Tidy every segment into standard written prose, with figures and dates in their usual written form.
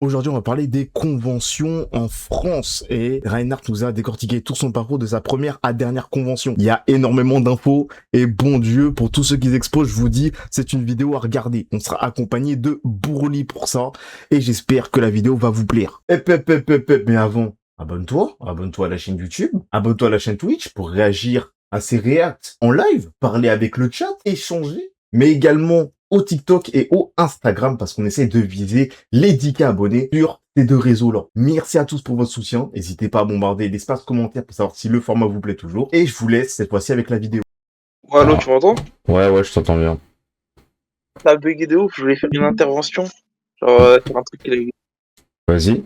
Aujourd'hui, on va parler des conventions en France et Reinhardt nous a décortiqué tout son parcours de sa première à dernière convention. Il y a énormément d'infos et bon Dieu, pour tous ceux qui exposent, je vous dis, c'est une vidéo à regarder. On sera accompagné de Bourli pour ça et j'espère que la vidéo va vous plaire. Mais avant, abonne-toi à la chaîne YouTube, abonne-toi à la chaîne Twitch pour réagir à ces reacts en live, parler avec le chat, échanger, mais également au TikTok et au Instagram parce qu'on essaie de viser les 10K abonnés sur ces deux réseaux-là. Merci à tous pour votre soutien. N'hésitez pas à bombarder l'espace commentaire pour savoir si le format vous plaît toujours. Et je vous laisse cette fois-ci avec la vidéo. Ouais, allô, tu m'entends? Ouais, je t'entends bien. Ça a bugué de ouf, je voulais faire une intervention. Sur un truc qu'il a eu. Vas-y.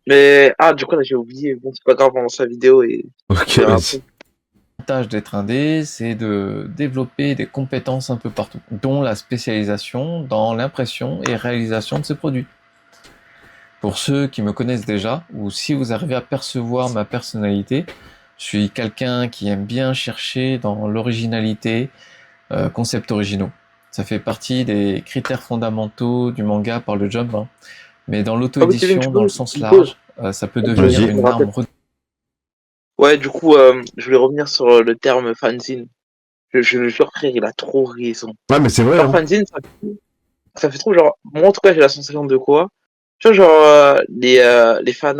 Mais, du coup, là, j'ai oublié. Bon, c'est pas grave, on lance la vidéo et Ok, on verra vas-y. après. L'avantage d'être indé, c'est de développer des compétences un peu partout, dont la spécialisation dans l'impression et réalisation de ces produits. Pour ceux qui me connaissent déjà, ou si vous arrivez à percevoir ma personnalité, je suis quelqu'un qui aime bien chercher dans l'originalité, concepts originaux. Ça fait partie des critères fondamentaux du manga par le Jump, hein. Mais dans Ah oui, Kevin, tu l'auto-édition, dans peux, le sens une pause. large, ça peut Je devenir Vas-y. me une rappelle. arme. Ouais, du coup, je voulais revenir sur le terme fanzine. Je le jure, frère, il a trop raison. Ouais, mais c'est vrai, Genre, hein. fanzine, ça fait trop, genre, moi, en tout cas, j'ai la sensation de quoi? Tu vois, genre, les fans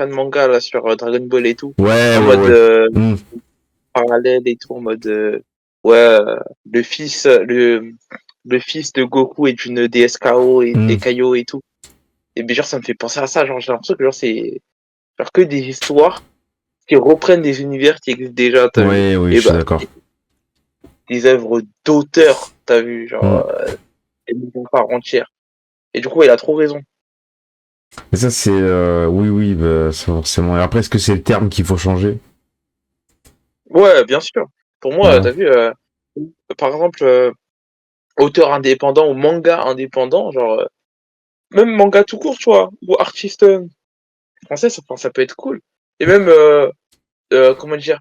manga, là, sur Dragon Ball et tout, Ouais, en ouais, mode, ouais. Hmm. parallèle et tout, en mode, ouais, le fils de Goku est d'une déesse KO et Hmm. Kaio et tout. Et bien, genre, ça me fait penser à ça, genre, j'ai l'impression que, genre, c'est, genre, que des histoires qui reprennent des univers qui existent déjà, t'as vu? Ouais, oui, je Et suis bah, d'accord. des œuvres d'auteurs, t'as vu, Hmm. genre, des millions par entière. Et du coup, il a trop raison. Mais ça, c'est... oui, bah, ça, forcément. Et après, est-ce que c'est le terme qu'il faut changer? Ouais, bien sûr. Pour moi, Ouais. t'as vu, par exemple, auteur indépendant ou manga indépendant, genre, même manga tout court, tu vois, ou artiste français, ça peut être cool. Et même, comment dire,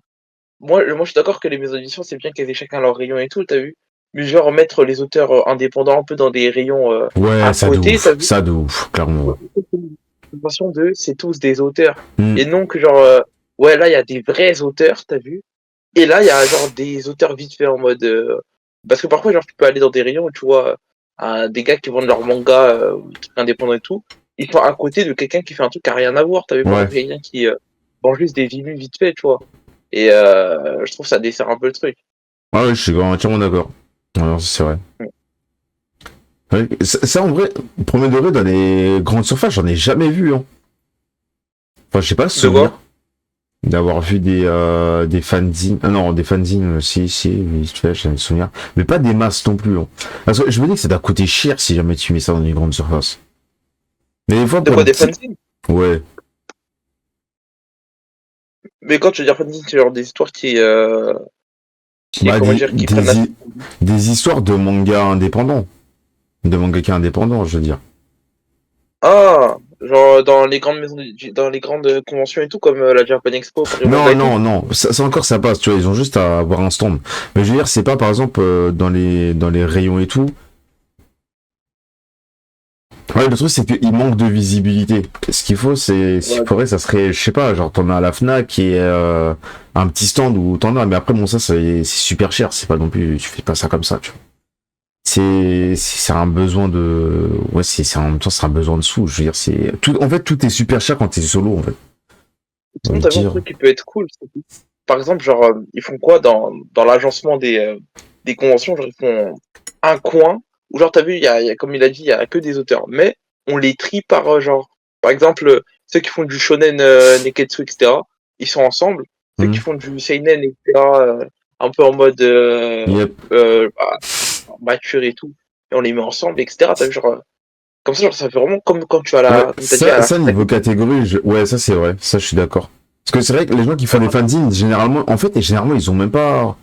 moi, je suis d'accord que les maisons d'édition, c'est bien qu'elles aient chacun leur rayon et tout, t'as vu? Mais genre, mettre les auteurs indépendants un peu dans des rayons Ouais, à côté, t'as vu? ça de ouf, clairement. L'impression de c'est tous des auteurs. Hmm. Et non que genre, ouais, là, il y a des vrais auteurs, t'as vu? Et là, il y a genre des auteurs vite fait en mode. Parce que parfois, genre, tu peux aller dans des rayons où tu vois des gars qui vendent leur manga, ou des trucs indépendants et tout. Ils sont à côté de quelqu'un qui fait un truc qui a rien à voir. T'as vu, par Ouais. exemple, quelqu'un qui vend juste des vinyles vite fait, tu vois. Et je trouve que ça dessert un peu le truc. Ouais, je suis entièrement d'accord. Alors, c'est vrai. Ouais, ça, en vrai, premier degré, dans les grandes surfaces, j'en ai jamais vu, hein. Enfin, je sais pas le De quoi? souvenir d'avoir vu des fanzines. Ah non, des fanzines, si, oui, tu vois, j'ai le souvenir. Mais pas des masses non plus, hein. Parce que je me dis que ça doit coûter cher si jamais tu mets ça dans une grande surface. Mais des fois, De pour quoi, les des petits. fanzines? Ouais. Mais quand tu veux dire fanzine, c'est genre des histoires qui, Bah, comment dire, qui prennent la. des histoires de mangas indépendants. De mangaka indépendants, je veux dire. Ah, genre dans les grandes dans les grandes conventions et tout, comme la Japan Expo, Paris Manga Non, et tout. non, ça encore ça passe, tu vois, ils ont juste à avoir un stand. Mais je veux dire, c'est pas par exemple dans les rayons et tout. Ouais, le truc c'est qu'il manque de visibilité. Ce qu'il faut, c'est, s'il Ouais. faudrait, ça serait, je sais pas, genre t'en as à la Fnac et un petit stand où t'en as, mais après bon ça c'est super cher, c'est pas non plus, tu fais pas ça comme ça, tu vois. C'est un besoin de, ouais, c'est en même temps c'est un besoin de sous. Je veux dire, c'est tout, en fait tout est super cher quand t'es solo en fait. J'ai Sinon, envie de t'as vu un dire. truc qui peut être cool. Par exemple, genre, ils font quoi dans l'agencement des conventions? Genre, ils font un coin où, genre, t'as vu, comme il a dit, il y a que des auteurs. Mais on les trie par genre, par exemple, ceux qui font du shonen neketsu, etc., ils sont ensemble. Ceux qui Hmm. font du seinen, etc., un peu en mode Yep. bah, mature et tout, et on les met ensemble, etc. T'as vu, genre, comme ça, genre, ça fait vraiment comme quand tu as Ouais, comme t'as dit, à la ça Fnac niveau et tout. catégorie, ouais, ça c'est vrai, ça je suis d'accord. Parce que c'est vrai que les gens qui font des fanzines, généralement, en fait, et généralement, ils ont même pas,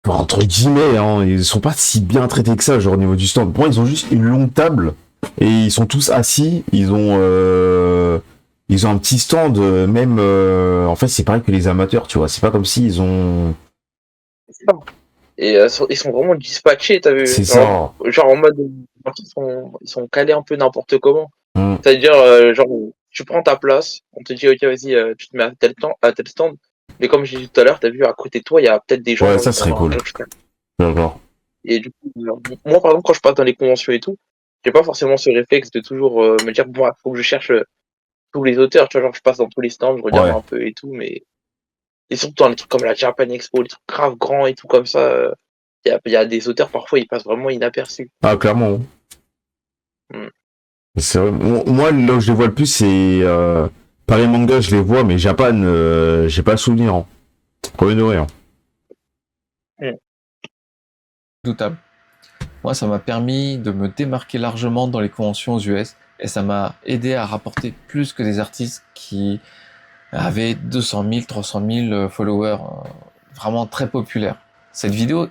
enfin, entre guillemets, hein, ils sont pas si bien traités que ça, genre au niveau du stand. Pour moi, ils ont juste une longue table et ils sont tous assis. Ils ont un petit stand, même. En fait, c'est pareil que les amateurs, tu vois. C'est pas comme si ils ont. C'est ça. Et ils sont vraiment dispatchés, t'as vu? C'est ça. Genre en mode, ils sont calés un peu n'importe comment. Mm. C'est-à-dire, genre, tu prends ta place, on te dit, ok, vas-y, tu te mets à tel stand. Mais comme j'ai dit tout à l'heure, t'as vu, à côté de toi, il y a peut-être des gens Ouais, dans ça le serait couloir. cool. Donc, tu calmes. D'accord. Et du coup, moi, par exemple, quand je passe dans les conventions et tout, j'ai pas forcément ce réflexe de toujours me dire, bon, faut que je cherche tous les auteurs, tu vois, genre, je passe dans tous les stands, je regarde Ouais. un peu et tout, mais. Et surtout dans les trucs comme la Japan Expo, les trucs grave grands et tout comme ça, il y a des auteurs, parfois, ils passent vraiment inaperçus. Ah, clairement. Mm. C'est vrai. Moi, là où je les vois le plus, c'est Paris Manga, je les vois, mais Japan, j'ai pas le souvenir. Hein. Premier degré. Hein. Doutable. Moi, ça m'a permis de me démarquer largement dans les conventions aux US et ça m'a aidé à rapporter plus que des artistes qui avaient 200 000, 300 000 followers, vraiment très populaires. Cette vidéo,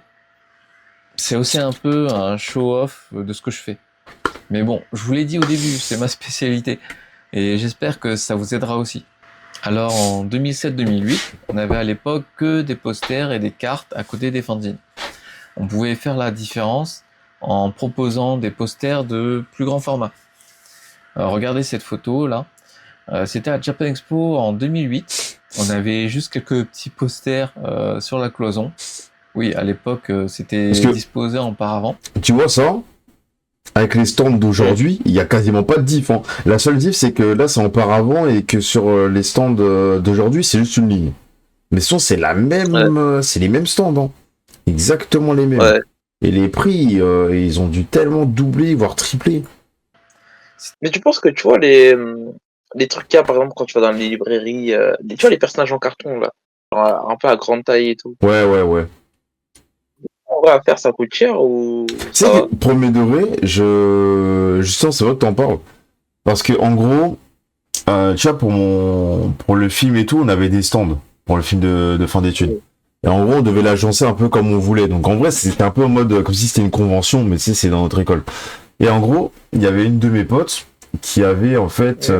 c'est aussi un peu un show-off de ce que je fais. Mais bon, je vous l'ai dit au début, c'est ma spécialité et j'espère que ça vous aidera aussi. Alors en 2007-2008, on avait à l'époque que des posters et des cartes à côté des fanzines. On pouvait faire la différence en proposant des posters de plus grand format. Regardez cette photo là. C'était à Japan Expo en 2008. On avait juste quelques petits posters sur la cloison. Oui, à l'époque, c'était disposé en paravent. Tu vois ça? Avec les stands d'aujourd'hui, il y a quasiment pas de diff. Hein. La seule diff, c'est que là, c'est en paravent et que sur les stands d'aujourd'hui, c'est juste une ligne. Mais sinon, c'est la même, c'est les mêmes stands. Hein. Exactement les mêmes. Ouais. Et les prix, ils ont dû tellement doubler, voire tripler. Mais tu penses que tu vois les trucs qu'il y a, par exemple, quand tu vas dans les librairies, tu vois les personnages en carton, là, genre, un peu à grande taille et tout. Ouais. En vrai, à faire, ça coûte cher ou Tu sais ça va? que, premier degré, justement, c'est vrai que t'en parles. Parce que, en gros, tu vois, pour le film et tout, on avait des stands. Pour le film de fin d'études. Et en gros, on devait l'agencer un peu comme on voulait. Donc, en vrai, c'était un peu en mode, comme si c'était une convention, mais tu sais, c'est dans notre école. Et en gros, il y avait une de mes potes qui avait, en fait,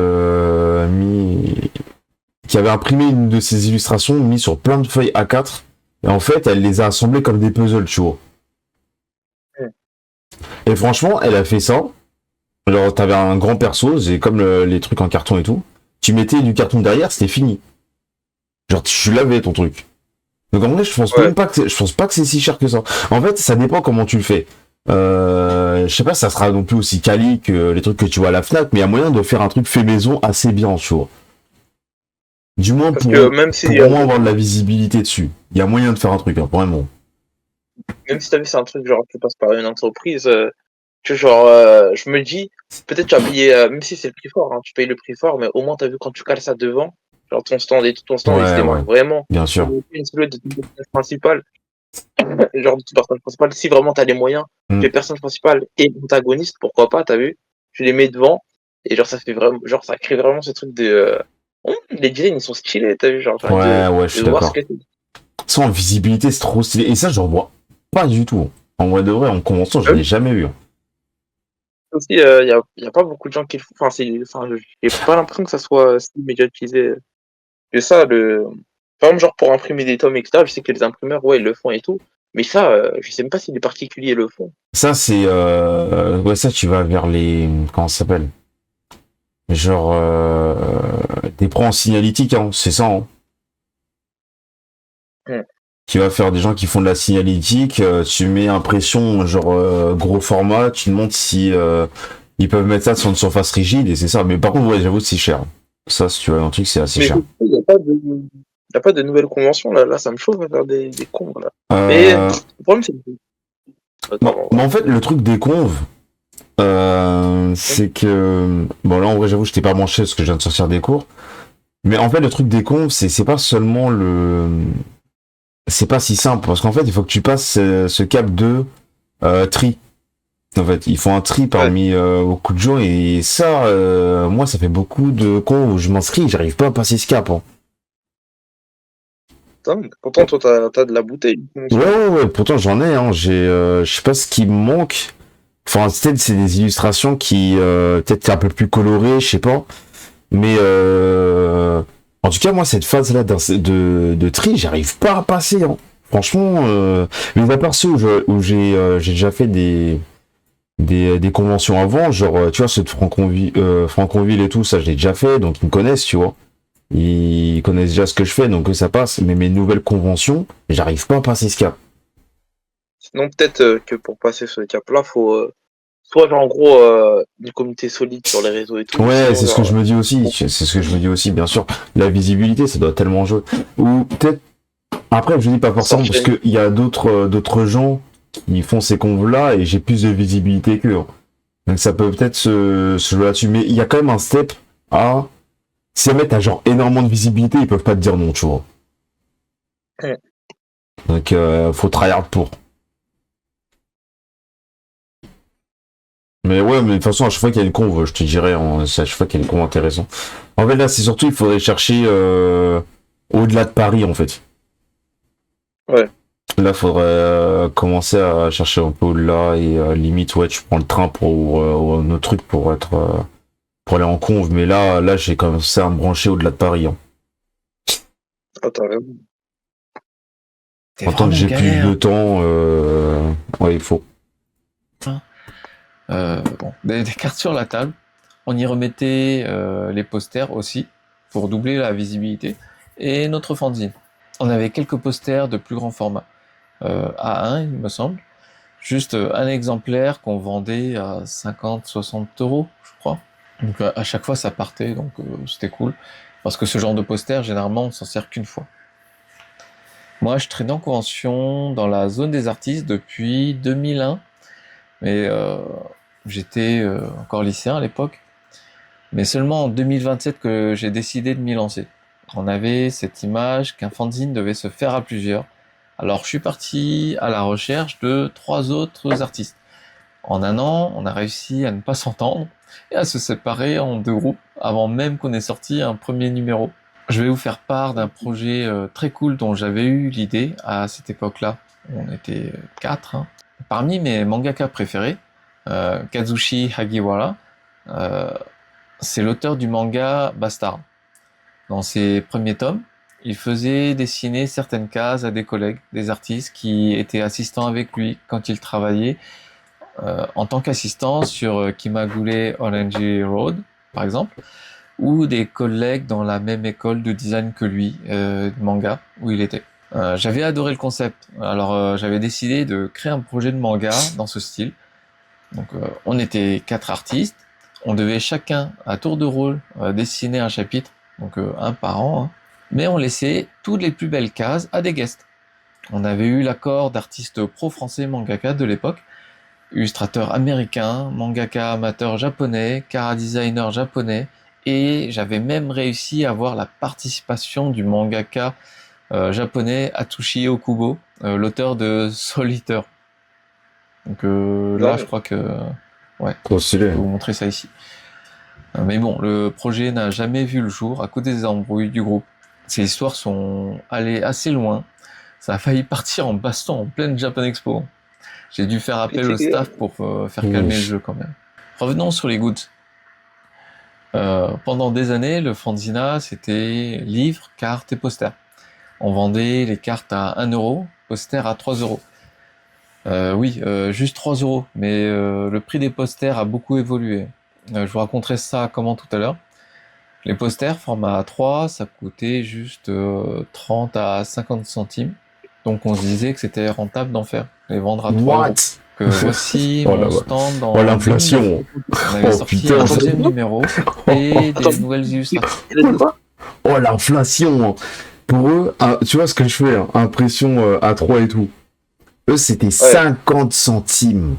qui avait imprimé une de ses illustrations, mis sur plein de feuilles A4. Et en fait, elle les a assemblées comme des puzzles, tu vois. Et franchement, elle a fait ça. Alors, t'avais un grand perso, c'est comme les trucs en carton et tout. Tu mettais du carton derrière, c'était fini. Genre, tu l'avais ton truc. Donc en vrai, je pense même pas que je pense pas que c'est si cher que ça. En fait, ça dépend comment tu le fais. Je sais pas si ça sera non plus aussi quali que les trucs que tu vois à la Fnac, mais il y a moyen de faire un truc fait maison assez bien, tu vois. Du moins Parce pour que même si, au moins avoir de la visibilité dessus. Il y a moyen de faire un truc, hein, vraiment. même si t'as vu, c'est un truc, genre, tu passes par une entreprise, tu vois, genre, je me dis, peut-être tu vas payer, même si c'est le prix fort, hein, tu payes le prix fort, mais au moins t'as vu quand tu cales ça devant, genre ton stand et tout ton stand, il se démarque vraiment. Bien sûr. Une silhouette de ton personnage principal, genre de ton personnage principal, si vraiment t'as les moyens, les personnages principales et l'antagoniste, pourquoi pas, t'as vu, tu les mets devant, et genre ça fait vraiment, genre ça crée vraiment ce truc de, les designs ils sont stylés, t'as vu, genre j'ai envie Ouais, je suis de voir ce d'accord. que c'est. Sans visibilité, c'est trop stylé. Et ça, j'en vois pas du tout. En vrai de vrai, en convention, je Ah l'ai oui. jamais vu. Aussi, y a pas beaucoup de gens qui le font, enfin, j'ai pas l'impression que ça soit si médiatisé que ça, par exemple, genre pour imprimer des tomes, etc., je sais que les imprimeurs, ouais, ils le font et tout, mais ça, je sais même pas si les particuliers le font. Ça, c'est ouais, ça, tu vas vers les comment ça s'appelle? Genre des pros en signalétique, hein, c'est ça. Hein. Tu vas faire des gens qui font de la signalétique, tu mets impression genre gros format, tu demandes si ils peuvent mettre ça sur une surface rigide et c'est ça. Mais par contre, ouais, j'avoue, c'est cher. Ça, si tu veux un truc, c'est assez Mais cher. il y a pas de nouvelles conventions, là, ça me chauffe de faire des cons, là. Mais le problème, c'est que... Attends, en fait, le truc des conves, c'est que bon là en vrai j'avoue je t'ai pas branché parce que je viens de sortir des cours. Mais en fait le truc des conves c'est pas seulement c'est pas si simple parce qu'en fait il faut que tu passes ce cap de tri. En fait, ils font un tri parmi beaucoup de gens et ça, moi, ça fait beaucoup de cons où je m'inscris, j'arrive pas à passer ce cap. Hein. Putain, pourtant, toi, t'as de la bouteille. Ouais, pourtant j'en ai. Hein. Je sais pas ce qui me manque. Enfin, peut-être c'est des illustrations qui, peut-être un peu plus colorées, je sais pas. Mais en tout cas, moi, cette phase-là de tri, j'arrive pas à passer. Hein. Franchement, mais à part ceux où j'ai déjà fait des conventions avant, genre, tu vois, ceux de Franconville et tout, ça, je l'ai déjà fait, donc ils me connaissent, tu vois. Ils connaissent déjà ce que je fais, donc ça passe. Mais mes nouvelles conventions, j'arrive pas à passer ce cap. Sinon, peut-être que pour passer ce cap-là, faut soit genre en gros une communauté solide sur les réseaux et tout, Ouais, sinon c'est ce que genre je me dis aussi. C'est ce que je me dis aussi, bien sûr. La visibilité, ça doit tellement jouer. Ou peut-être, après, je dis pas forcément, parce s'enchaîner. qu'il y a d'autres gens qui font ces conves-là et j'ai plus de visibilité qu'eux, hein. Donc ça peut peut-être se jouer là-dessus. Mais il y a quand même un step à... Si un mec a genre énormément de visibilité, ils peuvent pas te dire non, tu vois. Ouais. Donc faut tryhard pour. Mais ouais, mais de toute façon, à chaque fois qu'il y a une conve, je te dirais, c'est à chaque fois qu'il y a une conve intéressante. En fait, là, c'est surtout, il faudrait chercher au-delà de Paris, en fait. Ouais. Là, il faudrait commencer à chercher un peu au-delà et limite, ouais, tu prends le train pour un autre truc pour aller en conve. Mais là, j'ai commencé à me brancher au-delà de Paris, hein. Attends, C'est En tant que vraiment j'ai plus galère. de temps, ouais, il faut. Bon, des cartes sur la table. On y remettait les posters aussi pour doubler la visibilité et notre fanzine. On avait quelques posters de plus grand format, A1 il me semble, juste un exemplaire qu'on vendait à 50-60 euros, je crois. Donc à chaque fois ça partait, donc c'était cool parce que ce genre de poster généralement on s'en sert qu'une fois. Moi je traînais en convention dans la zone des artistes depuis 2001, mais j'étais encore lycéen à l'époque. Mais seulement en 2027 que j'ai décidé de m'y lancer. On avait cette image qu'un fanzine devait se faire à plusieurs. Alors je suis parti à la recherche de 3 autres artistes. En un an, on a réussi à ne pas s'entendre et à se séparer en 2 groupes avant même qu'on ait sorti un premier numéro. Je vais vous faire part d'un projet très cool dont j'avais eu l'idée à cette époque-là. On était 4. Hein. Parmi mes mangaka préférés, Kazushi Hagiwara, euh, c'est l'auteur du manga Bastard. Dans ses premiers tomes, il faisait dessiner certaines cases à des collègues, des artistes qui étaient assistants avec lui quand il travaillait en tant qu'assistant sur Kimagure Orange Road, par exemple, ou des collègues dans la même école de design que lui, de manga, où il était. J'avais adoré le concept, alors j'avais décidé de créer un projet de manga dans ce style. Donc on était 4 artistes, on devait chacun à tour de rôle dessiner un chapitre, donc un par an, hein. Mais on laissait toutes les plus belles cases à des guests. On avait eu l'accord d'artistes pro-français mangaka de l'époque, illustrateurs américains, mangaka amateurs japonais, chara-designer japonais, et j'avais même réussi à avoir la participation du mangaka japonais Atsushi Okubo, l'auteur de Soul Eater. Donc là, je crois que... Ouais, Trop je stylé. peux vous montrer ça ici. Mais bon, le projet n'a jamais vu le jour à cause des embrouilles du groupe. Ces histoires sont allées assez loin. Ça a failli partir en baston en pleine Japan Expo. J'ai dû faire appel au staff pour faire calmer le jeu quand même. Revenons sur les goods. Pendant des années, le fanzina, c'était livres, cartes et posters. On vendait les cartes à 1 euro, posters à 3 euros. Oui, juste 3 euros, mais le prix des posters a beaucoup évolué. Je vous raconterai ça comment tout à l'heure. Les posters format A3, ça coûtait juste 30 à 50 centimes. Donc on se disait que c'était rentable d'en faire, les vendre à 3 euros. What? Que voici Oh là mon là. stand dans Oh l'inflation. on avait Oh, sorti putain. un deuxième numéro et des nouvelles illustrations. Oh l'inflation. Pour eux, tu vois ce que je fais, hein, impression A3 et tout. Eux c'était 50 centimes.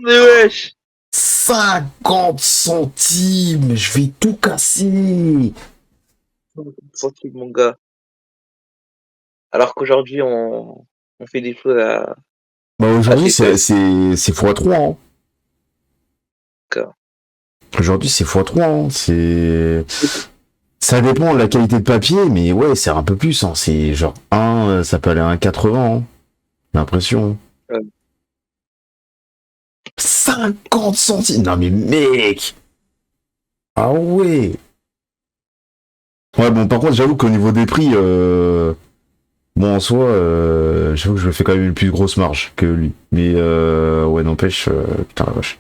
Mais wesh! 50 centimes, je vais tout casser. Centimes, mon gars. Alors qu'aujourd'hui, on fait des choses à... Bah aujourd'hui c'est x3, hein. D'accord. Aujourd'hui c'est x3, hein. Ça dépend de la qualité de papier, mais ouais, c'est un peu plus, hein. C'est genre ça peut aller à 1,80, hein. J'ai l'impression. 50 centimes. Non mais mec. Ah ouais. Ouais bon par contre j'avoue qu'au niveau des prix Bon, en soi, j'avoue que je me fais quand même une plus grosse marge que lui. Mais ouais, n'empêche, putain la vache.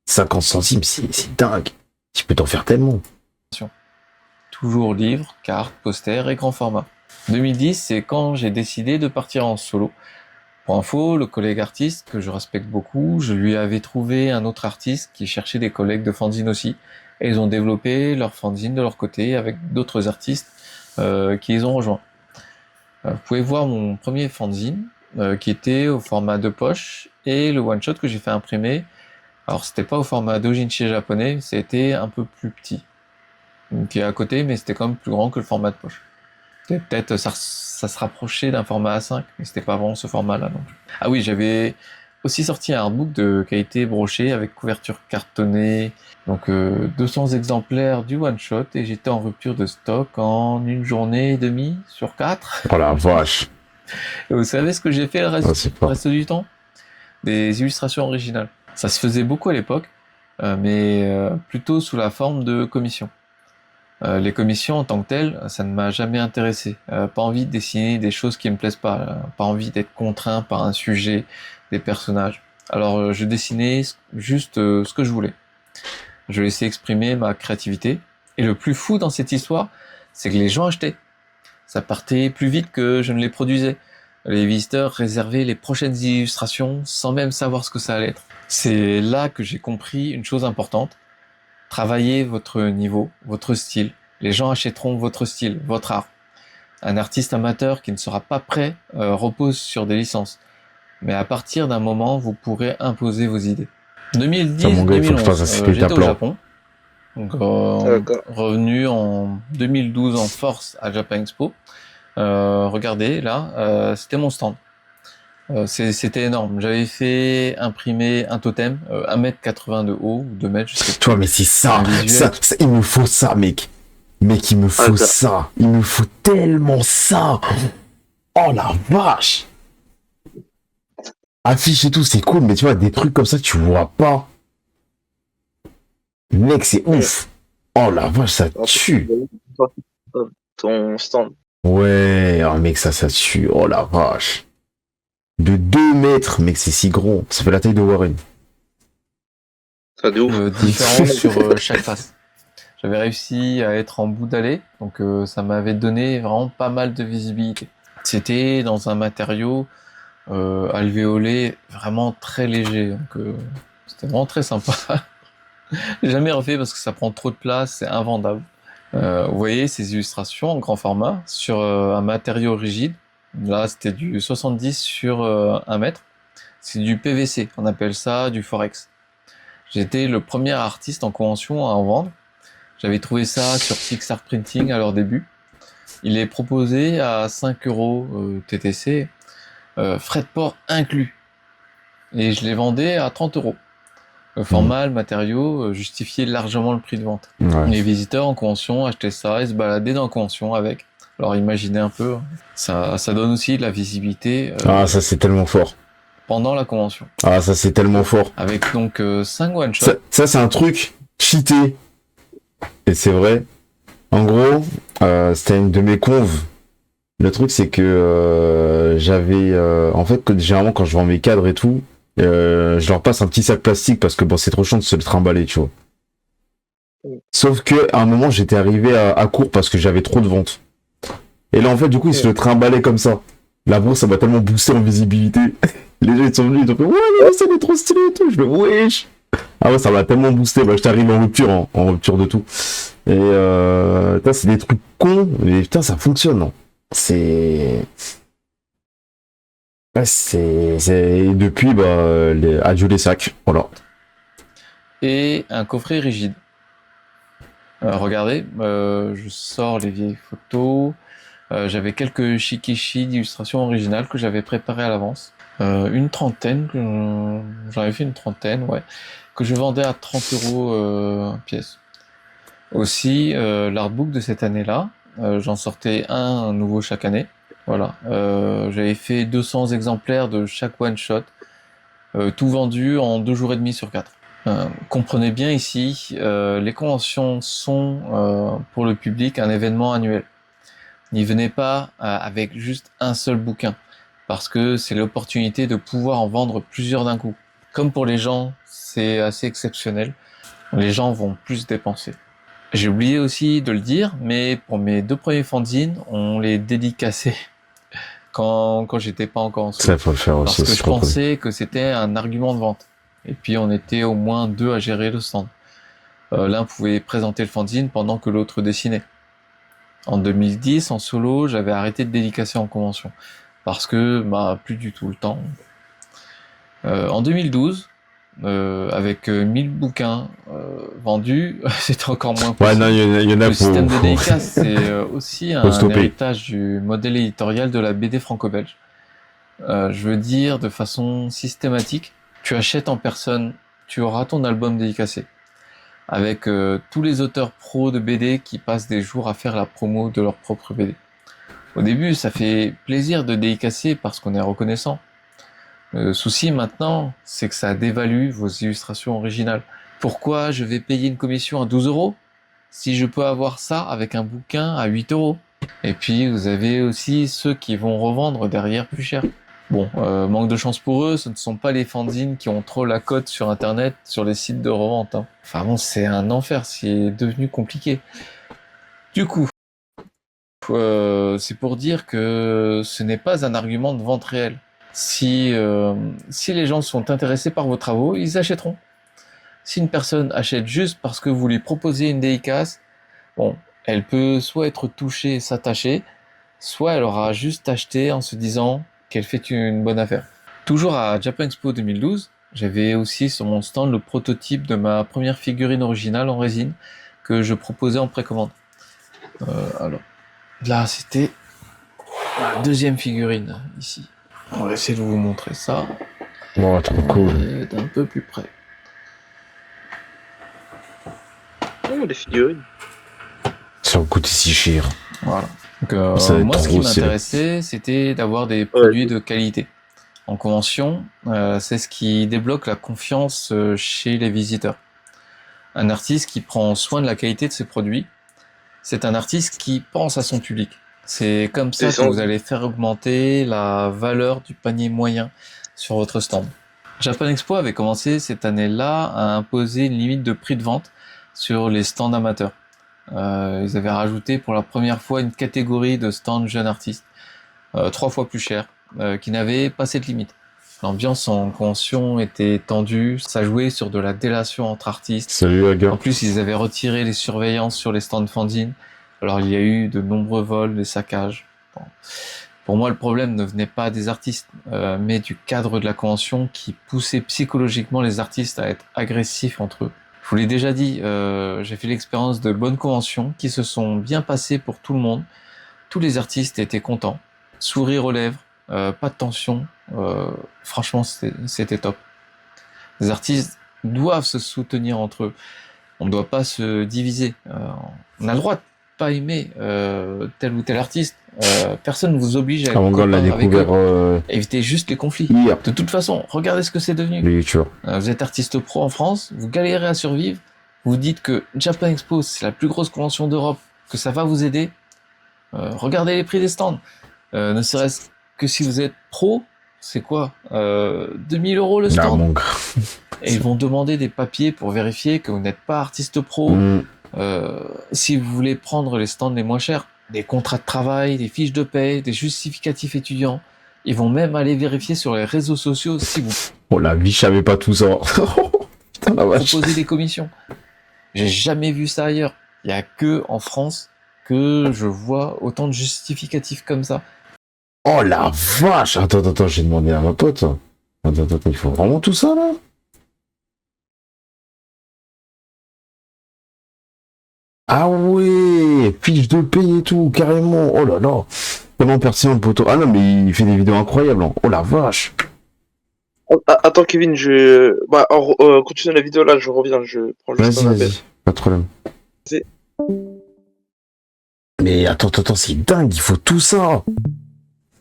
50 centimes, c'est dingue. Tu peux t'en faire tellement. Toujours livres, cartes, posters et grand format. 2010, c'est quand j'ai décidé de partir en solo. Pour info, le collègue artiste, que je respecte beaucoup, je lui avais trouvé un autre artiste qui cherchait des collègues de fanzine aussi. Et ils ont développé leur fanzine de leur côté avec d'autres artistes qui les ont rejoints. Vous pouvez voir mon premier fanzine qui était au format de poche et le one-shot que j'ai fait imprimer. Alors c'était pas au format dojinshi japonais, c'était un peu plus petit. Qui est à côté, mais c'était quand même plus grand que le format de poche. Peut-être ça se rapprochait d'un format A5, mais c'était pas vraiment ce format-là non plus. Ah oui, j'avais aussi sorti un artbook de qualité brochée avec couverture cartonnée, donc 200 exemplaires du one shot et j'étais en rupture de stock en une journée et demie sur 4. Oh la vache. Et vous savez ce que j'ai fait le reste, Ah, c'est fort. du temps? Des illustrations originales. Ça se faisait beaucoup à l'époque, mais plutôt sous la forme de commissions. Les commissions en tant que telles, ça ne m'a jamais intéressé. Pas envie de dessiner des choses qui me plaisent pas. Pas envie d'être contraint par un sujet, des personnages. Alors je dessinais juste ce que je voulais. Je laissais exprimer ma créativité. Et le plus fou dans cette histoire, c'est que les gens achetaient. Ça partait plus vite que je ne les produisais. Les visiteurs réservaient les prochaines illustrations sans même savoir ce que ça allait être. C'est là que j'ai compris une chose importante. Travaillez votre niveau, votre style. Les gens achèteront votre style, votre art. Un artiste amateur qui ne sera pas prêt repose sur des licences. Mais à partir d'un moment, vous pourrez imposer vos idées. Ça, mon gars, il faut que je fasse 2010-2011, un site j'étais au plan. Japon. Donc, D'accord. revenu en 2012 en force à Japan Expo. Regardez, là, c'était mon stand. C'était énorme. J'avais fait imprimer un totem, 1m80 de haut, ou 2 mètres, je sais Toi, plus. mais c'est ça, Un visuel. il me faut ça, mec. Mec, il me faut Attends. ça. Il me faut tellement ça. Oh la vache. Affiche et tout, c'est cool, mais tu vois, des trucs comme ça, tu vois pas. Mec, c'est ouf. Oh la vache, ça tue. Ton stand. Ouais, oh, mec, ça tue. Oh la vache. De 2 mètres, mec, c'est si gros. Ça fait la taille de Warren. Ça de ouf. Différent sur chaque face. J'avais réussi à être en bout d'allée, donc ça m'avait donné vraiment pas mal de visibilité. C'était dans un matériau alvéolé vraiment très léger, donc c'était vraiment très sympa. J'ai jamais refait parce que ça prend trop de place, c'est invendable. Vous voyez ces illustrations en grand format sur un matériau rigide. Là, c'était du 70 sur 1 mètre. C'est du PVC, on appelle ça du Forex. J'étais le premier artiste en convention à en vendre. J'avais trouvé ça sur Pixar Printing à leur début. Il est proposé à 5 euros TTC, frais de port inclus. Et je les vendais à 30 euros. Le format, le matériau justifiait largement le prix de vente. Ouais. Les visiteurs en convention achetaient ça et se baladaient dans la convention avec. Alors imaginez un peu, ça donne aussi de la visibilité Ah, ça, c'est tellement fort. pendant la convention. Ah, ça, c'est tellement fort. Avec donc 5 one-shots. Ça, c'est un truc cheaté. Et c'est vrai. En gros, c'était une de mes conves. Le truc, c'est que j'avais... en fait, généralement, quand je vends mes cadres et tout, je leur passe un petit sac plastique parce que bon, c'est trop chiant de se le trimballer, tu vois. Sauf que à un moment, j'étais arrivé à court parce que j'avais trop de ventes. Et là, en fait, du coup, ils se le trimballaient comme ça. La bourse, ça m'a tellement boosté en visibilité. Les gens, ils sont venus, ils ont fait « Ouais, mais ça est trop stylé et tout ». Je fais « Wesh ». Ah ouais, ça m'a tellement boosté. Bah, j'étais arrivé en rupture de tout. Et putain, c'est des trucs cons, mais putain, ça fonctionne, non. C'est... Ouais, et depuis, bah, adieu les sacs, voilà. Et un coffret rigide. Regardez, je sors les vieilles photos. J'avais quelques shikishi d'illustrations originales que j'avais préparées à l'avance. Une trentaine, j'en avais fait une trentaine, ouais, que je vendais à 30 euros pièce. Aussi, l'artbook de cette année-là, j'en sortais un nouveau chaque année. Voilà, j'avais fait 200 exemplaires de chaque one-shot, tout vendu en 2 jours et demi sur 4. Comprenez bien ici, les conventions sont pour le public un événement annuel. N'y venez pas avec juste un seul bouquin, parce que c'est l'opportunité de pouvoir en vendre plusieurs d'un coup. Comme pour les gens, c'est assez exceptionnel. Les gens vont plus dépenser. J'ai oublié aussi de le dire, mais pour mes 2 premiers fanzines, on les dédicaçait quand j'étais pas encore en solo. Ça, faut le faire aussi. Parce que je pensais que c'était un argument de vente. Et puis on était au moins 2 à gérer le stand. L'un pouvait présenter le fanzine pendant que l'autre dessinait. En 2010, en solo, j'avais arrêté de dédicacer en convention. Parce que, plus du tout le temps. En 2012, avec 1000 bouquins vendus, c'était encore moins possible. Ouais, non, il y en a Le système de dédicace, c'est aussi un stopper. héritage du modèle éditorial de la BD franco-belge. Je veux dire, de façon systématique, tu achètes en personne, tu auras ton album dédicacé. Avec tous les auteurs pros de BD qui passent des jours à faire la promo de leur propre BD. Au début, ça fait plaisir de dédicacer parce qu'on est reconnaissant. Le souci maintenant, c'est que ça dévalue vos illustrations originales. Pourquoi je vais payer une commission à 12 € si je peux avoir ça avec un bouquin à 8 €? Et puis, vous avez aussi ceux qui vont revendre derrière plus cher. Bon, manque de chance pour eux, ce ne sont pas les fanzines qui ont trop la cote sur internet, sur les sites de revente. Enfin bon, c'est un enfer, c'est devenu compliqué. Du coup, c'est pour dire que ce n'est pas un argument de vente réel. Si les gens sont intéressés par vos travaux, ils achèteront. Si une personne achète juste parce que vous lui proposez une dédicace, bon, elle peut soit être touchée et s'attacher, soit elle aura juste acheté en se disant qu'elle fait une bonne affaire. Toujours à Japan Expo 2012, j'avais aussi sur mon stand le prototype de ma première figurine originale en résine que je proposais en précommande. Alors, là, c'était la 2e figurine, ici. On va essayer de vous montrer ça. Bon, trop cool. D'un peu plus près. Oh, les figurines. Ça coûte si cher. Voilà. Donc, moi, ce qui m'intéressait, c'était d'avoir des produits de qualité. En convention, c'est ce qui débloque la confiance chez les visiteurs. Un artiste qui prend soin de la qualité de ses produits, c'est un artiste qui pense à son public. C'est comme ça que vous allez faire augmenter la valeur du panier moyen sur votre stand. Japan Expo avait commencé cette année-là à imposer une limite de prix de vente sur les stands amateurs. Ils avaient rajouté pour la première fois une catégorie de stands jeunes artistes, 3 fois plus cher, qui n'avait pas cette limite. L'ambiance en convention était tendue, ça jouait sur de la délation entre artistes. Salut Aga. En plus, ils avaient retiré les surveillances sur les stands fanzines. Alors il y a eu de nombreux vols, des saccages. Bon. Pour moi, le problème ne venait pas des artistes, mais du cadre de la convention qui poussait psychologiquement les artistes à être agressifs entre eux. Je vous l'ai déjà dit, j'ai fait l'expérience de bonnes conventions qui se sont bien passées pour tout le monde. Tous les artistes étaient contents, sourire aux lèvres, pas de tension. Franchement, c'était top. Les artistes doivent se soutenir entre eux. On ne doit pas se diviser. On a le droit de pas aimer tel ou tel artiste. Personne ne vous oblige à être copain avec eux. Évitez juste les conflits. Hier. De toute façon, regardez ce que c'est devenu. Oui, tu vois. Vous êtes artiste pro en France, vous galérez à survivre, vous dites que Japan Expo c'est la plus grosse convention d'Europe, que ça va vous aider. Regardez les prix des stands. Ne serait-ce que si vous êtes pro, c'est quoi 2000 € le stand. Mon gars. Et ils vont demander des papiers pour vérifier que vous n'êtes pas artiste pro. Si vous voulez prendre les stands les moins chers, des contrats de travail, des fiches de paie, des justificatifs étudiants, ils vont même aller vérifier sur les réseaux sociaux si vous Oh la vie, je savais pas tout ça. Putain la vache. proposez des commissions. J'ai jamais vu ça ailleurs. Il y a que en France que je vois autant de justificatifs comme ça. Oh la vache. Attends, j'ai demandé à ma pote. Attends, il faut vraiment tout ça là? Ah ouais, fiche de paye et tout, carrément. Oh là là, tellement pertinent le poteau. Ah non, mais il fait des vidéos incroyables. Hein. Oh la vache. Attends, Kevin, continue la vidéo là, je reviens, je prends juste un appel. Vas-y, pas de problème. Vas-y. Mais attends, c'est dingue, il faut tout ça.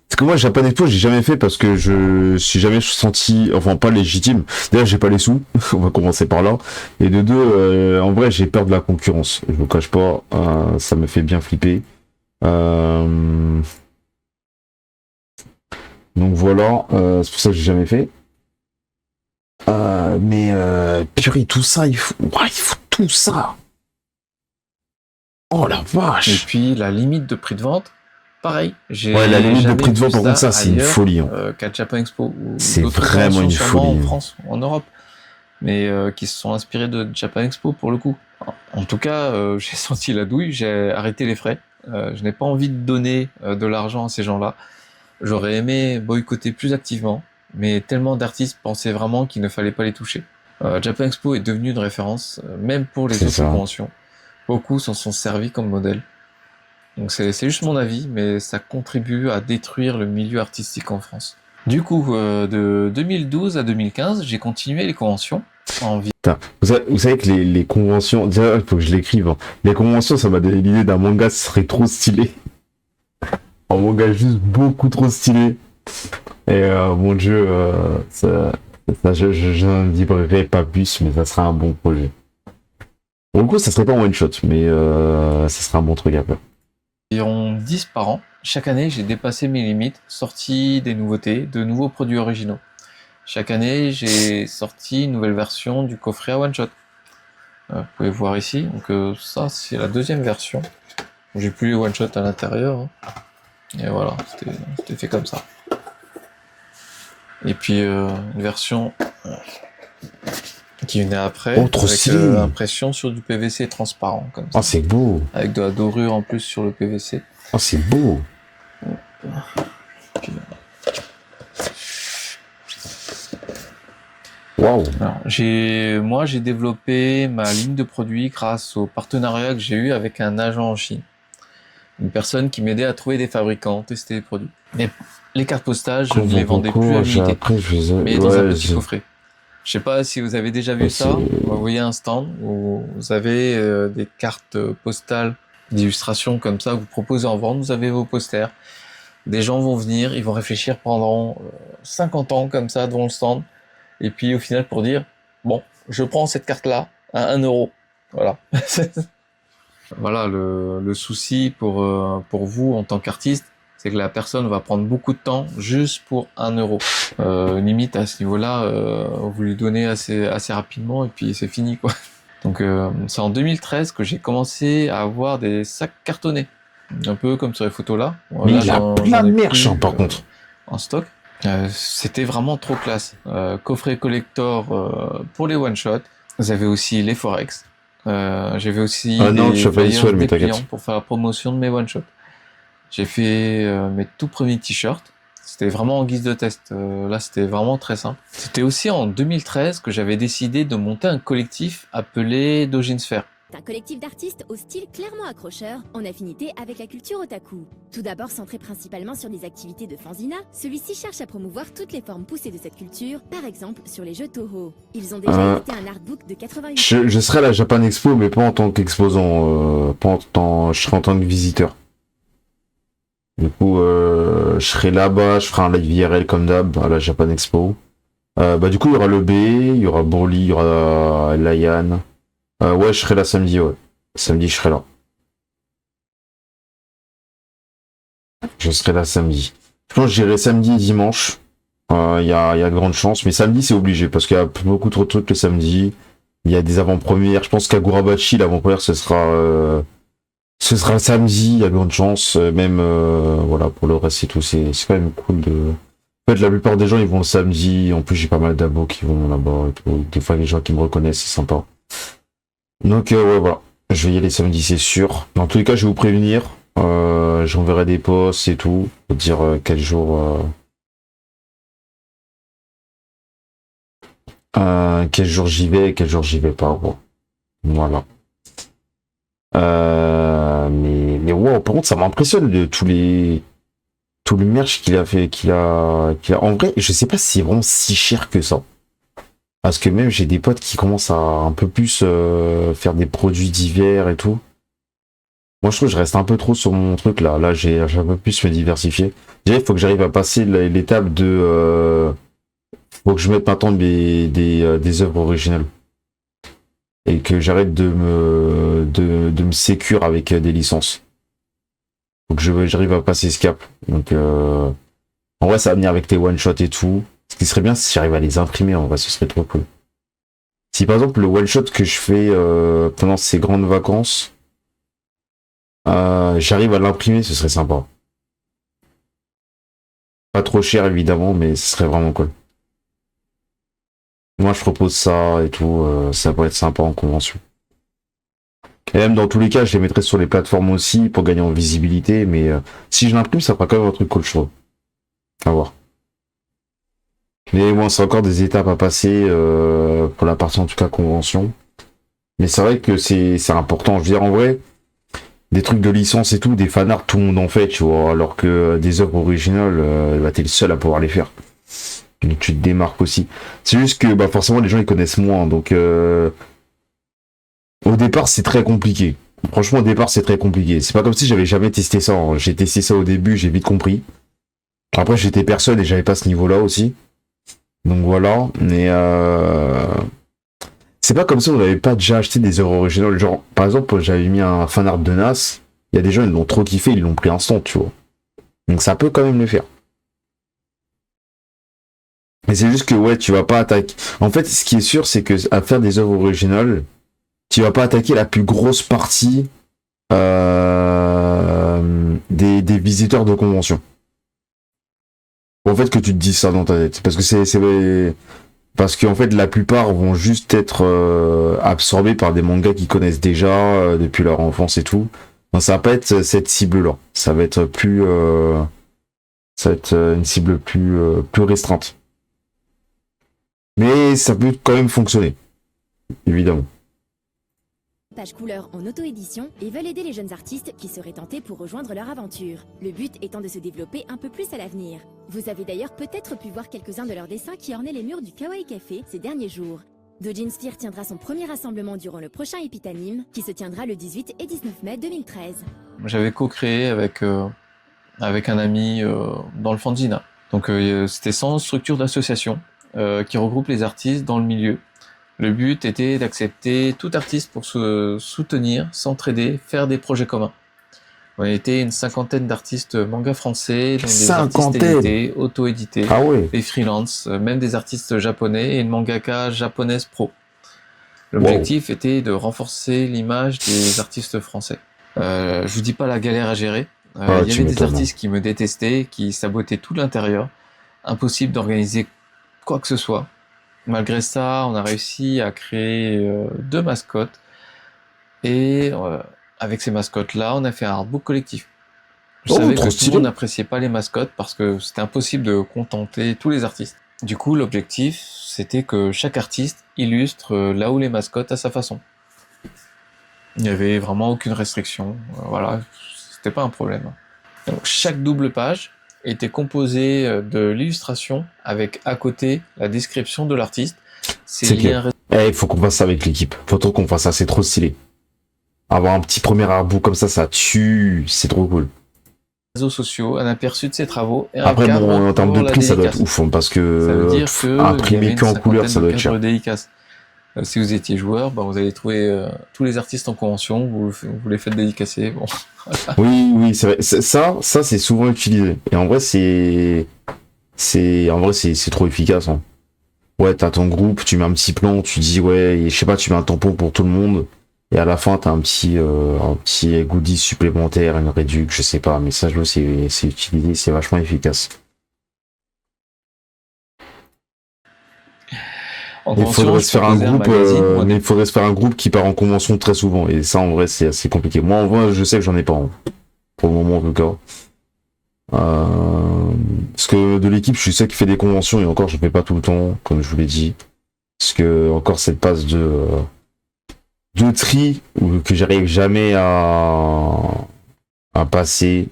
Parce que moi, Japan Expo, j'ai jamais fait parce que je suis jamais senti, enfin pas légitime. D'ailleurs, j'ai pas les sous. On va commencer par là. Et de deux, en vrai, j'ai peur de la concurrence. Je vous cache pas, ça me fait bien flipper. Euh, Donc voilà, c'est pour ça que j'ai jamais fait. Purée, tout ça, il faut tout ça. Oh la Et vache. puis la limite de prix de vente, pareil. J'ai Ouais, la limite de jamais prix de vente, vu par contre, ça, c'est une ailleurs, folie. Hein. qu'à Japan Expo ou C'est d'autres vraiment conventions une sûrement folie. en France, en Europe, mais qui se sont inspirés de Japan Expo pour le coup. En tout cas, j'ai senti la douille, j'ai arrêté les frais. Je n'ai pas envie de donner de l'argent à ces gens-là. J'aurais aimé boycotter plus activement, mais tellement d'artistes pensaient vraiment qu'il ne fallait pas les toucher. Japan Expo est devenu une référence, même pour les C'est autres ça. conventions. Beaucoup s'en sont servis comme modèle. Donc c'est juste mon avis, mais ça contribue à détruire le milieu artistique en France. Du coup, de 2012 à 2015, j'ai continué les conventions en Putain, vous savez que les conventions, déjà, il faut que je l'écrive. Hein. Les conventions, ça m'a donné l'idée d'un manga, ce serait trop stylé. Un manga juste beaucoup trop stylé. Et mon dieu, je n'en dirai pas plus, mais ça sera un bon projet. Pour le coup, ça serait pas un one shot, mais ça serait un bon truc à faire. environ 10 par an. Chaque année, j'ai dépassé mes limites, sorti des nouveautés, de nouveaux produits originaux. Chaque année, j'ai sorti une nouvelle version du coffret à one shot. Vous pouvez voir ici, donc ça c'est la deuxième version. J'ai plus les one shot à l'intérieur. Hein. Et voilà, c'était fait comme ça. Et puis une version qui venait après, Oh, trop avec stylé. impression sur du PVC transparent, comme ça. Oh, c'est beau. Avec de la dorure en plus sur le PVC. Oh, c'est beau. Puis, Waouh. alors, j'ai développé ma ligne de produits grâce au partenariat que j'ai eu avec un agent en Chine. Une personne qui m'aidait à trouver des fabricants, tester les produits. Mais les cartes postales, je ne les vendais plus à l'unité, Après, je les ai... mais dans un Ouais, petit coffret. Je sais pas si vous avez déjà vu Ouais, ça. c'est- Vous voyez un stand où vous avez des cartes postales d'illustration comme ça que vous proposez en vente. Vous avez vos posters. Des gens vont venir, ils vont réfléchir pendant 50 ans comme ça devant le stand. Et puis au final pour dire, bon, je prends cette carte-là à 1 euro. Voilà. Voilà, le souci pour vous en tant qu'artiste, c'est que la personne va prendre beaucoup de temps juste pour 1 euro. Limite à ce niveau-là, vous lui donnez assez rapidement et puis c'est fini quoi. Donc c'est en 2013 que j'ai commencé à avoir des sacs cartonnés, un peu comme sur les photos là. Mais Là, il a j'en plein ai de merch, plus, hein, par contre. en stock. C'était vraiment trop classe. Coffret collector pour les one shot. Vous avez aussi les forex. J'avais aussi Ah non, des je sais pas flyers mais dépliants t'inquiète. pour faire la promotion de mes one shot. J'ai fait mes tout premiers t-shirts. C'était vraiment en guise de test. Là, c'était vraiment très simple. C'était aussi en 2013 que j'avais décidé de monter un collectif appelé Dojin Sphere. Un collectif d'artistes au style clairement accrocheur, en affinité avec la culture otaku. Tout d'abord centré principalement sur des activités de fanzina, celui-ci cherche à promouvoir toutes les formes poussées de cette culture, par exemple sur les jeux Toho. Ils ont déjà édité un artbook de 88... Je serai à la Japan Expo, mais pas en tant qu'exposant. Je serai en tant que visiteur. Du coup, je serai là-bas, je ferai un live IRL comme d'hab à la Japan Expo. Du coup, il y aura le B, il y aura Broly, il y aura Layan. Ouais, je serai là samedi, ouais. Samedi, je serai là. Je serai là samedi. Je pense que j'irai samedi et dimanche. Il y a de grandes chances. Mais samedi, c'est obligé parce qu'il y a beaucoup trop de trucs le samedi. Il y a des avant-premières. Je pense qu'Agurabachi, l'avant-première, ce sera samedi. Il y a de grandes chances. Même, voilà, pour le reste et tout. C'est quand même cool de... En fait, la plupart des gens, ils vont le samedi. En plus, j'ai pas mal d'abos qui vont là-bas et tout. Des fois, les gens qui me reconnaissent, c'est sympa. Donc, ouais, voilà. Je vais y aller samedi, c'est sûr. Dans tous les cas, je vais vous prévenir. J'enverrai des posts et tout. Pour dire quel jour... quel jour j'y vais et quel jour j'y vais pas. Bon. Voilà. Mais wow, par contre, ça m'impressionne de tous les merch qu'il a fait, En vrai, je sais pas si c'est vraiment si cher que ça. Parce que même j'ai des potes qui commencent à un peu plus faire des produits divers et tout. Moi, je trouve que je reste un peu trop sur mon truc là. Là, j'ai un peu plus me diversifier. Déjà, il faut que j'arrive à passer l'étape de... faut que je mette maintenant des œuvres originales. Et que j'arrête de me sécure avec des licences. Donc j'arrive à passer ce cap. Donc en vrai, ça va venir avec tes one-shots et tout. Ce qui serait bien, si j'arrive à les imprimer, en vrai, ce serait trop cool. Si par exemple, le one-shot que je fais pendant ces grandes vacances, j'arrive à l'imprimer, ce serait sympa. Pas trop cher, évidemment, mais ce serait vraiment cool. Moi, je propose ça et tout. Ça pourrait être sympa en convention. Et même dans tous les cas, je les mettrai sur les plateformes aussi pour gagner en visibilité. Mais si je l'imprime, ça fera quand même un truc cool, je trouve. À voir. Mais bon, c'est encore des étapes à passer pour la partie en tout cas convention. Mais c'est vrai que c'est important. Je veux dire, en vrai, des trucs de licence et tout, des fanarts, tout le monde en fait, tu vois. Alors que des œuvres originales, bah, t'es le seul à pouvoir les faire. Donc tu te démarques aussi. C'est juste que bah, forcément les gens ils connaissent moins. Donc au départ c'est très compliqué. Franchement au départ c'est très compliqué. C'est pas comme si j'avais jamais testé ça. Hein. J'ai testé ça au début, j'ai vite compris. Après j'étais personne et j'avais pas ce niveau là aussi. Donc voilà. Mais c'est pas comme si on n'avait pas déjà acheté des œuvres originales. Genre par exemple j'avais mis un fanart de Nas. Il y a des gens ils l'ont trop kiffé, ils l'ont pris instant, tu vois. Donc ça peut quand même le faire. Mais c'est juste que ouais, tu vas pas attaquer. En fait, ce qui est sûr, c'est que à faire des œuvres originales, tu vas pas attaquer la plus grosse partie des visiteurs de convention. En fait, que tu te dises ça dans ta tête, parce que parce qu'en fait, la plupart vont juste être absorbés par des mangas qu'ils connaissent déjà depuis leur enfance et tout. Donc, ça va pas être cette cible-là. Ça va être ça va être une cible plus restreinte. Mais ça peut quand même fonctionner, évidemment. Page couleur en auto-édition et veulent aider les jeunes artistes qui seraient tentés pour rejoindre leur aventure. Le but étant de se développer un peu plus à l'avenir. Vous avez d'ailleurs peut-être pu voir quelques-uns de leurs dessins qui ornaient les murs du Kawaii Café ces derniers jours. Dojin Sphere tiendra son premier rassemblement durant le prochain Epitanime, qui se tiendra le 18 et 19 mai 2013. J'avais co-créé avec un ami dans le Fanzina. Donc c'était sans structure d'association qui regroupe les artistes dans le milieu. Le but était d'accepter tout artiste pour se soutenir, s'entraider, faire des projets communs. On était une cinquantaine d'artistes manga français, donc des artistes édités, auto-édités, des freelances, même des artistes japonais et une mangaka japonaise pro. L'objectif était de renforcer l'image des artistes français. Je vous dis pas la galère à gérer. Il y avait des artistes qui me détestaient, qui sabotaient tout l'intérieur. Impossible d'organiser quoi que ce soit. Malgré ça, on a réussi à créer 2 mascottes. Et avec ces mascottes-là, on a fait un artbook collectif. Je savais que tout le monde n'appréciait pas les mascottes parce que c'était impossible de contenter tous les artistes. Du coup, l'objectif, c'était que chaque artiste illustre là où les mascottes à sa façon. Il n'y avait vraiment aucune restriction. Voilà, c'était pas un problème. Donc, chaque double page était composée de l'illustration avec à côté la description de l'artiste. C'est clair. Il faut qu'on fasse ça avec l'équipe. Faut trop qu'on fasse ça, c'est trop stylé. Avoir un petit premier artbook comme ça tue, c'est trop cool. Réseaux sociaux, un aperçu de ses travaux. Et après, bon, en termes de prix, ça doit être ouf, hein, parce que, ça veut dire que imprimer que en couleur, ça doit être cher. Si vous étiez joueur, bah, vous allez trouver tous les artistes en convention, vous les faites dédicacer. Bon. Oui, c'est vrai. Ça, c'est souvent utilisé. Et en vrai, c'est trop efficace. Hein. Ouais, t'as ton groupe, tu mets un petit plan, tu dis ouais, je sais pas, tu mets un tampon pour tout le monde. Et à la fin, t'as un petit goodie supplémentaire, une réduc, je sais pas. Mais ça, je vois, c'est utilisé, c'est vachement efficace. Il faudrait se faire un groupe, mais il faudrait se faire un groupe qui part en convention très souvent. Et ça, en vrai, c'est assez compliqué. Moi, en vrai, je sais que j'en ai pas. Hein. Pour le moment, en tout cas. Parce que de l'équipe, je sais qu'il fait des conventions et encore, je fais pas tout le temps, comme je vous l'ai dit. Parce que encore cette passe de tri que j'arrive jamais à passer.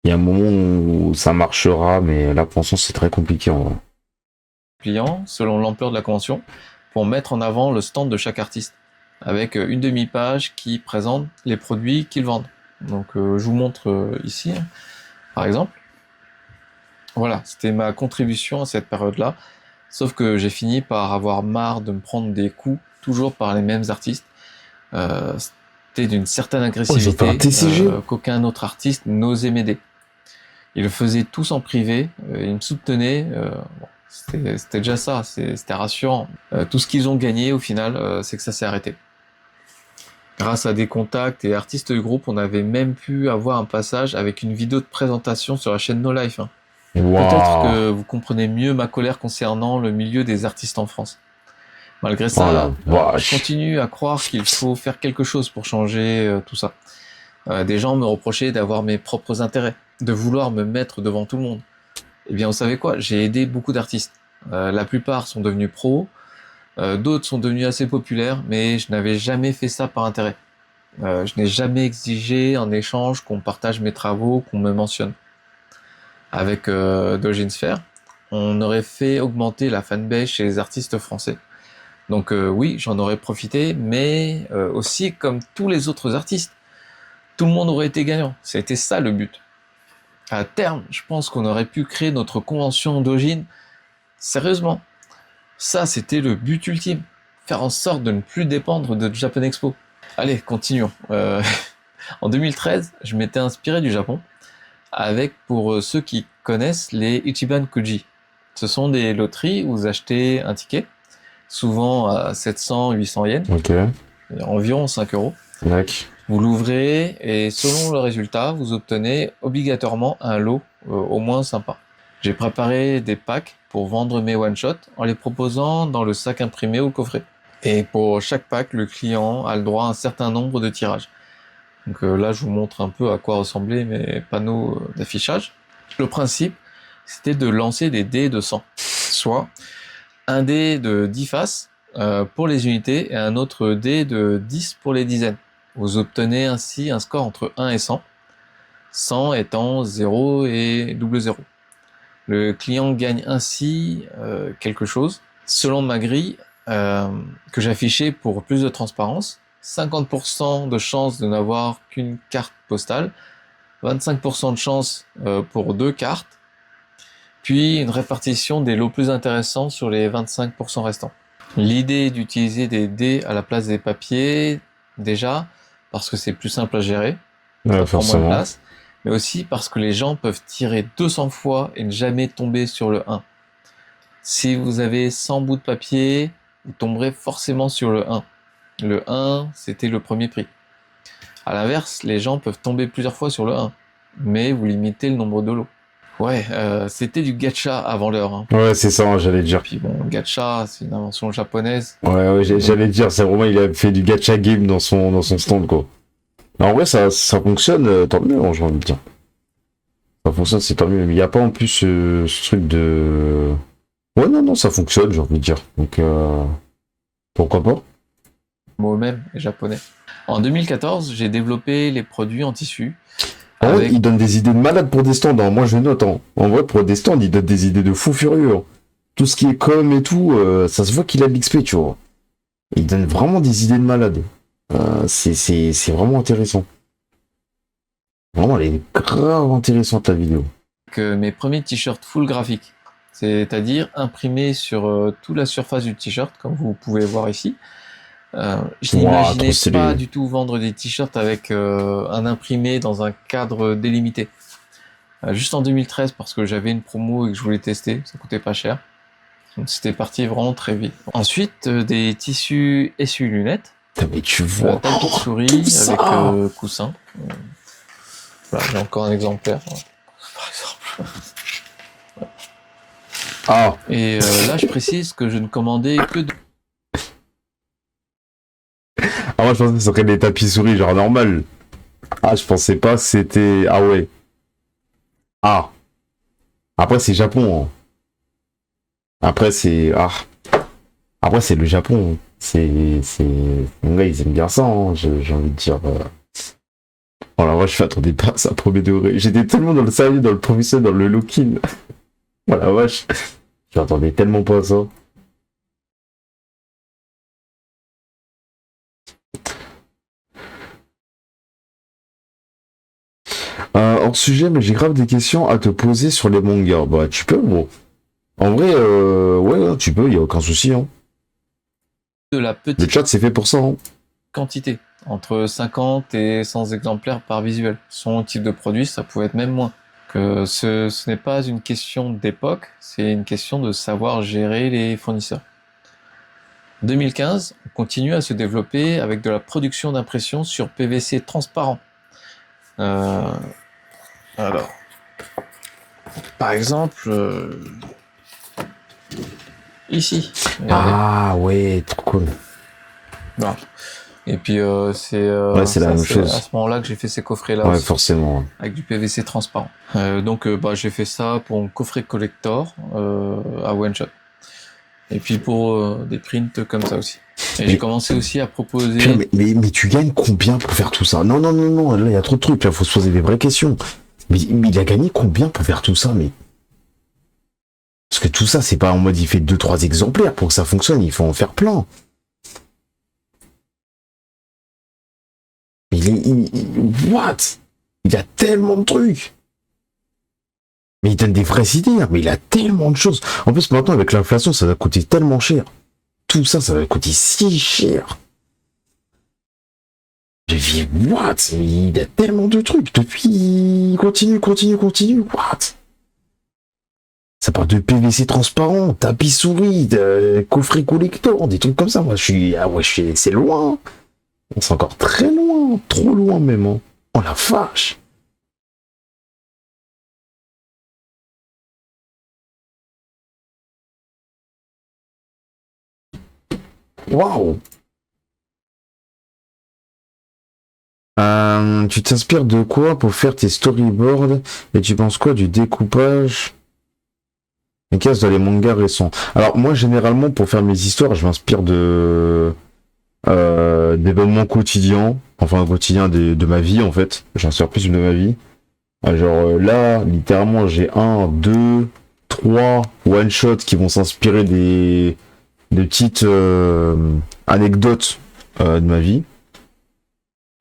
Il y a un moment où ça marchera, mais là, pour l'instant, c'est très compliqué en vrai. Clients, selon l'ampleur de la convention, pour mettre en avant le stand de chaque artiste, avec une demi-page qui présente les produits qu'ils vendent. Donc je vous montre ici, par exemple. Voilà, c'était ma contribution à cette période-là, sauf que j'ai fini par avoir marre de me prendre des coups, toujours par les mêmes artistes. J'étais d'une certaine fait un agressivité TCG. qu'aucun autre artiste n'osait m'aider. Ils le faisaient tous en privé, ils me soutenaient. Bon, c'était déjà ça, c'était rassurant. Tout ce qu'ils ont gagné au final, c'est que ça s'est arrêté. Grâce à des contacts et artistes du groupe, on avait même pu avoir un passage avec une vidéo de présentation sur la chaîne No Life. Hein. Peut-être que vous comprenez mieux ma colère concernant le milieu des artistes en France. Malgré ça, je continue à croire qu'il faut faire quelque chose pour changer tout ça. Des gens me reprochaient d'avoir mes propres intérêts, de vouloir me mettre devant tout le monde. Eh bien, vous savez quoi? J'ai aidé beaucoup d'artistes. La plupart sont devenus pros, d'autres sont devenus assez populaires, mais je n'avais jamais fait ça par intérêt. Je n'ai jamais exigé en échange qu'on partage mes travaux, qu'on me mentionne. Avec Dojin Sphere, on aurait fait augmenter la fanbase chez les artistes français. Donc oui, j'en aurais profité, mais aussi comme tous les autres artistes, tout le monde aurait été gagnant. C'était ça le but. À terme, je pense qu'on aurait pu créer notre convention Dojin. Sérieusement, ça c'était le but ultime. Faire en sorte de ne plus dépendre de Japan Expo. Allez, continuons. En 2013, je m'étais inspiré du Japon avec, pour ceux qui connaissent, les Ichiban Kuji. Ce sont des loteries où vous achetez un ticket, souvent à 700-800 yens, environ 5 euros. Vous l'ouvrez et selon le résultat, vous obtenez obligatoirement un lot au moins sympa. J'ai préparé des packs pour vendre mes one-shots en les proposant dans le sac imprimé ou le coffret. Et pour chaque pack, le client a le droit à un certain nombre de tirages. Donc là, je vous montre un peu à quoi ressemblaient mes panneaux d'affichage. Le principe, c'était de lancer des dés de 100, soit un dé de 10 faces pour les unités et un autre dé de 10 pour les dizaines. Vous obtenez ainsi un score entre 1 et 100, 100 étant 0 et double 0. Le client gagne ainsi quelque chose. Selon ma grille que j'affichais pour plus de transparence, 50% de chance de n'avoir qu'une carte postale, 25% de chance pour 2 cartes, puis une répartition des lots plus intéressants sur les 25% restants. L'idée d'utiliser des dés à la place des papiers, déjà, parce que c'est plus simple à gérer, ça prend moins de place, mais aussi parce que les gens peuvent tirer 200 fois et ne jamais tomber sur le 1. Si vous avez 100 bouts de papier, vous tomberez forcément sur le 1. Le 1, c'était le premier prix. À l'inverse, les gens peuvent tomber plusieurs fois sur le 1, mais vous limitez le nombre de lots. Ouais, c'était du gacha avant l'heure. Hein. Ouais, c'est ça, j'allais dire. Puis bon, gacha, c'est une invention japonaise. Ouais, j'allais dire, c'est vraiment, il a fait du gacha game dans son stand, quoi. Mais en vrai, ça fonctionne, tant mieux, j'ai envie de dire. Ça fonctionne, c'est tant mieux. Mais il n'y a pas en plus ce truc de... Ouais, non, ça fonctionne, j'ai envie de dire. Donc, pourquoi pas? Mot même, et japonais. En 2014, j'ai développé les produits en tissu. En vrai, il donne des idées de malade pour des stands. Hein. Moi, je note. Hein. En vrai, pour des stands, il donne des idées de fou furieux. Hein. Tout ce qui est com et tout, ça se voit qu'il a de l'XP, tu vois. Il donne vraiment des idées de malade. C'est vraiment intéressant. Vraiment, elle est grave intéressante, la vidéo. Que mes premiers t-shirts full graphique, c'est-à-dire imprimés sur toute la surface du t-shirt, comme vous pouvez voir ici. Je n'imaginais pas du tout vendre des t-shirts avec un imprimé dans un cadre délimité. Juste en 2013 parce que j'avais une promo et que je voulais tester, ça coûtait pas cher. Donc c'était parti vraiment très vite. Ensuite, des tissus essuie-lunettes. Mais tu vois. Tapis de souris avec coussin. Voilà, j'ai encore un exemplaire, par exemple. Et là, je précise que je ne commandais que de... Ah, moi, je pensais que ce serait des tapis souris, genre normal. Ah, je pensais pas que c'était... Ah ouais. Ah. Après, c'est Japon. Hein. Après, c'est... Ah. Après, c'est le Japon. C'est... Mon gars, ils aiment bien ça, hein. J'ai envie de dire... Oh la vache, je m'attendais pas à ça, premier degré. J'étais tellement dans le sérieux, dans le professionnel, dans le look-in. Oh la vache. Je m'attendais tellement pas à ça. Hors sujet, mais j'ai grave des questions à te poser sur les mangas. Bah, tu peux, gros. En vrai, ouais, tu peux, y a aucun souci. Hein. De la petite le chat, c'est fait pour ça. Hein. quantité. entre 50 et 100 exemplaires par visuel. Son type de produit, ça pouvait être même moins. Que ce n'est pas une question d'époque, c'est une question de savoir gérer les fournisseurs. 2015, on continue à se développer avec de la production d'impression sur PVC transparent. Alors, par exemple, ici. Regardez. Ah ouais, trop cool. Voilà. Et puis c'est la même chose. à ce moment-là que j'ai fait ces coffrets-là Ouais, aussi, forcément. avec du PVC transparent. Donc j'ai fait ça pour un coffret collector à One Shot. Et puis pour des prints comme ça aussi. Et j'ai commencé aussi à proposer... Putain, mais tu gagnes combien pour faire tout ça? Non, là, il y a trop de trucs, là, faut se poser des vraies questions. Mais il a gagné combien pour faire tout ça, mais... Parce que tout ça, c'est pas en mode il fait 2-3 exemplaires pour que ça fonctionne, il faut en faire plein. What? Il a tellement de trucs. Mais il donne des vraies idées, hein, mais il a tellement de choses. En plus, maintenant, avec l'inflation, ça va coûter tellement cher. Tout ça, ça va coûter si cher. J'ai dit, what? Il a tellement de trucs. Depuis, continue. What? Ça part de PVC transparent, tapis souris, de coffret collector, des trucs comme ça. Moi, c'est loin. C'est encore très loin, trop loin même. Hein. Oh la vache. Waouh. Tu t'inspires de quoi pour faire tes storyboards et tu penses quoi du découpage des cases dans les mangas récents? Alors moi généralement pour faire mes histoires je m'inspire de d'événements quotidiens, enfin quotidiens de ma vie en fait. J'inspire plus de ma vie. Genre là littéralement j'ai 1, 2, 3 one shot qui vont s'inspirer des petites anecdotes de ma vie.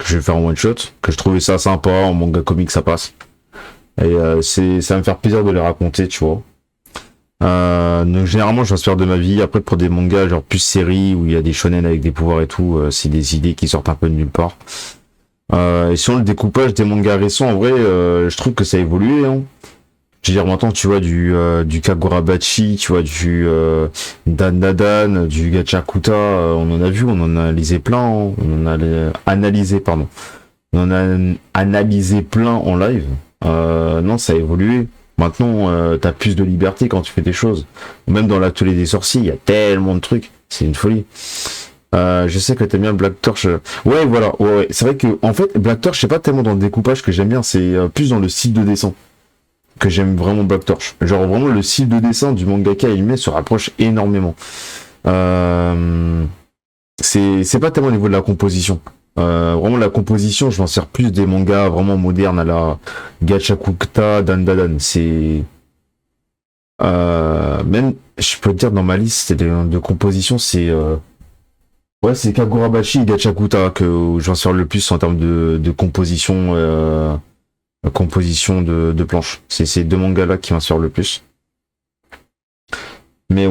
Je vais faire en one shot, que je trouvais ça sympa, en manga comique ça passe. Et ça va me faire plaisir de les raconter, tu vois. Donc généralement je m'inspire de ma vie. Après pour des mangas genre plus séries où il y a des shonen avec des pouvoirs et tout, c'est des idées qui sortent un peu de nulle part. Et sur le découpage des mangas récents, en vrai, je trouve que ça a évolué. Hein. Je veux dire maintenant tu vois du Kagurabachi, tu vois du Dan, du Gachakuta, on en a vu, on en a analysé plein, hein. On en a analysé pardon. On en a analysé plein en live. Non, ça a évolué. Maintenant, t'as plus de liberté quand tu fais des choses. Même dans l'atelier des sorciers, il y a tellement de trucs. C'est une folie. Je sais que t'aimes bien Black Torch. Ouais, voilà. Ouais. C'est vrai que, en fait, Black Torch, c'est pas tellement dans le découpage que j'aime bien, c'est plus dans le style de dessin que j'aime vraiment Black Torch. Genre, vraiment, le style de dessin du mangaka animé se rapproche énormément. C'est pas tellement au niveau de la composition. Vraiment la composition, je m'en sers plus des mangas vraiment modernes à la Gachakuta, Dan. C'est même, je peux te dire dans ma liste de composition, c'est c'est Kagurabachi et Gachakuta que j'en sers le plus en termes de composition, composition de planches. C'est ces deux mangas là qui m'inspirent le plus. Mais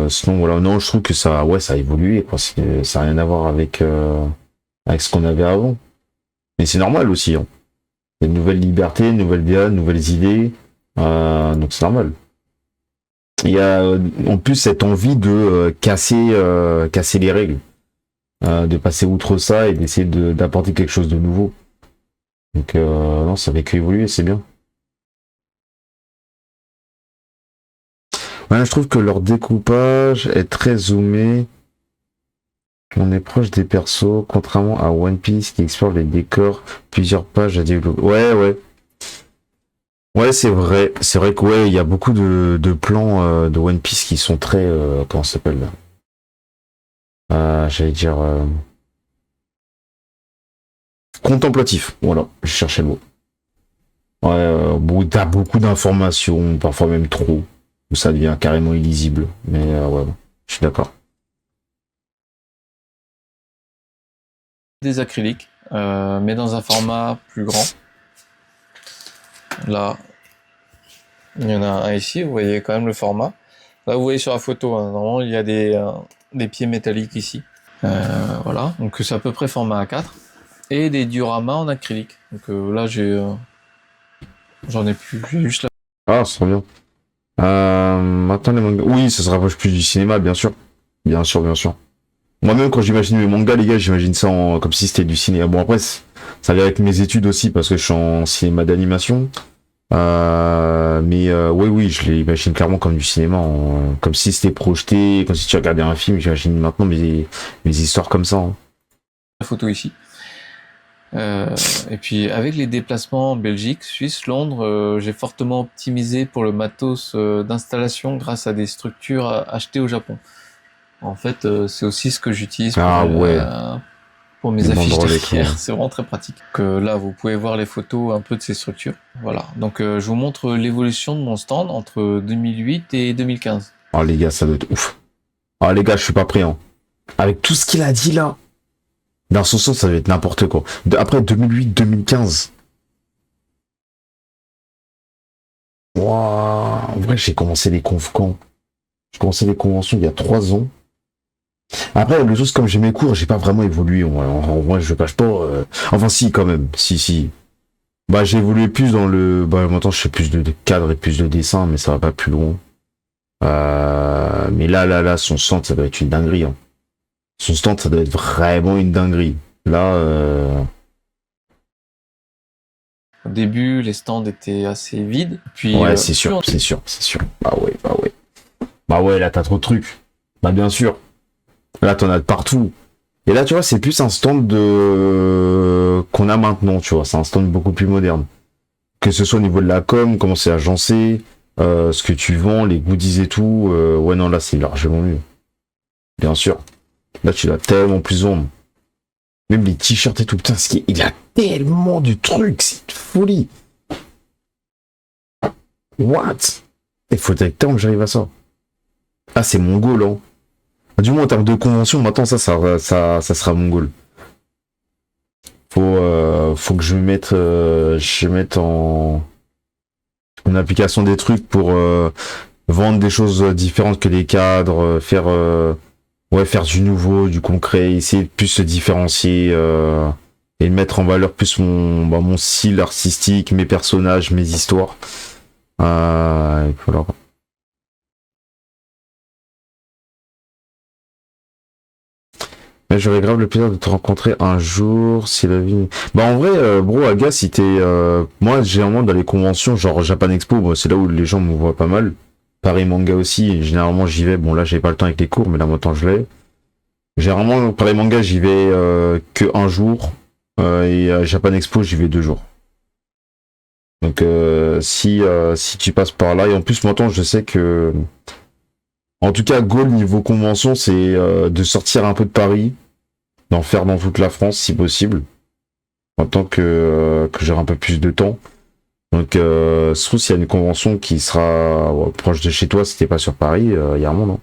sinon voilà, non, je trouve que ça a évolué quoi. Ça n'a rien à voir avec ce qu'on avait avant. Mais c'est normal aussi. Hein. Il y a une nouvelle liberté, une nouvelle DA, nouvelles idées. Donc c'est normal. Il y a en plus cette envie de casser les règles. De passer outre ça et d'essayer d'apporter quelque chose de nouveau. Donc non, ça fait qu'évoluer, c'est bien. Ouais, je trouve que leur découpage est très zoomé. On est proche des persos, contrairement à One Piece qui explore les décors, plusieurs pages à développer. Ouais. Ouais, c'est vrai. C'est vrai que il y a beaucoup de plans de One Piece qui sont très comment ça s'appelle là j'allais dire contemplatif. Voilà, je cherchais le mot. Ouais, où t'as beaucoup d'informations, parfois même trop, où ça devient carrément illisible. Mais ouais, je suis d'accord. Des acryliques, mais dans un format plus grand. Là, il y en a un ici, vous voyez quand même le format. Là, vous voyez sur la photo, hein, normalement, il y a des pieds métalliques ici. Voilà, donc c'est à peu près format A4 et des dioramas en acrylique. Donc là j'en ai plus, j'ai juste la... Ah, ça sera bien. Maintenant les mangas. Oui, ça se rapproche plus du cinéma, bien sûr. Bien sûr, bien sûr. Moi-même, quand j'imagine mes mangas, les gars, j'imagine ça comme si c'était du cinéma. Bon, après, ça vient avec mes études aussi, parce que je suis en cinéma d'animation. Oui, oui, je l'imagine clairement comme du cinéma, comme si c'était projeté, comme si tu regardais un film. J'imagine maintenant mes histoires comme ça. Hein. photo ici. Et puis avec les déplacements en Belgique, Suisse, Londres, j'ai fortement optimisé pour le matos d'installation grâce à des structures achetées au Japon. En fait, c'est aussi ce que j'utilise pour mes Les affiches banderoles derrière. écran. C'est vraiment très pratique. Là, vous pouvez voir les photos un peu de ces structures. Voilà. Donc, je vous montre l'évolution de mon stand entre 2008 et 2015. Oh, les gars, ça doit être ouf. Ah, les gars, je suis pas prêt, hein. Avec tout ce qu'il a dit là. Dans son sens, ça va être n'importe quoi. Après 2008-2015. Waouh. En vrai, j'ai commencé les conf quand? J'ai commencé les conventions il y a 3 ans. Après, les choses comme j'ai mes cours, j'ai pas vraiment évolué. En vrai, je cache pas. Enfin, si, quand même. Si. Bah, j'ai évolué plus dans le. Bah, maintenant, je fais plus de cadre et plus de dessin, mais ça va pas plus loin. Mais là, son stand, ça doit être une dinguerie. Hein. Son stand, ça doit être vraiment une dinguerie. Là, Au début, les stands étaient assez vides. Puis, ouais, c'est sûr. Bah ouais, là, t'as trop de trucs. Bah, bien sûr. Là, t'en as de partout. Et là, tu vois, c'est plus un stand qu'on a maintenant, tu vois. C'est un stand beaucoup plus moderne. Que ce soit au niveau de la com, comment c'est agencé, ce que tu vends, les goodies et tout. Ouais, non, là, c'est largement mieux. Bien sûr. Là, tu dois tellement plus vendre. Même les t-shirts et tout. Putain, il a tellement de trucs. C'est une folie. What? Il faudrait que j'arrive à ça. Ah, c'est mon goal, hein. Du moins, en termes de convention, maintenant, ça sera mon goal. Faut que je mette en application des trucs pour vendre des choses différentes que les cadres, faire du nouveau, du concret, essayer de plus se différencier et mettre en valeur plus mon style artistique, mes personnages, mes histoires. Et voilà. Mais j'aurais grave le plaisir de te rencontrer un jour si la vie. Bah en vrai, bro, Aga, si t'es, moi généralement dans les conventions, genre Japan Expo, bon, c'est là où les gens me voient pas mal. Paris Manga aussi, et généralement j'y vais. Bon là j'ai pas le temps avec les cours, mais là maintenant je l'ai. Généralement Paris Manga j'y vais que un jour et Japan Expo j'y vais 2 jours. Donc si tu passes par là et en plus maintenant je sais que en tout cas goal niveau convention c'est de sortir un peu de Paris, d'en faire dans toute la France si possible, en tant que j'aurai un peu plus de temps. Donc sauf s'il y a une convention qui sera proche de chez toi si t'es pas sur Paris, il y a un monde. Hein.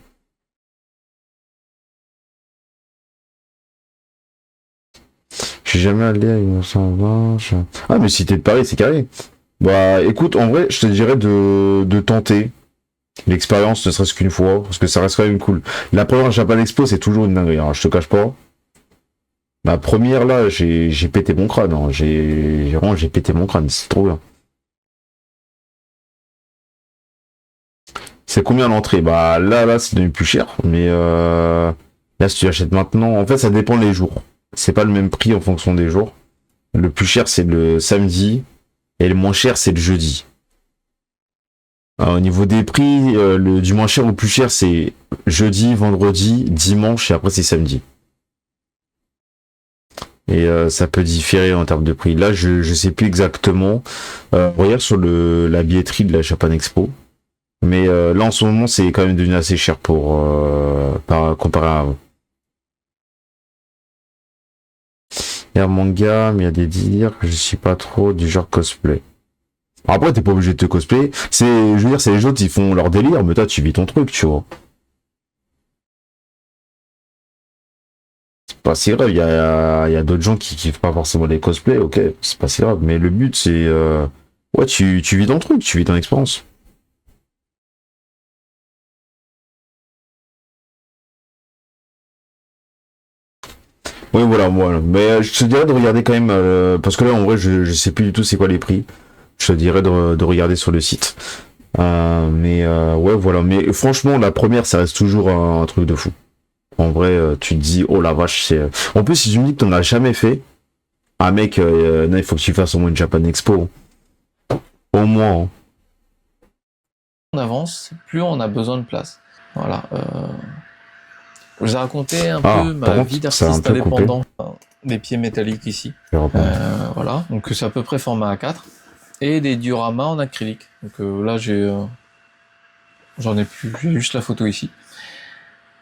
Je suis jamais allé à une 120. Ah mais si t'es de Paris c'est carré. Bah écoute, en vrai je te dirais de tenter l'expérience ne serait-ce qu'une fois, parce que ça reste quand même cool. La première Japan Expo c'est toujours une dinguerie, hein, je te cache pas. Ma première là, j'ai pété mon crâne. Hein. J'ai pété mon crâne. C'est trop bien. C'est combien l'entrée? Bah là, c'est devenu plus cher. Mais là, si tu achètes maintenant, en fait, ça dépend des jours. C'est pas le même prix en fonction des jours. Le plus cher, c'est le samedi. Et le moins cher, c'est le jeudi. Au niveau des prix, du moins cher au plus cher, c'est jeudi, vendredi, dimanche et après c'est samedi. Et ça peut différer en termes de prix. Là, je sais plus exactement. Regarde sur la billetterie de la Japan Expo. Mais là, en ce moment, c'est quand même devenu assez cher comparé à avant. Il y a un manga, mais il y a des délires que je suis pas trop du genre cosplay. Après, t'es pas obligé de te cosplay. Je veux dire, c'est les autres, ils font leur délire, mais toi, tu vis ton truc, tu vois. C'est pas si grave, il y a d'autres gens qui kiffent pas forcément les cosplays, ok, c'est pas si grave. Mais le but, c'est... ouais, tu vis ton truc, tu vis ton expérience. Ouais, voilà, moi. Mais je te dirais de regarder quand même, parce que là, en vrai, je sais plus du tout c'est quoi les prix. Je te dirais de regarder sur le site. Ouais, voilà. Mais franchement, la première, ça reste toujours un truc de fou. En vrai, tu te dis, oh la vache, c'est... En plus, si tu me dis que t'en as jamais fait, ah mec, non, il faut que tu fasses au moins une Japan Expo. Au moins, hein. On avance, plus on a besoin de place. Voilà. Je vous ai raconté un Ah, peu par ma contre, vie ça a un d'artiste peu coupé. indépendant. Des pieds métalliques ici. Je vais reprendre. Voilà. Donc c'est à peu près format A4. Et des dioramas en acrylique. Donc là, j'en ai plus, j'ai juste la photo ici.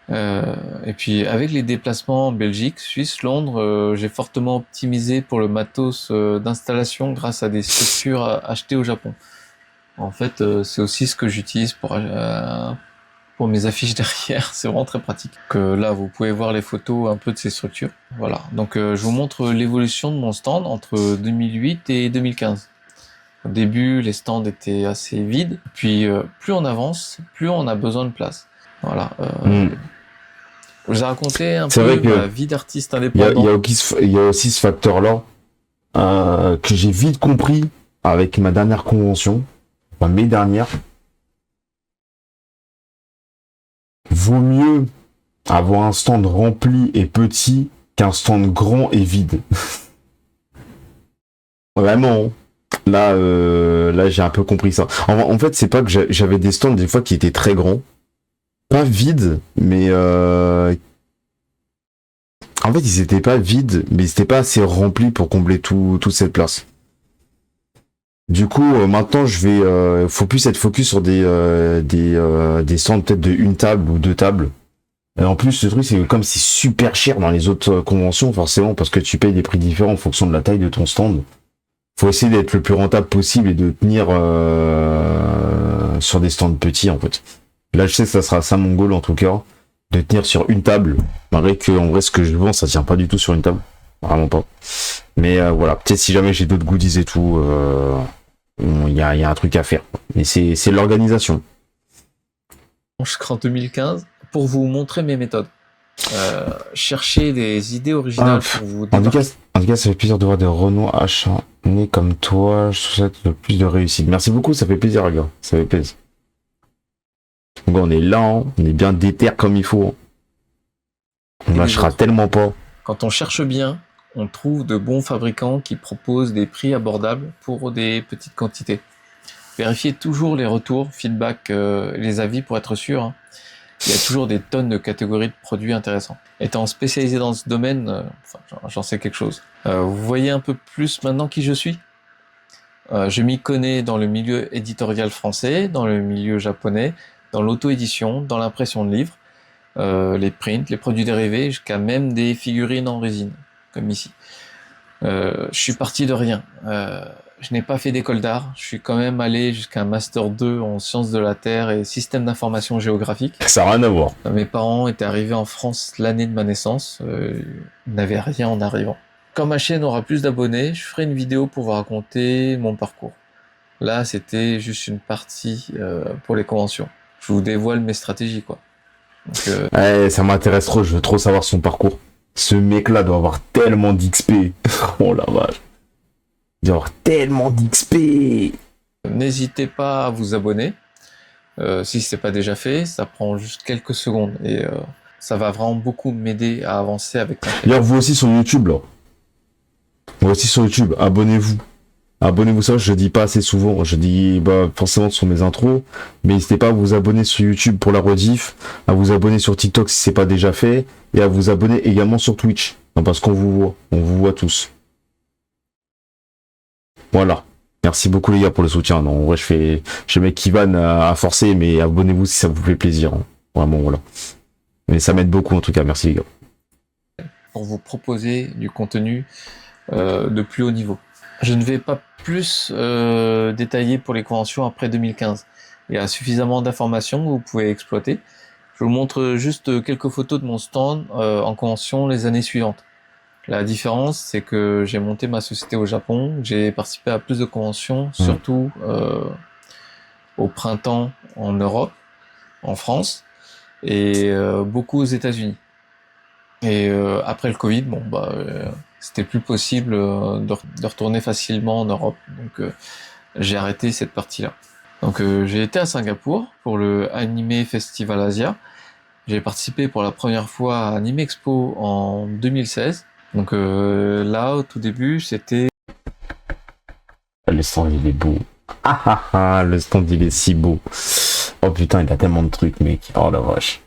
Et puis avec les déplacements en Belgique, Suisse, Londres, j'ai fortement optimisé pour le matos d'installation grâce à des structures achetées au Japon. En fait, c'est aussi ce que j'utilise pour mes affiches derrière. C'est vraiment très pratique. Là, vous pouvez voir les photos un peu de ces structures. Voilà. Donc je vous montre l'évolution de mon stand entre 2008 et 2015. Au début, les stands étaient assez vides. Puis plus on avance, plus on a besoin de place. Voilà. Je vous ai raconté un C'est peu vrai que ma vie d'artiste il y indépendant. a aussi ce facteur-là que j'ai vite compris avec ma dernière convention, enfin mes dernières. Vaut mieux avoir un stand rempli et petit qu'un stand grand et vide. Vraiment. Là, j'ai un peu compris ça. En fait, c'est pas que j'avais des stands des fois qui étaient très grands, pas vides, mais en fait, ils étaient pas vides, mais ils étaient pas assez remplis pour combler toute cette place. Du coup, maintenant, je vais faut plus être focus sur des stands peut-être de une table ou deux tables. Et en plus, ce truc, c'est que comme c'est super cher dans les autres conventions, forcément, parce que tu payes des prix différents en fonction de la taille de ton stand, faut essayer d'être le plus rentable possible et de tenir sur des stands petits, en fait. Là, je sais que ça sera ça mon goal, en tout cas, de tenir sur une table, malgré que, en vrai, ce que je vends, ça tient pas du tout sur une table. Vraiment pas. Mais voilà, peut-être si jamais j'ai d'autres goodies et tout, il y a un truc à faire. Mais c'est l'organisation. Jusqu'en 2015 pour vous montrer mes méthodes. Chercher des idées originales pour vous En tout démarquer. cas, ça fait plaisir de voir des Renois acharnés comme toi. Je souhaite le plus de réussite. Merci beaucoup, ça fait plaisir, les gars. Ça fait plaisir. Donc, on est là, hein. On est bien déter comme il faut. On lâchera tellement pas. Quand on cherche bien, on trouve de bons fabricants qui proposent des prix abordables pour des petites quantités. Vérifiez toujours les retours, feedback, les avis pour être sûr. Hein. Il y a toujours des tonnes de catégories de produits intéressants. Étant spécialisé dans ce domaine, j'en sais quelque chose. Vous voyez un peu plus maintenant qui je suis. Je m'y connais dans le milieu éditorial français, dans le milieu japonais, dans l'auto-édition, dans l'impression de livres, les prints, les produits dérivés, jusqu'à même des figurines en résine, comme ici. Je suis parti de rien. Je n'ai pas fait d'école d'art. Je suis quand même allé jusqu'à un master 2 en sciences de la Terre et système d'information géographique. Ça n'a rien à voir. Mes parents étaient arrivés en France l'année de ma naissance. Ils n'avaient rien en arrivant. Quand ma chaîne aura plus d'abonnés, je ferai une vidéo pour vous raconter mon parcours. Là, c'était juste une partie pour les conventions. Je vous dévoile mes stratégies, quoi. Donc, ouais, ça m'intéresse trop. Je veux trop savoir son parcours. Ce mec-là doit avoir tellement d'XP. Oh la vache. Il doit avoir tellement d'XP. N'hésitez pas à vous abonner. Si ce n'est pas déjà fait, ça prend juste quelques secondes et ça va vraiment beaucoup m'aider à avancer avec ma chaîne. D'ailleurs, vous aussi sur YouTube, là. Vous aussi sur YouTube, abonnez-vous. Abonnez-vous, ça, je dis pas assez souvent. Je dis forcément sur mes intros, mais n'hésitez pas à vous abonner sur YouTube pour la rediff, à vous abonner sur TikTok si c'est pas déjà fait, et à vous abonner également sur Twitch. Non, parce qu'on vous voit tous. Voilà. Merci beaucoup les gars pour le soutien. Non, en vrai, je mets Kivan à forcer, mais abonnez-vous si ça vous fait plaisir. Hein. Vraiment, voilà. Mais ça m'aide beaucoup en tout cas. Merci les gars. Pour vous proposer du contenu de plus haut niveau. Je ne vais pas plus détailler pour les conventions après 2015. Il y a suffisamment d'informations que vous pouvez exploiter. Je vous montre juste quelques photos de mon stand en convention les années suivantes. La différence, c'est que j'ai monté ma société au Japon, j'ai participé à plus de conventions, surtout au printemps en Europe, en France, et beaucoup aux États-Unis. Et après le Covid, c'était plus possible de retourner facilement en Europe. Donc j'ai arrêté cette partie-là. Donc j'ai été à Singapour pour le Anime Festival Asia. J'ai participé pour la première fois à Anime Expo en 2016. Donc là, au tout début, c'était... Le stand, il est beau. Ah ah ah, le stand, il est si beau. Oh putain, il a tellement de trucs, mec. Oh la vache.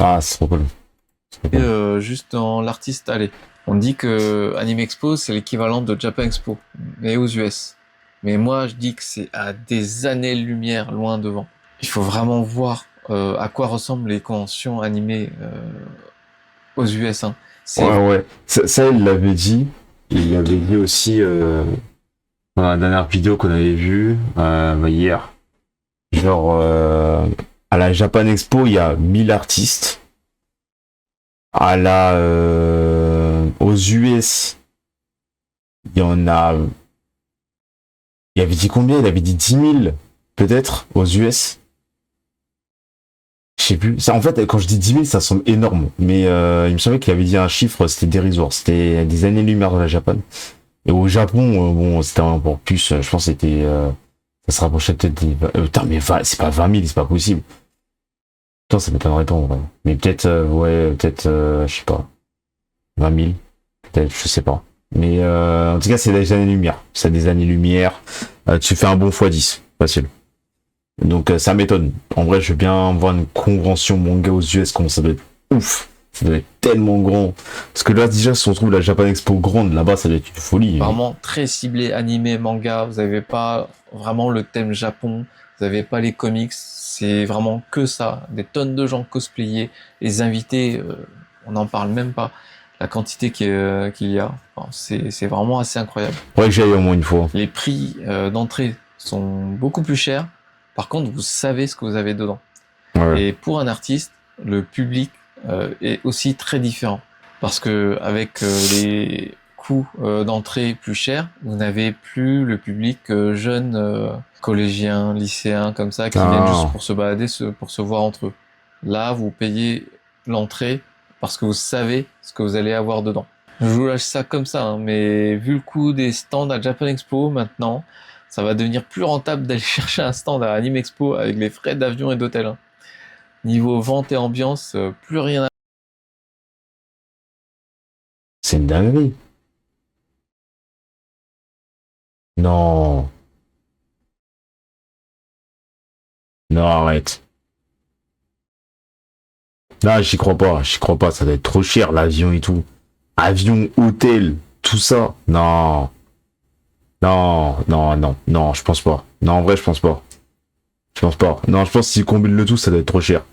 Ah, c'est trop cool. juste dans l'artiste allé. On dit que Anime Expo, c'est l'équivalent de Japan Expo, mais aux US. Mais moi, je dis que c'est à des années-lumière loin devant. Il faut vraiment voir à quoi ressemblent les conventions animées aux US. Hein. Ouais. Ça, il l'avait dit. Il l'avait dit aussi dans la dernière vidéo qu'on avait vue hier. Genre, à la Japan Expo, il y a 1000 artistes. Aux US, il y en a... Il avait dit combien? Il avait dit 10 000, peut-être, aux US. Je sais plus. Ça, en fait, quand je dis 10 000, ça semble énorme. Mais il me semblait qu'il avait dit un chiffre, c'était dérisoire. C'était des années-lumière dans la Japan. Et au Japon, c'était encore plus. Je pense que c'était... ça se rapprochait peut-être des... putain, mais c'est pas 20 000, c'est pas possible. Putain, ça m'étonnerait pas, en vrai. Mais peut-être, je sais pas. 20 000. Peut-être, je sais pas. Mais en tout cas, c'est des années-lumière. C'est des années-lumière. Tu fais un bon x10. Facile. Donc ça m'étonne. En vrai, je veux bien voir une convention manga aux US, comment ça doit être ouf. Ça doit être tellement grand. Parce que là, déjà, si on trouve la Japan Expo grande, là-bas, ça doit être une folie. Vraiment très ciblé animé, manga. Vous n'avez pas vraiment le thème Japon. Vous n'avez pas les comics. C'est vraiment que ça. Des tonnes de gens cosplayés. Les invités, on n'en parle même pas. La quantité qu'il y a, enfin, c'est vraiment assez incroyable. Ouais, que j'y aille au moins une fois. Les prix d'entrée sont beaucoup plus chers. Par contre, vous savez ce que vous avez dedans. Ouais. Et pour un artiste, le public est aussi très différent. Parce que avec les coûts d'entrée plus chers, vous n'avez plus le public jeune, collégien, lycéen, comme ça, qui viennent juste pour se balader, pour se voir entre eux. Là, vous payez l'entrée parce que vous savez ce que vous allez avoir dedans. Je vous lâche ça comme ça, hein, mais vu le coût des stands à Japan Expo maintenant, ça va devenir plus rentable d'aller chercher un stand à Anime Expo avec les frais d'avion et d'hôtel. Hein. Niveau vente et ambiance, plus rien à... C'est une dinguerie. Non. Non, arrête. Là, j'y crois pas, ça doit être trop cher, l'avion et tout. Avion, hôtel, tout ça. Non, je pense pas. Non, en vrai, je pense pas. Non, je pense que s'ils combinent le tout, ça doit être trop cher.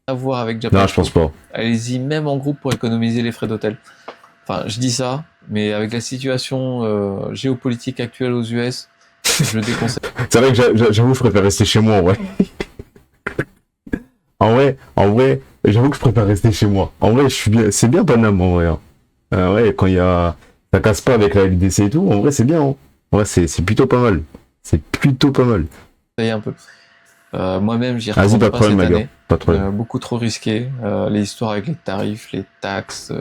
À voir avec Japan. Non, je pense pas. Allez-y, même en groupe pour économiser les frais d'hôtel. Enfin, je dis ça, mais avec la situation géopolitique actuelle aux US, je le déconseille. C'est vrai que j'avoue, je préfère rester chez moi, en vrai. En vrai, j'avoue que je préfère rester chez moi. En vrai, c'est bien Paname, en vrai. Hein. Ouais, quand il y a, ça casse pas avec la LDC et tout, en vrai, c'est bien. Hein. En vrai, c'est plutôt pas mal. C'est plutôt pas mal. Ça y est un peu. Moi-même, j'y Vas-y, retourne pas de pas problème, cette ma année. gueule. Pas de problème. Beaucoup trop risqué. Les histoires avec les tarifs, les taxes,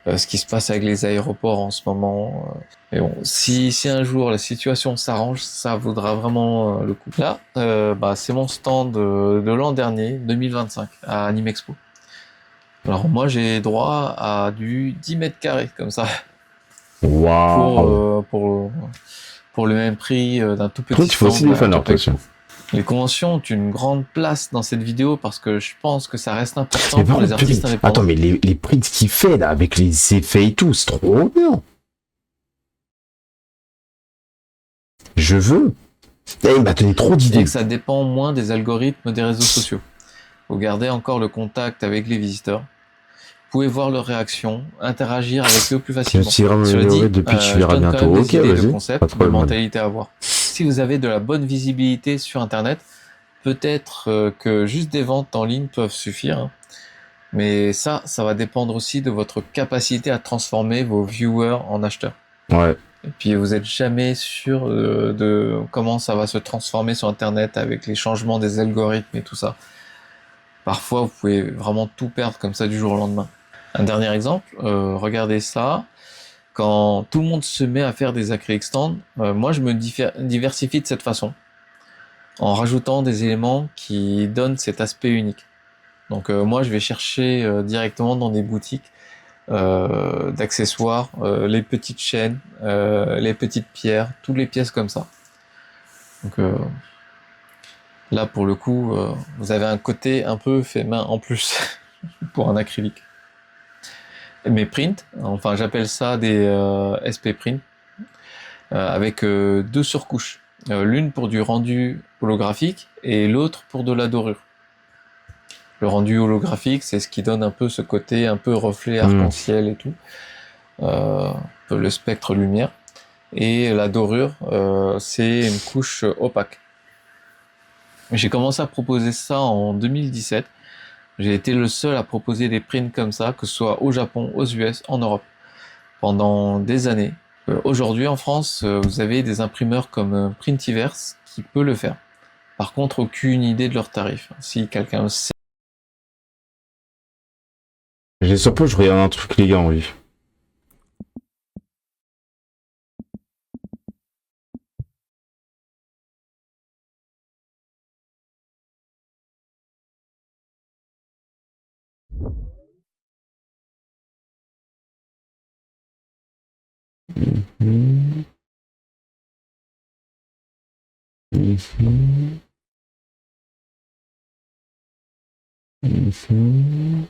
ce qui se passe avec les aéroports en ce moment. Mais bon, si un jour la situation s'arrange, ça vaudra vraiment le coup. Là, c'est mon stand de l'an dernier, 2025, à Anime Expo. Alors moi, j'ai droit à du 10 mètres carrés, comme ça, Waouh. pour le même prix d'un tout petit Toi, tu fais aussi stand des à fanarts, Japan toi Expo. aussi. Les conventions ont une grande place dans cette vidéo parce que je pense que ça reste important Mais pour par les contre, artistes purée, indépendants. attends, mais les prints qu'il fait, là, avec les effets et tout, c'est trop bien. Je veux. Eh, il m'a donné trop Et d'idées. que ça dépend moins des algorithmes des réseaux sociaux. Vous gardez encore le contact avec les visiteurs. Vous pouvez voir leurs réactions, interagir avec eux plus Je me facilement. suis Cela dit, amélioré depuis, tu je verras donne quand bientôt. même Ok, des idées de vas-y. Pas concepts, de de problème. mentalités à voir. Si vous avez de la bonne visibilité sur Internet, peut-être que juste des ventes en ligne peuvent suffire. Hein. Mais ça va dépendre aussi de votre capacité à transformer vos viewers en acheteurs. Ouais. Et puis vous n'êtes jamais sûr de comment ça va se transformer sur Internet avec les changements des algorithmes et tout ça. Parfois, vous pouvez vraiment tout perdre comme ça du jour au lendemain. Un dernier exemple, regardez ça. Quand tout le monde se met à faire des acrylic stands, moi je me diversifie de cette façon, en rajoutant des éléments qui donnent cet aspect unique. Donc moi je vais chercher directement dans des boutiques d'accessoires, les petites chaînes, les petites pierres, toutes les pièces comme ça. Donc là pour le coup, vous avez un côté un peu fait main en plus pour un acrylique. Mes prints, enfin j'appelle ça des SP prints, avec deux surcouches, l'une pour du rendu holographique et l'autre pour de la dorure. Le rendu holographique, c'est ce qui donne un peu ce côté un peu reflet arc-en-ciel et tout, un peu le spectre lumière. Et la dorure, c'est une couche opaque. J'ai commencé à proposer ça en 2017. J'ai été le seul à proposer des prints comme ça, que ce soit au Japon, aux US, en Europe, pendant des années. Aujourd'hui, en France, vous avez des imprimeurs comme Printiverse qui peut le faire. Par contre, aucune idée de leur tarif. Si quelqu'un le sait. J'ai sur peu, je regarde un truc, les gars, en vif. Mhm. Mhm. Mhm.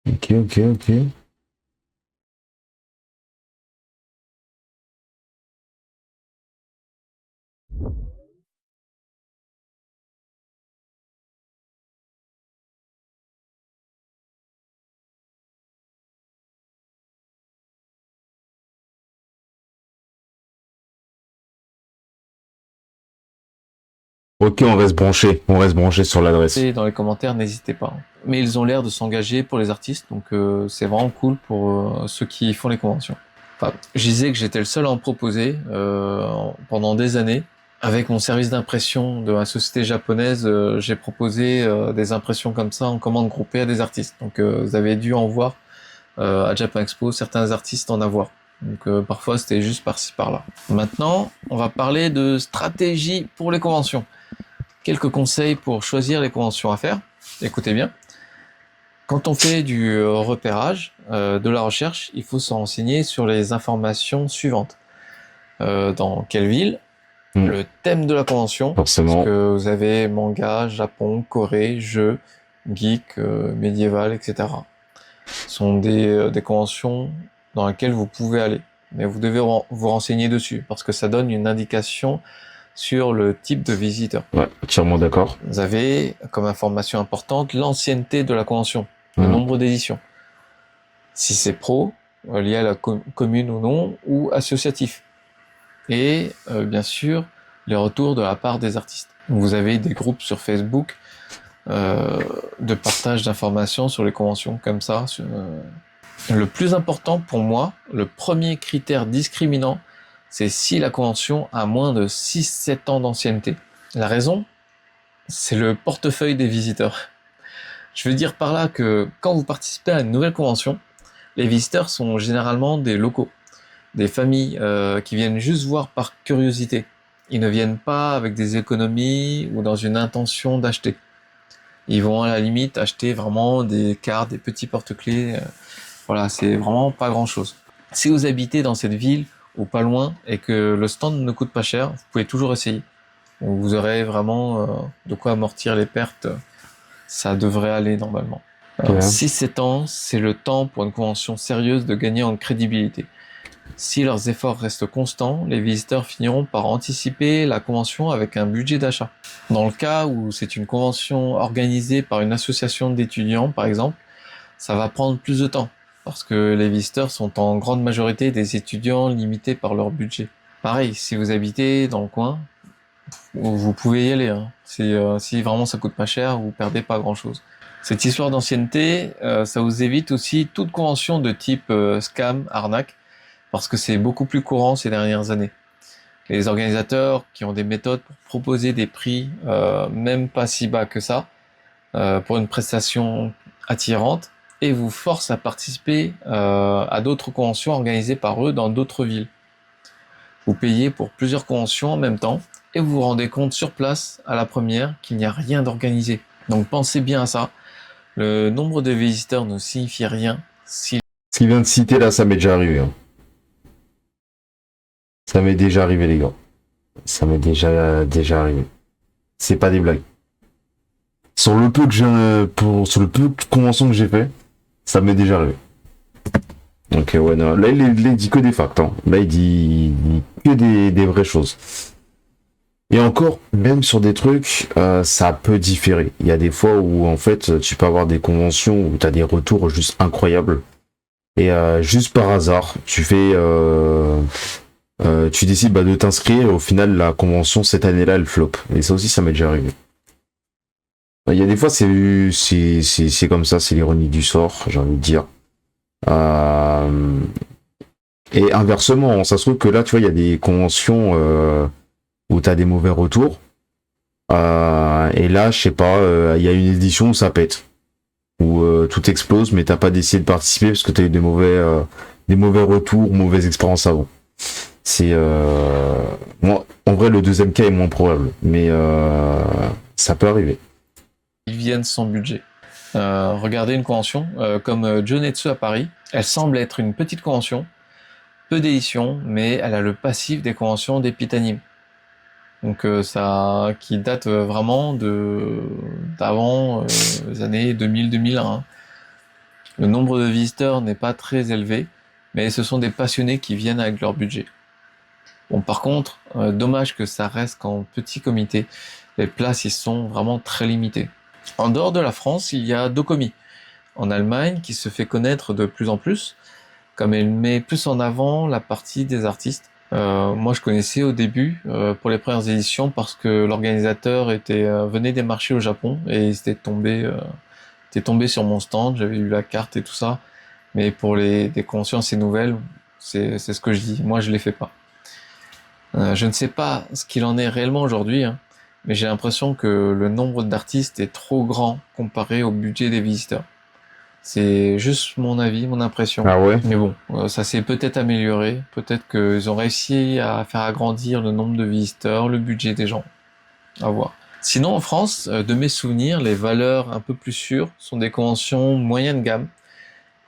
Ok, ok, ok. Ok, on reste branché sur l'adresse. Dans les commentaires, n'hésitez pas. Mais ils ont l'air de s'engager pour les artistes, donc c'est vraiment cool pour ceux qui font les conventions. Enfin, je disais que j'étais le seul à en proposer pendant des années. Avec mon service d'impression de la société japonaise, j'ai proposé des impressions comme ça en commande groupée à des artistes. Donc vous avez dû en voir à Japan Expo, certains artistes en avoir. Donc parfois c'était juste par-ci par-là. Maintenant, on va parler de stratégie pour les conventions. Quelques conseils pour choisir les conventions à faire. Écoutez bien. Quand on fait du repérage, de la recherche, il faut se renseigner sur les informations suivantes. Dans quelle ville, le thème de la convention, forcément. parce que vous avez manga, Japon, Corée, jeux, geek, médiéval, etc. Ce sont des conventions dans lesquelles vous pouvez aller. Mais vous devez vous renseigner dessus, parce que ça donne une indication sur le type de visiteur. Ouais, entièrement d'accord. Vous avez comme information importante l'ancienneté de la convention, le nombre d'éditions. Si c'est pro, lié à la commune ou non, ou associatif. Et bien sûr, les retours de la part des artistes. Vous avez des groupes sur Facebook de partage d'informations sur les conventions, comme ça. Le plus important pour moi, le premier critère discriminant, c'est si la convention a moins de 6-7 ans d'ancienneté. La raison, c'est le portefeuille des visiteurs. Je veux dire par là que quand vous participez à une nouvelle convention, les visiteurs sont généralement des locaux, des familles qui viennent juste voir par curiosité. Ils ne viennent pas avec des économies ou dans une intention d'acheter. Ils vont à la limite acheter vraiment des cartes, des petits porte-clés. Voilà, c'est vraiment pas grand-chose. Si vous habitez dans cette ville ou pas loin et que le stand ne coûte pas cher, vous pouvez toujours essayer. Donc vous aurez vraiment de quoi amortir les pertes. Ça devrait aller normalement. 6-7 ans, c'est le temps pour une convention sérieuse de gagner en crédibilité. Si leurs efforts restent constants, les visiteurs finiront par anticiper la convention avec un budget d'achat. Dans le cas où c'est une convention organisée par une association d'étudiants, par exemple, ça va prendre plus de temps, parce que les visiteurs sont en grande majorité des étudiants limités par leur budget. Pareil, si vous habitez dans le coin, vous pouvez y aller. Hein. Si vraiment ça coûte pas cher, vous perdez pas grand-chose. Cette histoire d'ancienneté, ça vous évite aussi toute convention de type scam, arnaque, parce que c'est beaucoup plus courant ces dernières années. Les organisateurs qui ont des méthodes pour proposer des prix même pas si bas que ça pour une prestation attirante et vous forcent à participer à d'autres conventions organisées par eux dans d'autres villes. Vous payez pour plusieurs conventions en même temps et vous vous rendez compte sur place à la première qu'il n'y a rien d'organisé. Donc pensez bien à ça. Le nombre de visiteurs ne signifie rien si... Ce qu'il vient de citer là, ça m'est déjà arrivé. Hein. Ça m'est déjà arrivé, les gars. Ça m'est déjà arrivé. C'est pas des blagues. Sur le peu de conventions que j'ai fait, ça m'est déjà arrivé. Ok, ouais, non. Là, il dit que des facts. Hein. Là, il dit que des vraies choses. Et encore, même sur des trucs, ça peut différer. Il y a des fois où, en fait, tu peux avoir des conventions où tu as des retours juste incroyables. Et juste par hasard, tu décides de t'inscrire et au final, la convention, cette année-là, elle flop. Et ça aussi, ça m'est déjà arrivé. Il y a des fois, c'est comme ça, c'est l'ironie du sort, j'ai envie de dire. Et inversement, ça se trouve que là, tu vois, il y a des conventions où tu as des mauvais retours. Et là, je sais pas, il y a une édition où ça pète. Où tout explose, mais t'as pas décidé de participer parce que t'as eu des mauvais retours, mauvaises expériences avant. C'est moi, en vrai, le deuxième cas est moins probable, mais ça peut arriver. Ils viennent sans budget. Regardez une convention comme Jonetsu à Paris. Elle semble être une petite convention, peu d'éditions, mais elle a le passif des conventions d'Epitanium. Donc ça qui date vraiment d'avant les années 2000-2001. Le nombre de visiteurs n'est pas très élevé, mais ce sont des passionnés qui viennent avec leur budget. Bon, par contre, dommage que ça reste qu'en petit comité. Les places, ils sont vraiment très limitées. En dehors de la France, il y a Docomi, en Allemagne, qui se fait connaître de plus en plus, comme elle met plus en avant la partie des artistes. Moi, je connaissais au début pour les premières éditions parce que l'organisateur venait des marchés au Japon et il était tombé sur mon stand. J'avais eu la carte et tout ça, mais pour des conventions assez nouvelles, c'est ce que je dis. Moi, je les fais pas. Je ne sais pas ce qu'il en est réellement aujourd'hui, hein, mais j'ai l'impression que le nombre d'artistes est trop grand comparé au budget des visiteurs. C'est juste mon avis, mon impression. Ah ouais? Mais bon, ça s'est peut-être amélioré. Peut-être qu'ils ont réussi à faire agrandir le nombre de visiteurs, le budget des gens. À voir. Sinon, en France, de mes souvenirs, les valeurs un peu plus sûres sont des conventions moyenne gamme,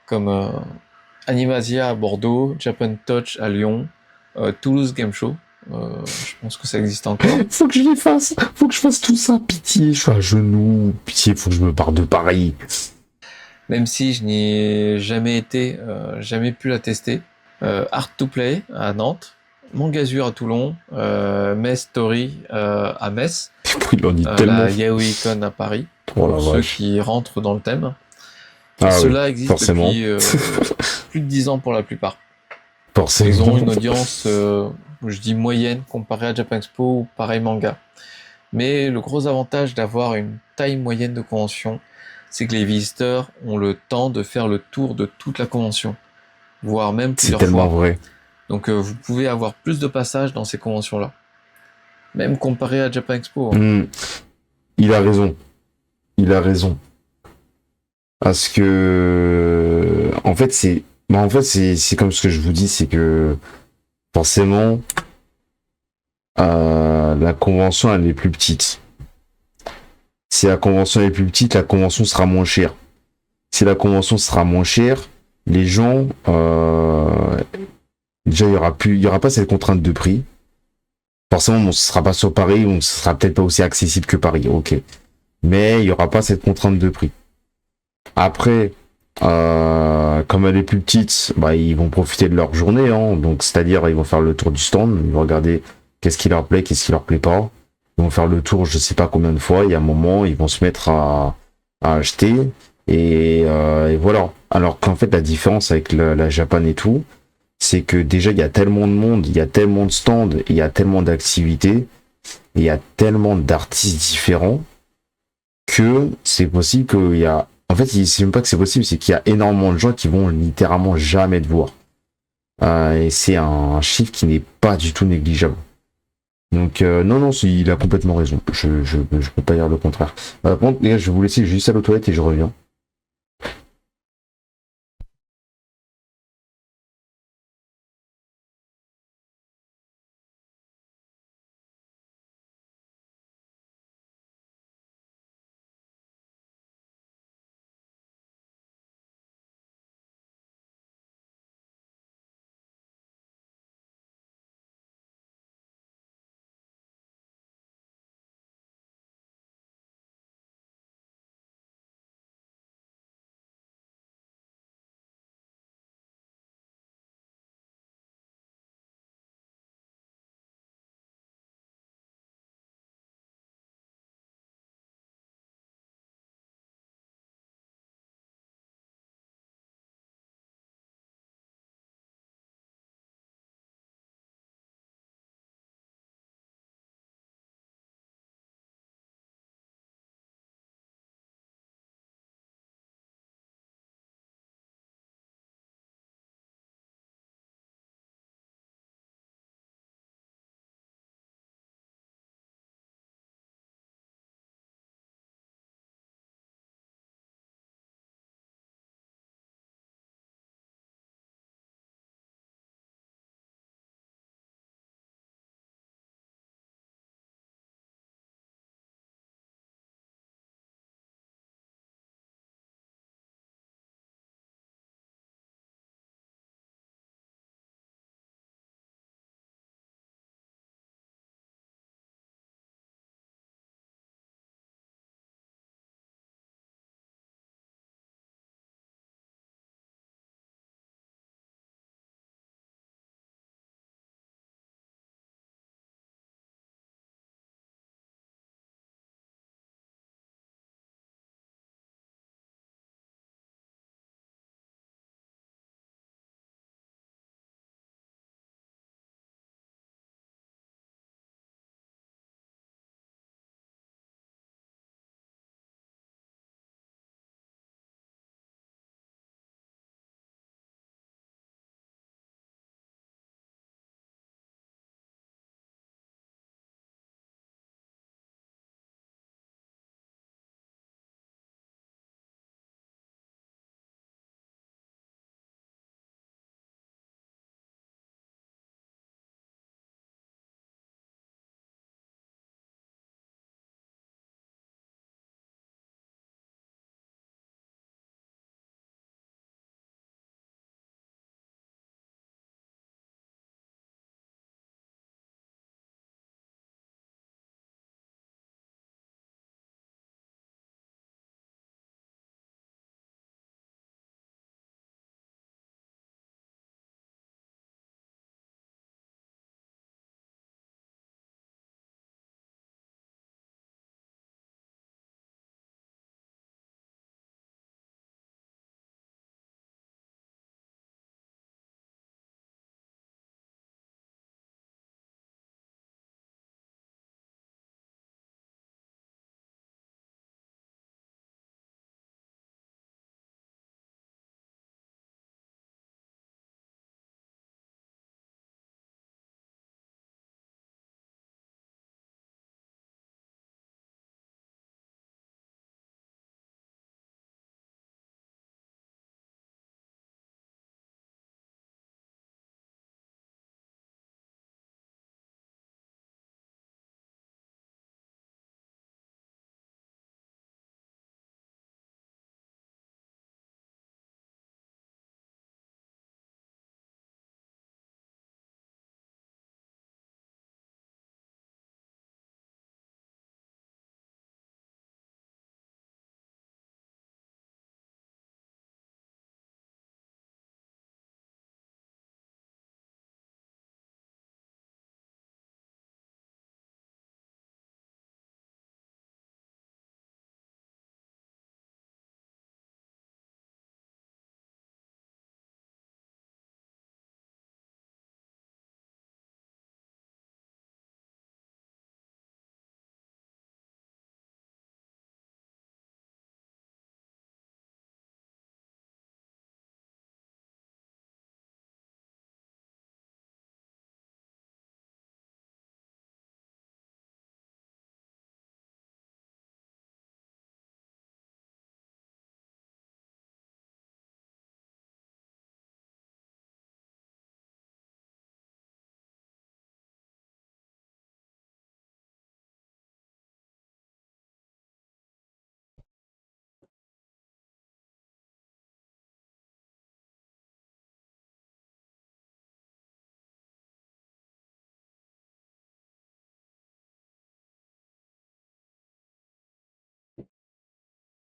comme Animasia à Bordeaux, Japan Touch à Lyon, Toulouse Game Show. Je pense que ça existe encore. Faut que je les fasse. Faut que je fasse tout ça. Pitié, je suis à genoux. Pitié, faut que je me barre de Paris. Même si je n'y ai jamais été, jamais pu la tester. Art to Play à Nantes, Mangazur à Toulon, Metz Story à Metz, Il en dit tellement. la Yaoi-Con à Paris, Oh la pour ceux vache. qui rentrent dans le thème. Ah Cela oui, existe forcément. depuis plus de 10 ans pour la plupart. Forcément. Ils ont une audience, je dis moyenne, comparée à Japan Expo ou pareil manga. Mais le gros avantage d'avoir une taille moyenne de convention, c'est que les visiteurs ont le temps de faire le tour de toute la convention, voire même C'est plusieurs tellement fois. vrai. Donc vous pouvez avoir plus de passages dans ces conventions-là. Même comparé à Japan Expo. Hein. Il a raison. Il a raison. Parce que en fait c'est comme ce que je vous dis, c'est que forcément la convention elle est plus petite. Si la convention est plus petite, la convention sera moins chère. Si la convention sera moins chère, les gens déjà il y aura pas cette contrainte de prix. Forcément, bon, ce sera pas sur Paris, donc ce sera peut-être pas aussi accessible que Paris, ok. Mais il y aura pas cette contrainte de prix. Après, comme elle est plus petite, ils vont profiter de leur journée, hein, donc c'est-à-dire ils vont faire le tour du stand, ils vont regarder qu'est-ce qui leur plaît, qu'est-ce qui leur plaît pas. Ils vont faire le tour, je sais pas combien de fois. Il y a un moment, ils vont se mettre à acheter et voilà. Alors qu'en fait, la différence avec la Japan et tout, c'est que déjà il y a tellement de monde, il y a tellement de stands, il y a tellement d'activités, il y a tellement d'artistes différents que c'est possible qu'il y a. En fait, c'est même pas que c'est possible, c'est qu'il y a énormément de gens qui vont littéralement jamais te voir. Et c'est un chiffre qui n'est pas du tout négligeable. Donc non, non, il a complètement raison. Je peux pas dire le contraire. Par contre, les gars, je vais vous laisser juste à aux toilettes et je reviens.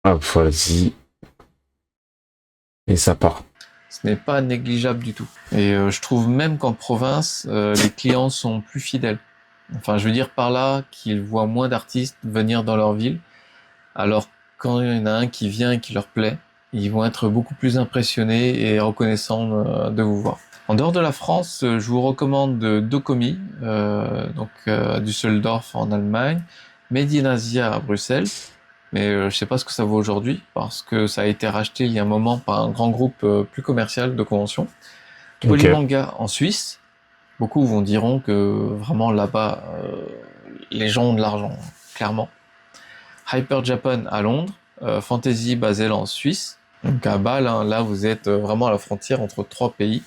Hop, vas-y. Et ça part. Ce n'est pas négligeable du tout. Et je trouve même qu'en province, les clients sont plus fidèles. Enfin, je veux dire par là qu'ils voient moins d'artistes venir dans leur ville. Alors, quand il y en a un qui vient et qui leur plaît, ils vont être beaucoup plus impressionnés et reconnaissants de vous voir. En dehors de la France, je vous recommande Docomi, Düsseldorf en Allemagne, Made in Asia à Bruxelles. Mais je sais pas ce que ça vaut aujourd'hui parce que ça a été racheté il y a un moment par un grand groupe plus commercial de convention. Polymanga en Suisse. Beaucoup vous diront que vraiment là-bas, les gens ont de l'argent, clairement. Hyper Japan à Londres, Fantasy Basel en Suisse. Donc à Bâle, hein, là vous êtes vraiment à la frontière entre 3 pays.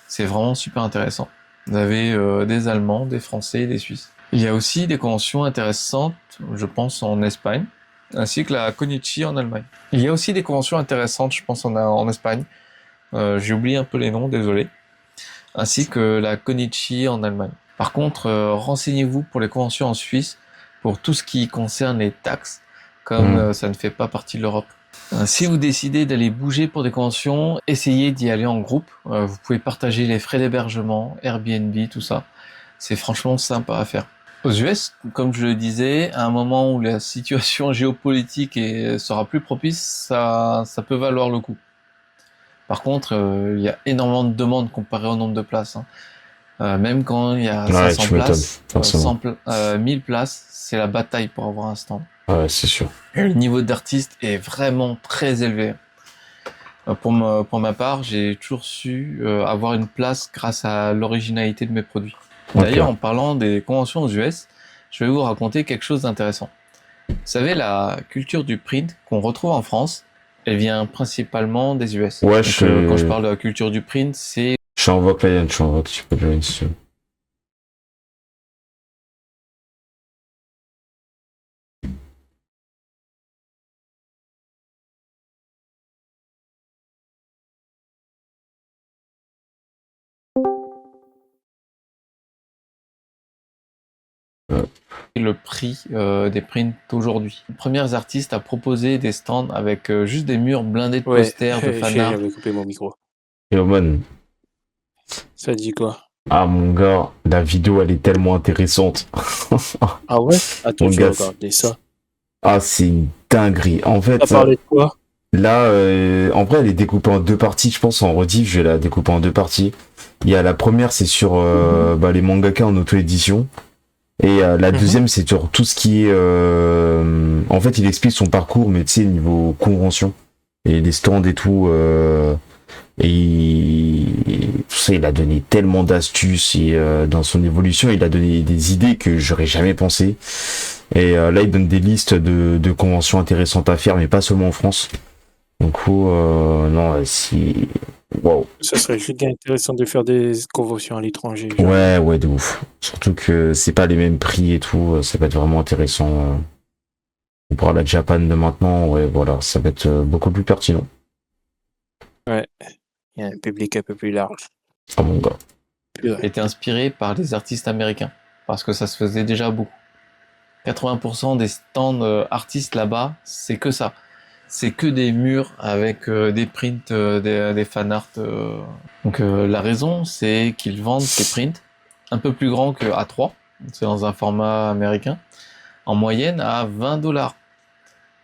C'est vraiment super intéressant. Vous avez des Allemands, des Français et des Suisses. Il y a aussi des conventions intéressantes, je pense en Espagne, ainsi que la Konichi en Allemagne. Il y a aussi des conventions intéressantes, je pense en Espagne. J'ai oublié un peu les noms, désolé. Ainsi que la Konichi en Allemagne. Par contre, renseignez-vous pour les conventions en Suisse, pour tout ce qui concerne les taxes, comme ça ne fait pas partie de l'Europe. Si vous décidez d'aller bouger pour des conventions, essayez d'y aller en groupe. Vous pouvez partager les frais d'hébergement, Airbnb, tout ça. C'est franchement sympa à faire. Aux US, comme je le disais, à un moment où la situation géopolitique sera plus propice, ça peut valoir le coup. Par contre, il y a énormément de demandes comparé au nombre de places. Même quand il y a 500 places, 1000 places, c'est la bataille pour avoir un stand. Ouais, c'est sûr. Et le niveau d'artiste est vraiment très élevé. Pour ma part, j'ai toujours su avoir une place grâce à l'originalité de mes produits. D'ailleurs, en parlant des conventions aux US, je vais vous raconter quelque chose d'intéressant. Vous savez, la culture du print qu'on retrouve en France, elle vient principalement des US. Ouais, donc, quand je parle de la culture du print, c'est... Je suis en voc, Lion, je suis en voc, tu peux joindre si tu veux. le prix des prints aujourd'hui. Les premiers artistes à proposer des stands avec juste des murs blindés de posters, de fanart. J'avais coupé mon micro. Yo, man. Ça dit quoi? Ah, mon gars, la vidéo, elle est tellement intéressante. Ah ouais? Attends, Mon je gars, vais regarder ça. Ah, c'est une dinguerie. En fait, T'as parlé de quoi? là, en vrai, elle est découpée en 2 parties. Je pense en rediff, je vais la découper en 2 parties. Il y a la première, c'est sur les mangaka en auto-édition. Et la deuxième, c'est sur tout ce qui est... En fait, il explique son parcours, mais tu sais, niveau convention. Et les stands et tout. Et tu sais, il a donné tellement d'astuces. Et dans son évolution, il a donné des idées que j'aurais jamais pensé. Et là, il donne des listes de conventions intéressantes à faire, mais pas seulement en France. Donc, non, si... Wow. Ça serait juste intéressant de faire des conventions à l'étranger. genre. Ouais, de ouf. Surtout que c'est pas les mêmes prix et tout, ça va être vraiment intéressant. Pour la Japan de maintenant, ouais, voilà, ça va être beaucoup plus pertinent. Ouais. Il y a un public un peu plus large. Ah mon gars. Était inspiré par les artistes américains, parce que ça se faisait déjà beaucoup. 80% des stands artistes là-bas, c'est que ça. C'est que des murs avec des prints, des fanarts. Donc la raison, c'est qu'ils vendent ces prints un peu plus grands que A3, c'est dans un format américain, en moyenne à $20.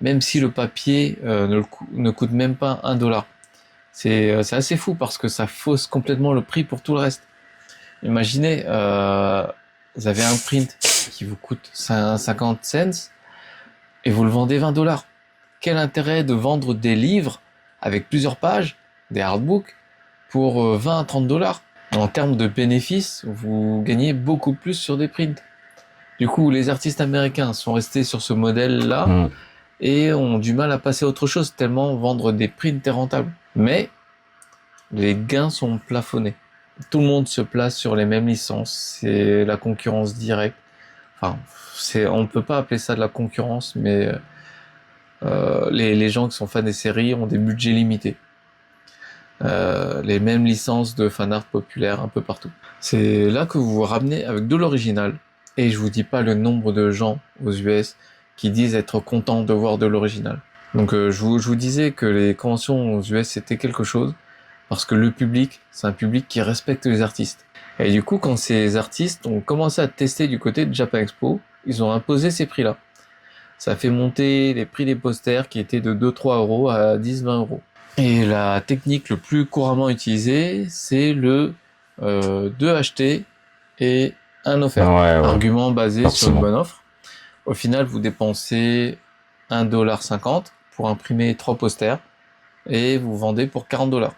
Même si le papier ne coûte même pas $1. C'est assez fou parce que ça fausse complètement le prix pour tout le reste. Imaginez, vous avez un print qui vous coûte 50 cents et vous le vendez $20. Quel intérêt de vendre des livres avec plusieurs pages, des hardbooks, pour 20 à $30? En termes de bénéfices, vous gagnez beaucoup plus sur des prints. Du coup, les artistes américains sont restés sur ce modèle-là et ont du mal à passer à autre chose, tellement vendre des prints est rentable. Mais les gains sont plafonnés. Tout le monde se place sur les mêmes licences, c'est la concurrence directe. Enfin, on ne peut pas appeler ça de la concurrence, mais les gens qui sont fans des séries ont des budgets limités. Les mêmes licences de fanart populaires un peu partout. C'est là que vous vous ramenez avec de l'original. Et je vous dis pas le nombre de gens aux US qui disent être contents de voir de l'original. Donc je vous disais que les conventions aux US c'était quelque chose parce que le public, c'est un public qui respecte les artistes. Et du coup, quand ces artistes ont commencé à tester du côté de Japan Expo, ils ont imposé ces prix-là. Ça a fait monter les prix des posters qui étaient de 2-3 euros à 10-20 euros. Et la technique le plus couramment utilisée, c'est le 2 achetés et un offert. Ouais, ouais. Argument basé sur une Forcément. bonne offre. Au final, vous dépensez 1,50$ pour imprimer 3 posters et vous vendez pour 40$.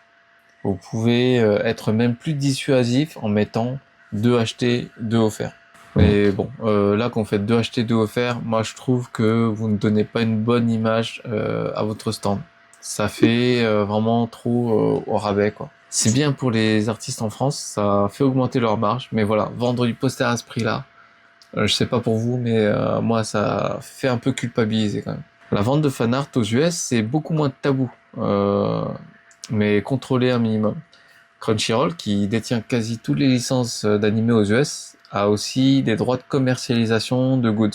Vous pouvez être même plus dissuasif en mettant 2 achetés, 2 offerts. Mais bon, là quand vous faites 2 achetés, 2 offerts, moi je trouve que vous ne donnez pas une bonne image à votre stand. Ça fait vraiment trop au rabais, quoi. C'est bien pour les artistes en France, ça fait augmenter leur marge, mais voilà, vendre du poster à ce prix-là, je sais pas pour vous, mais moi ça fait un peu culpabiliser quand même. La vente de fan art aux US, c'est beaucoup moins tabou, mais contrôlé un minimum. Crunchyroll, qui détient quasi toutes les licences d'animés aux US, a aussi des droits de commercialisation de goods,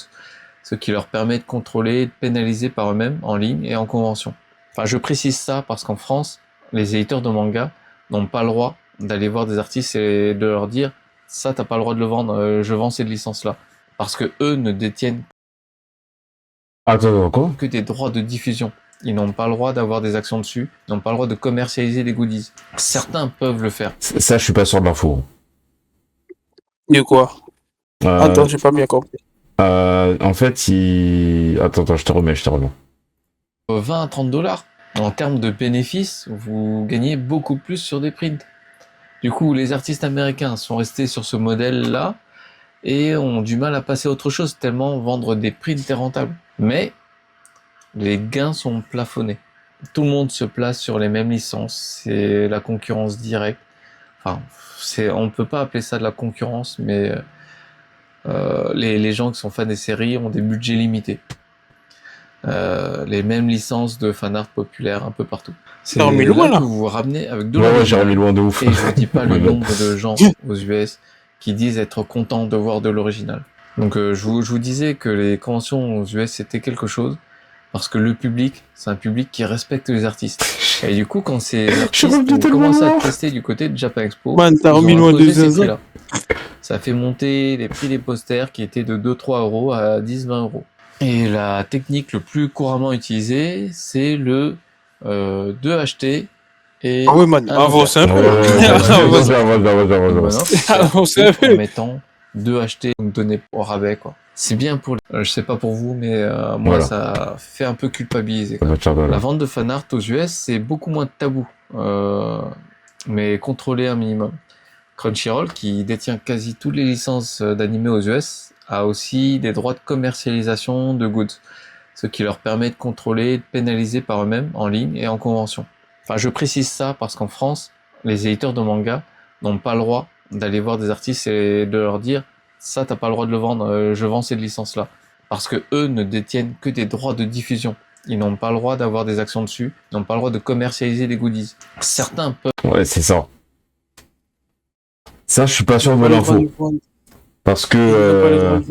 ce qui leur permet de contrôler et de pénaliser par eux-mêmes en ligne et en convention. Enfin, je précise ça parce qu'en France, les éditeurs de manga n'ont pas le droit d'aller voir des artistes et de leur dire ça t'as pas le droit de le vendre, je vends cette licence-là. Parce que eux ne détiennent Attends, quoi? que des droits de diffusion. Ils n'ont pas le droit d'avoir des actions dessus, ils n'ont pas le droit de commercialiser des goodies. Certains peuvent le faire. Ça, je suis pas sûr de l'info. De quoi? Attends, j'ai pas bien compris. En fait, Attends, je te remets. 20 à 30$. En termes de bénéfices, vous gagnez beaucoup plus sur des prints. Du coup, les artistes américains sont restés sur ce modèle-là et ont du mal à passer à autre chose, tellement vendre des prints est rentable. Mais les gains sont plafonnés. Tout le monde se place sur les mêmes licences, c'est la concurrence directe. Enfin, on ne peut pas appeler ça de la concurrence, mais les gens qui sont fans des séries ont des budgets limités. Les mêmes licences de fanart populaires un peu partout. C'est T'as remis loin, là là. que vous vous ramenez avec de Ouais, j'ai l'original. remis loin de ouf. Et je ne dis pas le Ouais, nombre de gens aux US qui disent être contents de voir de l'original. Donc je vous disais que les conventions aux US c'était quelque chose parce que le public, c'est un public qui respecte les artistes. Et du coup, quand ces artistes revenu ont tellement commencé à loin. tester du côté de Japan Expo, Man, t'as ils remis ont loin imposé des ces zinzins. prix-là. Ça a fait monter les prix des posters qui étaient de 2-3 euros à 10-20 euros. Et la technique le plus couramment utilisée, c'est le 2 achetés et Ah ouais, man, un avance un offert. peu. Avance. Une bonne offre, c'est Avance un en peu. mettant 2 achetés, vous me donnez au rabais, quoi. C'est bien pour je sais pas pour vous, mais moi Voilà. ça fait un peu culpabiliser, quoi. Ça va te faire de La là. vente de fan art aux US, c'est beaucoup moins tabou, mais contrôlé un minimum. Crunchyroll, qui détient quasi toutes les licences d'animés aux US, a aussi des droits de commercialisation de goods, ce qui leur permet de contrôler et de pénaliser par eux-mêmes en ligne et en convention. Enfin, je précise ça parce qu'en France, les éditeurs de manga n'ont pas le droit d'aller voir des artistes et de leur dire ça t'as pas le droit de le vendre, je vends cette licence-là. Parce que eux ne détiennent que des droits de diffusion. Ils n'ont pas le droit d'avoir des actions dessus, ils n'ont pas le droit de commercialiser des goodies. Certains peuvent. Ouais, c'est ça. Ça, je suis pas sûr de l'info. Parce que...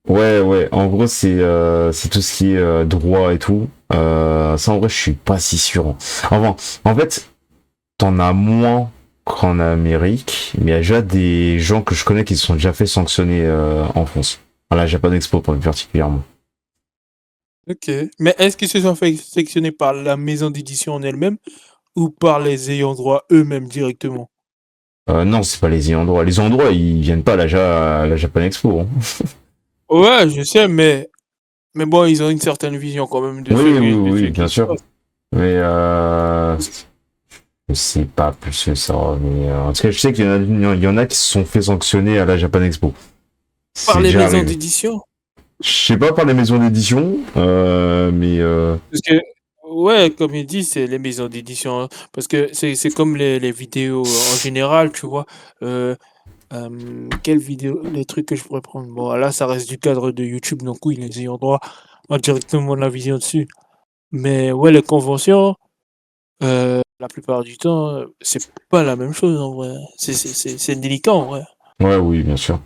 Ouais, en gros, c'est tout ce qui est droit et tout. Ça, en vrai, je suis pas si sûr. Enfin, en fait, t'en as moins qu'en Amérique, mais il y a déjà des gens que je connais qui se sont déjà fait sanctionner en France. À la Japan Expo, particulièrement. Ok. Mais est-ce qu'ils se sont fait sélectionner par la maison d'édition en elle-même ou par les ayants droit eux-mêmes directement? Non, c'est pas les ayants droit. Les ayants droit, ils viennent pas à la Japan Expo. Hein. Ouais, je sais, mais bon, ils ont une certaine vision quand même de Oui, ce bien qui se sûr. passe. Mais je sais pas plus que ça. Mais en tout cas, je sais qu'il y en a qui se sont fait sanctionner à la Japan Expo. Par C'est les déjà maisons arrivé. d'édition? Je sais pas par les maisons d'édition, mais Parce que, ouais, comme il dit, c'est les maisons d'édition. Hein. Parce que c'est comme les vidéos en général, tu vois. Quelles vidéos, les trucs que je pourrais prendre? Bon, là, ça reste du cadre de YouTube, donc oui, les ayants droit ont directement la vision dessus. Mais ouais, les conventions, la plupart du temps, c'est pas la même chose en vrai. C'est délicat en vrai. ouais, oui, bien sûr.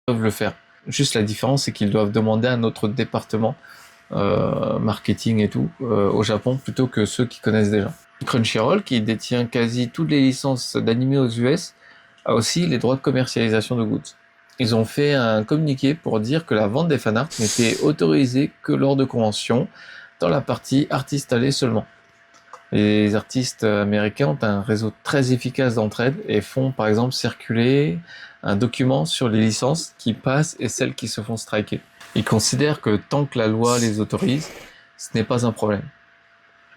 Peuvent le faire. Juste la différence, c'est qu'ils doivent demander à notre département marketing et tout au Japon plutôt que ceux qui connaissent déjà. Crunchyroll, qui détient quasi toutes les licences d'anime aux US, a aussi les droits de commercialisation de goods. Ils ont fait un communiqué pour dire que la vente des fanarts n'était autorisée que lors de conventions, dans la partie artistes allés seulement. Les artistes américains ont un réseau très efficace d'entraide et font par exemple circuler un document sur les licences qui passent et celles qui se font striker. Ils considèrent que tant que la loi les autorise, ce n'est pas un problème.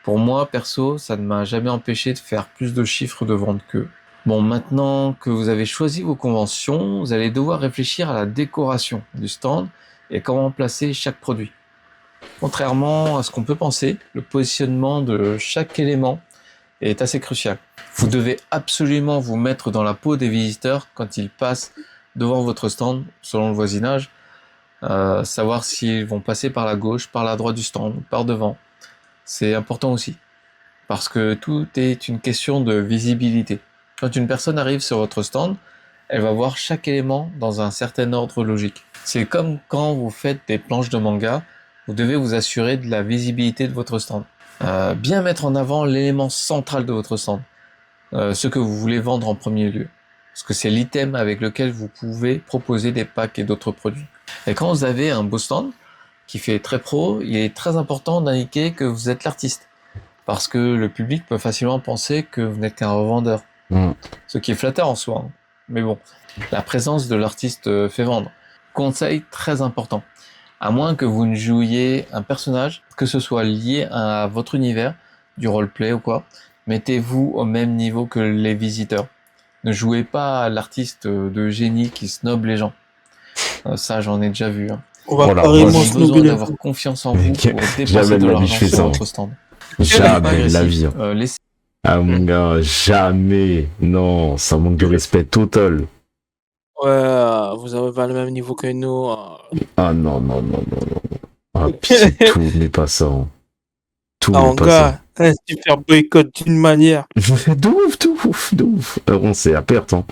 Pour moi, perso, ça ne m'a jamais empêché de faire plus de chiffres de vente qu'eux. Bon, maintenant que vous avez choisi vos conventions, vous allez devoir réfléchir à la décoration du stand et comment placer chaque produit. Contrairement à ce qu'on peut penser, le positionnement de chaque élément est assez crucial. Vous devez absolument vous mettre dans la peau des visiteurs quand ils passent devant votre stand, selon le voisinage, savoir s'ils vont passer par la gauche, par la droite du stand, par devant. C'est important aussi, parce que tout est une question de visibilité. Quand une personne arrive sur votre stand, elle va voir chaque élément dans un certain ordre logique. C'est comme quand vous faites des planches de manga, vous devez vous assurer de la visibilité de votre stand. Bien mettre en avant l'élément central de votre stand, ce que vous voulez vendre en premier lieu, parce que c'est l'item avec lequel vous pouvez proposer des packs et d'autres produits. Et quand vous avez un beau stand qui fait très pro, il est très important d'indiquer que vous êtes l'artiste, parce que le public peut facilement penser que vous n'êtes qu'un revendeur. Ce qui est flatteur en soi, hein. Mais bon, la présence de l'artiste fait vendre. Conseil très important. À moins que vous ne jouiez un personnage, que ce soit lié à votre univers, du roleplay ou quoi, mettez-vous au même niveau que les visiteurs. Ne jouez pas à l'artiste de génie qui snob les gens. Ça, j'en ai déjà vu. Hein. On va Voilà, carrément moi, J'ai besoin snobber les d'avoir confiance en vous pour dépenser jamais de de la vie je l'argent fais sur ça. votre stand. Jamais de la vie. Laissez Ah mon gars, jamais. Non, ça manque de respect total. Ouais, vous avez pas le même niveau que nous. Ah non, non, non, non, non. Ah pitié, tout, mais pas ça. Hein. Tout, Ah, mais mon pas gars, un super boycott d'une manière. ça. De ouf, de ouf, de ouf. On sait à perte, hein.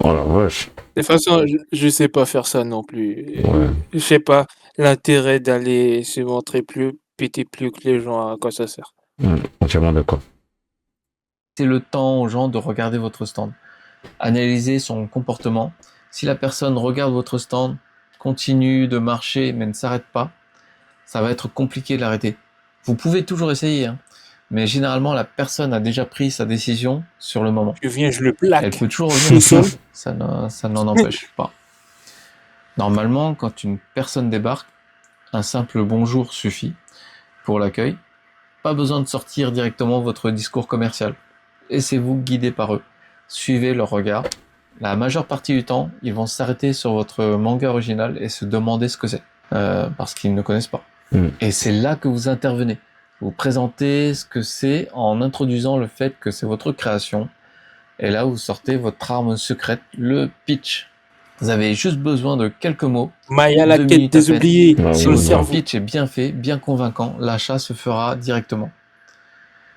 Oh la vache. De toute façon, je sais pas faire ça non plus. Ouais. Je sais pas l'intérêt d'aller se montrer plus, péter plus que les gens, à quoi ça sert. Entièrement d'accord. le temps aux gens de regarder votre stand. Analysez son comportement. Si la personne regarde votre stand, continue de marcher mais ne s'arrête pas, ça va être compliqué de l'arrêter. Vous pouvez toujours essayer, hein, mais généralement la personne a déjà pris sa décision sur le moment. Je viens, je le Elle plaque. peut toujours revenir, ça n'en empêche pas. Normalement, quand une personne débarque, un simple bonjour suffit pour l'accueil. Pas besoin de sortir directement votre discours commercial. Laissez-vous guider par eux. Suivez leur regard. La majeure partie du temps, ils vont s'arrêter sur votre manga original et se demander ce que c'est, parce qu'ils ne connaissent pas. Et c'est là que vous intervenez. Vous présentez ce que c'est en introduisant le fait que c'est votre création. Et là, vous sortez votre arme secrète, le pitch. Vous avez juste besoin de quelques mots. Maya, la 2 quête minutes à des peine. oubliés. Si Sur le votre cerveau. pitch est bien fait, bien convaincant, l'achat se fera directement.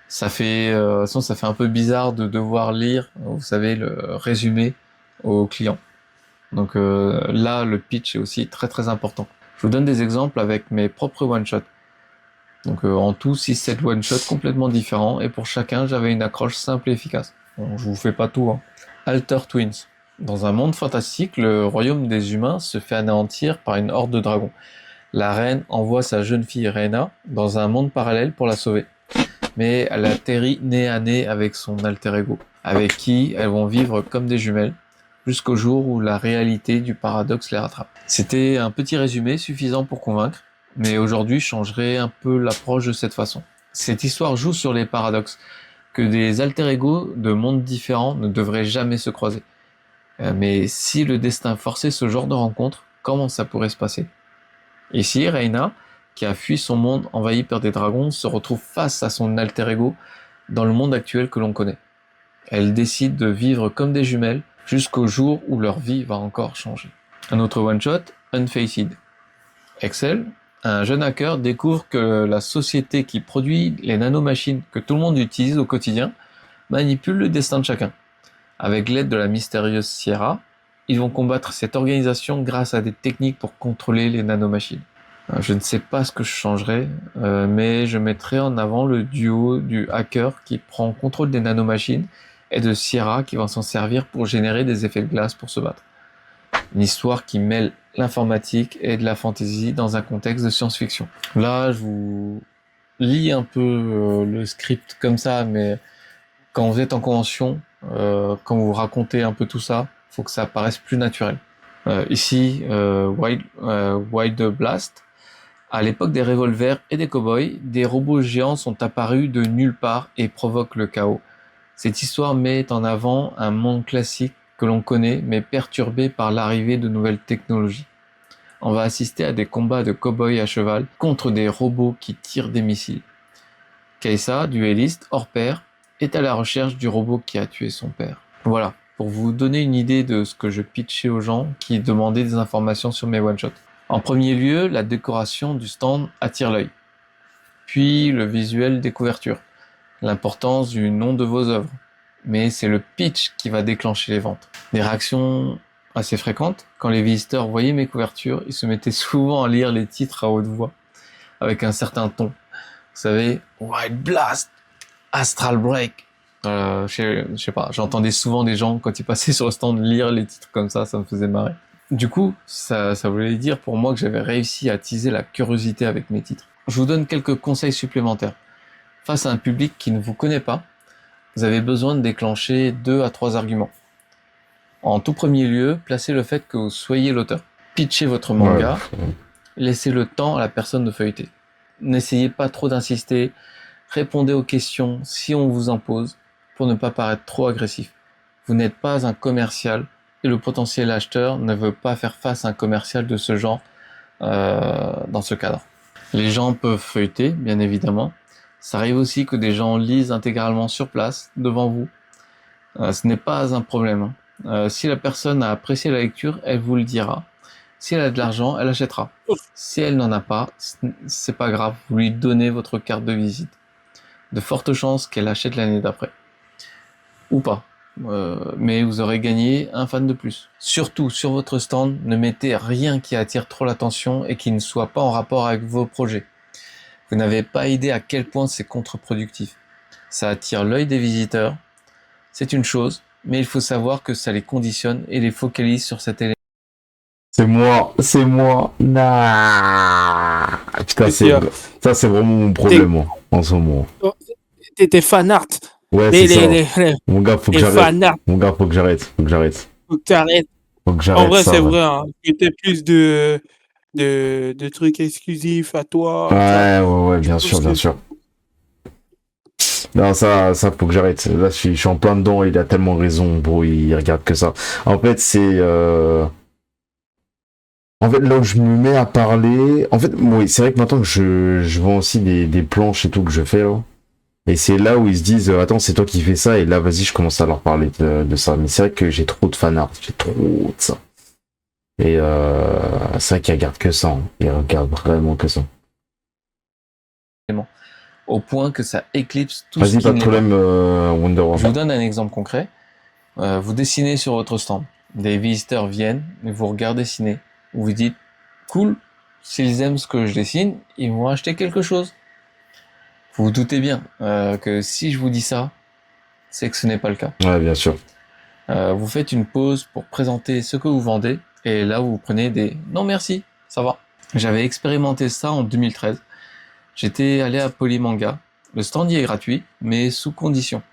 Ça fait un peu bizarre de devoir lire, vous savez, le résumé au client. Donc là, le pitch est aussi très très important. Je vous donne des exemples avec mes propres one-shots. Donc en tout, 6-7 one-shots complètement différents, et pour chacun, j'avais une accroche simple et efficace. Bon, je vous fais pas tout, hein. Alter Twins. Dans un monde fantastique, le royaume des humains se fait anéantir par une horde de dragons. La reine envoie sa jeune fille Rhaena dans un monde parallèle pour la sauver. Mais elle atterrit nez à nez avec son alter ego, avec qui elles vont vivre comme des jumelles, jusqu'au jour où la réalité du paradoxe les rattrape. C'était un petit résumé suffisant pour convaincre, mais aujourd'hui je changerai un peu l'approche de cette façon. Cette histoire joue sur les paradoxes, que des alter ego de mondes différents ne devraient jamais se croiser. Mais si le destin forçait ce genre de rencontre, comment ça pourrait se passer? Ici, Rhaena, qui a fui son monde envahi par des dragons, se retrouve face à son alter ego dans le monde actuel que l'on connaît. Elle décide de vivre comme des jumelles jusqu'au jour où leur vie va encore changer. Un autre one-shot, Unfaced. Excel, un jeune hacker découvre que la société qui produit les nanomachines que tout le monde utilise au quotidien manipule le destin de chacun. Avec l'aide de la mystérieuse Sierra, Ils vont combattre cette organisation grâce à des techniques pour contrôler les nanomachines. Je ne sais pas ce que je changerais, mais je mettrais en avant le duo du hacker qui prend contrôle des nanomachines et de Sierra qui va s'en servir pour générer des effets de glace pour se battre. Une histoire qui mêle l'informatique et de la fantasy dans un contexte de science-fiction. Là, je vous lis un peu le script comme ça, mais quand vous êtes en convention, quand vous racontez un peu tout ça, faut que ça paraisse plus naturel. Ici, Wild Blast. À l'époque des revolvers et des cow-boys, des robots géants sont apparus de nulle part et provoquent le chaos. Cette histoire met en avant un monde classique que l'on connaît, mais perturbé par l'arrivée de nouvelles technologies. On va assister à des combats de cow-boys à cheval contre des robots qui tirent des missiles. Kaisa, duelliste hors pair, est à la recherche du robot qui a tué son père. Voilà, pour vous donner une idée de ce que je pitchais aux gens qui demandaient des informations sur mes one-shots. En premier lieu, la décoration du stand attire l'œil. Puis le visuel des couvertures, l'importance du nom de vos œuvres. Mais c'est le pitch qui va déclencher les ventes. Des réactions assez fréquentes. Quand les visiteurs voyaient mes couvertures, ils se mettaient souvent à lire les titres à haute voix, avec un certain ton. Vous savez, Wild Blast, Astral Break. Je sais pas, j'entendais souvent des gens, quand ils passaient sur le stand, lire les titres comme ça me faisait marrer. Du coup, ça voulait dire pour moi que j'avais réussi à attiser la curiosité avec mes titres. Je vous donne quelques conseils supplémentaires. Face à un public qui ne vous connaît pas, vous avez besoin de déclencher 2 à 3 arguments. En tout premier lieu, placez le fait que vous soyez l'auteur. Pitchez votre manga, laissez le temps à la personne de feuilleter. N'essayez pas trop d'insister, répondez aux questions si on vous en pose, pour ne pas paraître trop agressif. Vous n'êtes pas un commercial, et le potentiel acheteur ne veut pas faire face à un commercial de ce genre dans ce cadre. Les gens peuvent feuilleter, bien évidemment. Ça arrive aussi que des gens lisent intégralement sur place, devant vous. Ce n'est pas un problème. Si la personne a apprécié la lecture, elle vous le dira. Si elle a de l'argent, elle achètera. Si elle n'en a pas, c'est pas grave, vous lui donnez votre carte de visite. De fortes chances qu'elle achète l'année d'après. Ou pas. Mais vous aurez gagné un fan de plus. Surtout, sur votre stand, ne mettez rien qui attire trop l'attention et qui ne soit pas en rapport avec vos projets. Vous n'avez pas idée à quel point c'est contre-productif. Ça attire l'œil des visiteurs, c'est une chose, mais il faut savoir que ça les conditionne et les focalise sur cet élément. C'est moi. Nah. Putain, ça c'est vraiment mon problème, moi, en ce moment. T'es fan art. Ouais, c'est ça. Mon gars, faut que j'arrête. Mon gars, faut que j'arrête. Faut que t'arrêtes. En vrai, ça, c'est vrai. Hein. T'es plus de trucs exclusifs à toi. Ouais, bien sûr. Non, ça, faut que j'arrête. Là, je suis en plein dedans, il a tellement raison, bro, il regarde que ça. En fait, en fait, là où je me mets à parler... En fait, oui, c'est vrai que maintenant que je vends aussi des planches et tout que je fais, là. Et c'est là où ils se disent, attends, c'est toi qui fais ça, et là, vas-y, je commence à leur parler de ça. Mais c'est vrai que j'ai trop de fanart, j'ai trop de ça. Et c'est vrai qu'ils regardent que ça, hein. Ils regardent vraiment que ça. Au point que ça éclipse tout ce qui Vas-y, pas de problème, Wonder Woman. Je vous donne un exemple concret. Vous dessinez sur votre stand. Des visiteurs viennent, et vous regardez dessiner. Vous vous dites, cool, s'ils aiment ce que je dessine, ils vont acheter quelque chose. Vous vous doutez bien que si je vous dis ça, c'est que ce n'est pas le cas. Ouais, bien sûr. Vous faites une pause pour présenter ce que vous vendez, et là vous prenez des « non merci, ça va ». J'avais expérimenté ça en 2013. J'étais allé à Polymanga. Le stand y est gratuit, mais sous condition.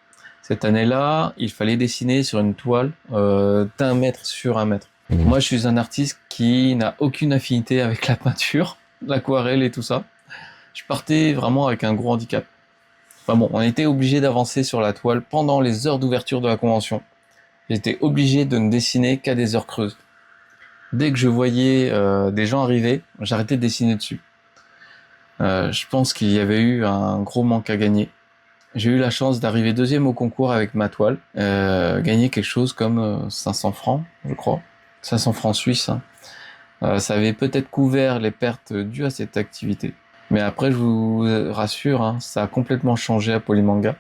Cette année-là, il fallait dessiner sur une toile d'1 mètre sur 1 mètre. Moi, je suis un artiste qui n'a aucune affinité avec la peinture, l'aquarelle et tout ça. Je partais vraiment avec un gros handicap. Enfin bon, on était obligé d'avancer sur la toile pendant les heures d'ouverture de la convention. J'étais obligé de ne dessiner qu'à des heures creuses. Dès que je voyais des gens arriver, j'arrêtais de dessiner dessus. Je pense qu'il y avait eu un gros manque à gagner. J'ai eu la chance d'arriver 2e au concours avec ma toile, gagner quelque chose comme 500 francs, je crois. 500 francs suisses. Hein. Ça avait peut-être couvert les pertes dues à cette activité. Mais après, je vous rassure, hein, ça a complètement changé à Polymanga.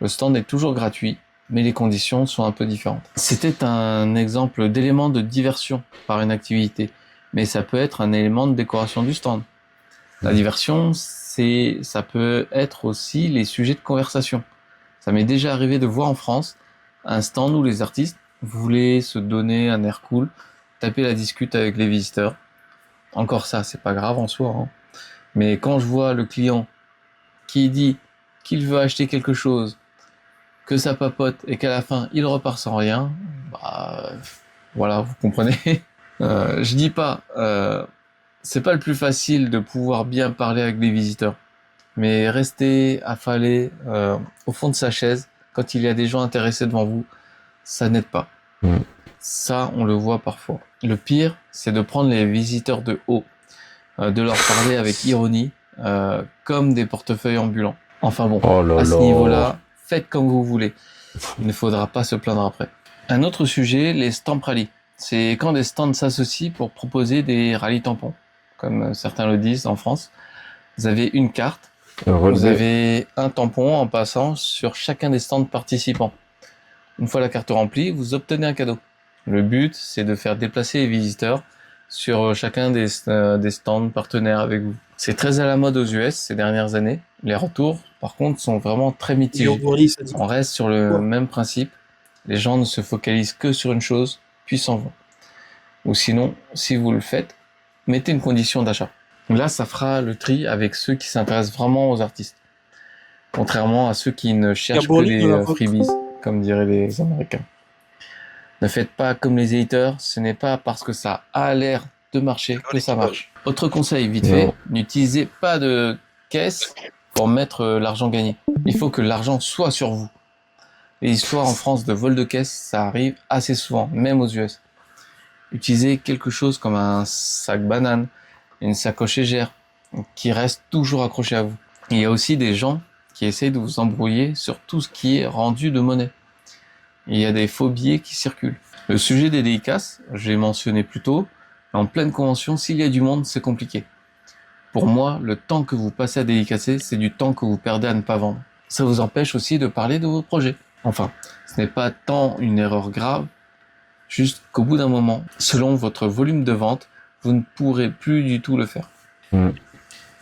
Le stand est toujours gratuit, mais les conditions sont un peu différentes. C'était un exemple d'élément de diversion par une activité, mais ça peut être un élément de décoration du stand. La diversion, ça peut être aussi les sujets de conversation. Ça m'est déjà arrivé de voir en France un stand où les artistes voulaient se donner un air cool, taper la discute avec les visiteurs. Encore ça, c'est pas grave en soi, hein. Mais quand je vois le client qui dit qu'il veut acheter quelque chose, que ça papote et qu'à la fin il repart sans rien, bah voilà, vous comprenez. Je dis pas, c'est pas le plus facile de pouvoir bien parler avec des visiteurs, mais rester affalé au fond de sa chaise quand il y a des gens intéressés devant vous, ça n'aide pas. Ça, on le voit parfois. Le pire, c'est de prendre les visiteurs de haut, de leur parler avec ironie, comme des portefeuilles ambulants. Enfin bon, Oh là à ce là. niveau-là, faites comme vous voulez. Il ne faudra pas se plaindre après. Un autre sujet, les stamp rallies. C'est quand des stands s'associent pour proposer des rallyes tampons, comme certains le disent en France. Vous avez une carte, vous Relevé. avez un tampon en passant sur chacun des stands participants. Une fois la carte remplie, vous obtenez un cadeau. Le but, c'est de faire déplacer les visiteurs sur chacun des stands partenaires avec vous. C'est très à la mode aux US ces dernières années. Les retours, par contre, sont vraiment très mitigés. On reste sur le même principe. Les gens ne se focalisent que sur une chose, puis s'en vont. Ou sinon, si vous le faites, mettez une condition d'achat. Là, ça fera le tri avec ceux qui s'intéressent vraiment aux artistes. Contrairement à ceux qui ne cherchent que des freebies, comme diraient les Américains. Ne faites pas comme les haters, ce n'est pas parce que ça a l'air de marcher que ça marche. Autre conseil, vite fait, n'utilisez pas de caisse pour mettre l'argent gagné. Il faut que l'argent soit sur vous. Les histoires en France de vol de caisse, ça arrive assez souvent, même aux US. Utilisez quelque chose comme un sac banane, une sacoche légère, qui reste toujours accroché à vous. Il y a aussi des gens qui essayent de vous embrouiller sur tout ce qui est rendu de monnaie. Il y a des faux billets qui circulent. Le sujet des dédicaces, j'ai mentionné plus tôt, en pleine convention, s'il y a du monde, c'est compliqué. Pour moi, le temps que vous passez à dédicacer, c'est du temps que vous perdez à ne pas vendre. Ça vous empêche aussi de parler de vos projets. Enfin, ce n'est pas tant une erreur grave, juste qu'au bout d'un moment, selon votre volume de vente, vous ne pourrez plus du tout le faire.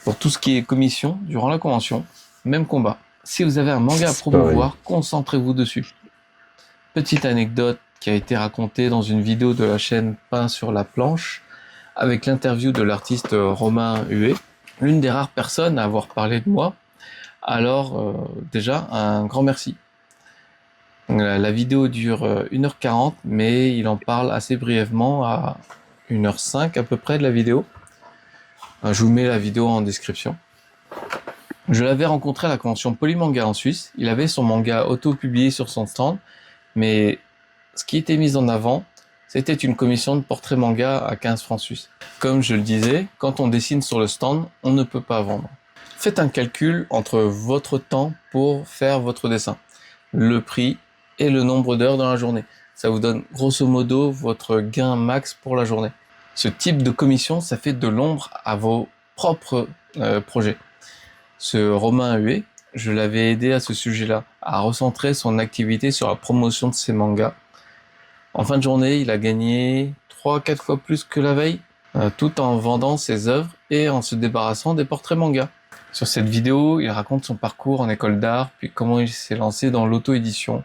Pour tout ce qui est commission, durant la convention, même combat. Si vous avez un manga à promouvoir, concentrez-vous dessus. Petite anecdote qui a été racontée dans une vidéo de la chaîne Pain sur la planche, avec l'interview de l'artiste Romain Huet, l'une des rares personnes à avoir parlé de moi. Alors, déjà, un grand merci. La vidéo dure 1h40, mais il en parle assez brièvement à 1h05 à peu près de la vidéo. Je vous mets la vidéo en description. Je l'avais rencontré à la convention Polymanga en Suisse. Il avait son manga auto-publié sur son stand, mais ce qui était mis en avant, c'était une commission de portrait manga à 15 francs suisses. Comme je le disais, quand on dessine sur le stand, on ne peut pas vendre. Faites un calcul entre votre temps pour faire votre dessin, le prix et le nombre d'heures dans la journée. Ça vous donne grosso modo votre gain max pour la journée. Ce type de commission, ça fait de l'ombre à vos propres projets. Ce Romain Huet, je l'avais aidé à ce sujet-là, à recentrer son activité sur la promotion de ses mangas. En fin de journée, il a gagné 3-4 fois plus que la veille, tout en vendant ses œuvres et en se débarrassant des portraits mangas. Sur cette vidéo, il raconte son parcours en école d'art, puis comment il s'est lancé dans l'auto-édition,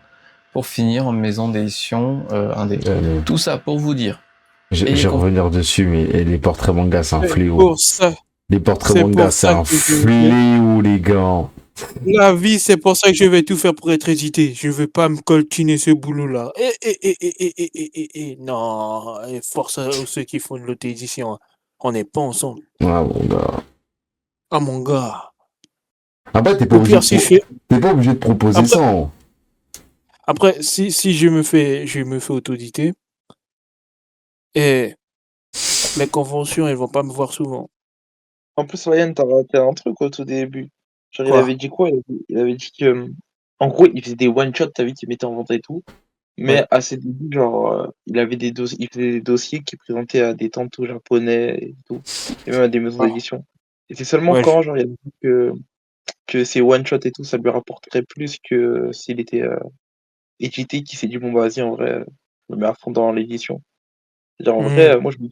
pour finir en maison d'édition indé. Tout ça pour vous dire. Je vais revenir dessus, mais les portraits manga, c'est un fléau. Pour ça. Les portraits manga, c'est un fléau, les gars. La vie, c'est pour ça que je vais tout faire pour être hésité. Je veux pas me coltiner ce boulot-là. Non, et force à ceux qui font de l'auto-édition. On n'est pas ensemble. Ah, mon gars. Ah, mon gars. Après, t'es pas obligé de proposer après, ça. Hein. Après, si je me fais autoditer, et mes conventions, elles vont pas me voir souvent. En plus, Ryan, t'as raté un truc au tout début. Genre, il avait dit quoi? Il avait dit que, en gros, il faisait des one-shots, t'as vu, qu'il mettait en vente et tout. Mais à ses débuts, genre, il avait il faisait des dossiers qu'il présentait à des tantos japonais et tout. Et même à des maisons d'édition. Et c'est seulement quand, genre, il a dit que ces one-shots et tout, ça lui rapporterait plus que s'il était édité qui s'est dit bon bah vas-y en vrai, je me mets à fond dans l'édition. Genre en vrai, Hmm. moi je me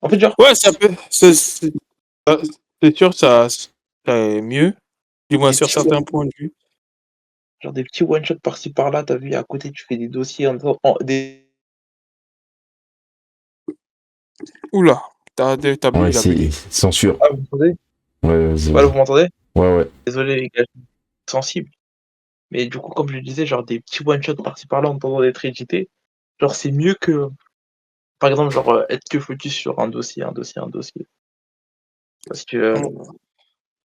en fait genre Ouais, ça peut. Euh, c'est sûr, ça est mieux, du moins des sur petits one certains points de vue. genre des petits one shot par-ci par-là, tu as vu à côté tu fais des dossiers en des Oula, t'as bu, Ouais, il a bu c'est des. censure. ah vous m'entendez? Ouais, vas-y, Voilà, vas-y. vous m'entendez? Ouais, ouais. Désolé les gars, je suis sensible. Mais du coup, comme je le disais, genre des petits one shot par-ci par-là en attendant d'être édité, genre c'est mieux que par exemple genre, être que focus sur un dossier, un dossier, un dossier. Parce que,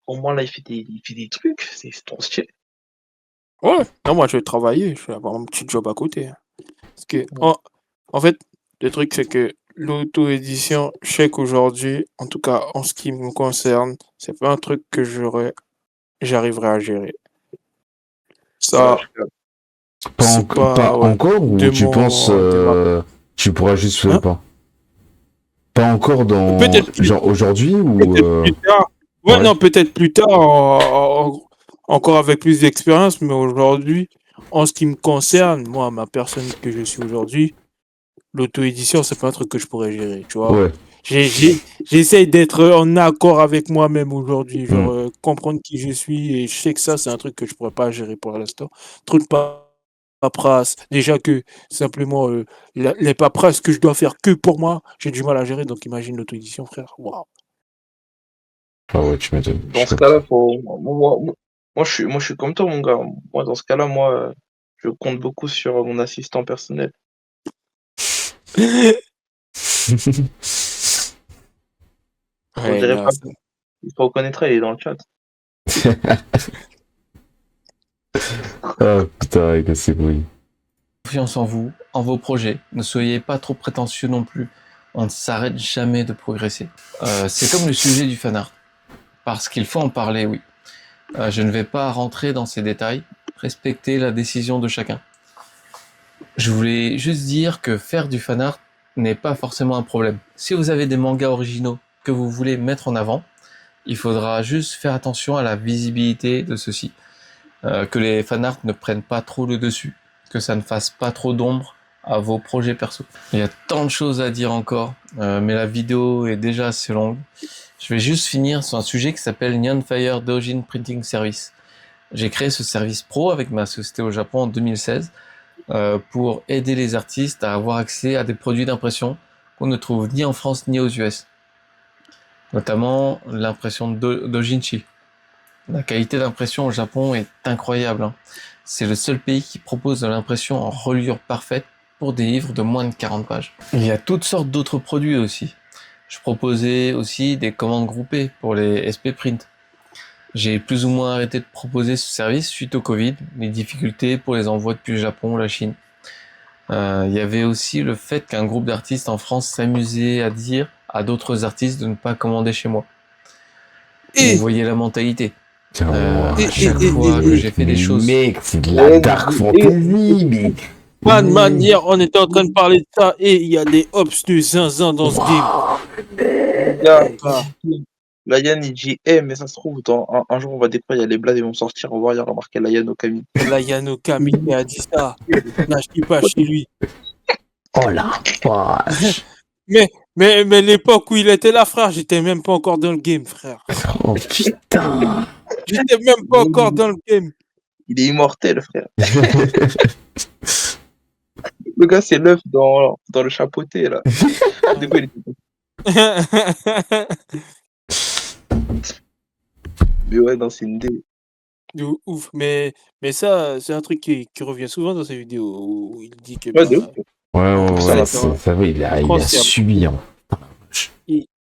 au moins là il fait des trucs, c'est trop stylé. Ouais, non, moi je vais travailler, je vais avoir un petit job à côté, hein. Parce que, Ouais. en fait, le truc c'est que l'auto-édition, je sais qu'aujourd'hui, en tout cas en ce qui me concerne, c'est pas un truc que j'arriverai à gérer. Ouais, Ça, c'est Pas pas, ouais, encore ou tu penses de ma. tu pourras juste Hein? pas? Pas encore dans Peut-être plus, genre aujourd'hui ou peut-être plus tard. Ouais, ouais. non, peut-être plus tard, encore avec plus d'expérience, mais aujourd'hui, en ce qui me concerne, moi, ma personne que je suis aujourd'hui, l'auto-édition, c'est pas un truc que je pourrais gérer, tu vois. Ouais. J'essaye d'être en accord avec moi-même aujourd'hui, Hmm. genre comprendre qui je suis, et je sais que ça, c'est un truc que je pourrais pas gérer pour l'instant. Trop de paperasse, déjà que simplement les paperasses que je dois faire que pour moi, j'ai du mal à gérer, donc imagine l'auto-édition, frère. Waouh. Ah ouais, tu m'étonnes. Dans ce cas-là, faut moi je suis comme toi mon gars. Moi dans ce cas-là, moi, je compte beaucoup sur, mon assistant personnel. On Ouais, dirait non, pas, il se reconnaîtra, il est dans le chat. Ah putain, que c'est bruit. Confiance en vous, en vos projets. Ne soyez pas trop prétentieux non plus. On ne s'arrête jamais de progresser. C'est comme le sujet du fan art. Parce qu'il faut en parler, oui. Je ne vais pas rentrer dans ces détails. Respecter la décision de chacun. Je voulais juste dire que faire du fan art n'est pas forcément un problème. Si vous avez des mangas originaux que vous voulez mettre en avant, il faudra juste faire attention à la visibilité de ceux-ci. Que les fan art ne prennent pas trop le dessus. Que ça ne fasse pas trop d'ombre à vos projets perso. Il y a tant de choses à dire encore, mais la vidéo est déjà assez longue. Je vais juste finir sur un sujet qui s'appelle Neon Fire Dojin Printing Service. J'ai créé ce service pro avec ma société au Japon en 2016 pour aider les artistes à avoir accès à des produits d'impression qu'on ne trouve ni en France ni aux US. Notamment l'impression de Dojinshi. La qualité d'impression au Japon est incroyable, hein. C'est le seul pays qui propose de l'impression en reliure parfaite pour des livres de moins de 40 pages. Il y a toutes sortes d'autres produits aussi. Je proposais aussi des commandes groupées pour les SP Print. J'ai plus ou moins arrêté de proposer ce service suite au Covid, les difficultés pour les envois depuis le Japon ou la Chine. Il y avait aussi le fait qu'un groupe d'artistes en France s'amusait à dire à d'autres artistes de ne pas commander chez moi. Vous voyez la mentalité. Tiens, À chaque fois que j'ai fait des choses. Mec, c'est de la dark fantasy, mais. Man, hier, on était en train de parler de ça et il y a des hops de zinzin dans ce game. Gars, Ah, la Yann il dit: «Eh mais ça se trouve dans un jour on va découvrir, il y a les blagues, ils vont sortir, on va voir, il y aura marqué la Yann Okami». là, Yano Kami qui a dit ça. N'achetez pas chez lui. Oh la vache. Mais l'époque où il était là, frère, j'étais même pas encore dans le game, frère. Oh putain. J'étais même pas encore dans le game. Il est immortel frère. Le gars c'est l'œuf dans le chapeauté là. Du coup il mais ouais non c'est une idée. De ouf. Mais ça, c'est un truc qui revient souvent dans ses vidéos où il dit que Ouais de ouf. Ouais, en ouais, Ça, ouais, France, ça va, il a France, il y a- subi, hein.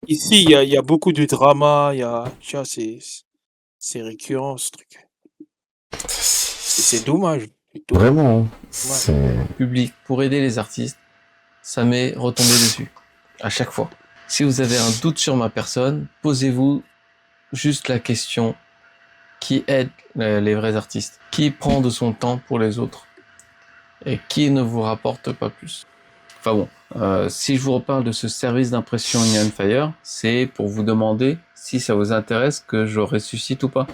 ici, il y a beaucoup de drama. Tu vois, c'est récurrent ce truc. Et c'est dommage. C'est dommage. Vraiment, hein. C'est. Public pour aider les artistes, ça m'est retombé dessus. À chaque fois. Si vous avez un doute sur ma personne, posez-vous juste la question: qui aide les vrais artistes? Qui prend de son temps pour les autres? Et qui ne vous rapporte pas plus? Enfin bon, si je vous reparle de ce service d'impression Neon Fire, c'est pour vous demander si ça vous intéresse que je ressuscite ou pas.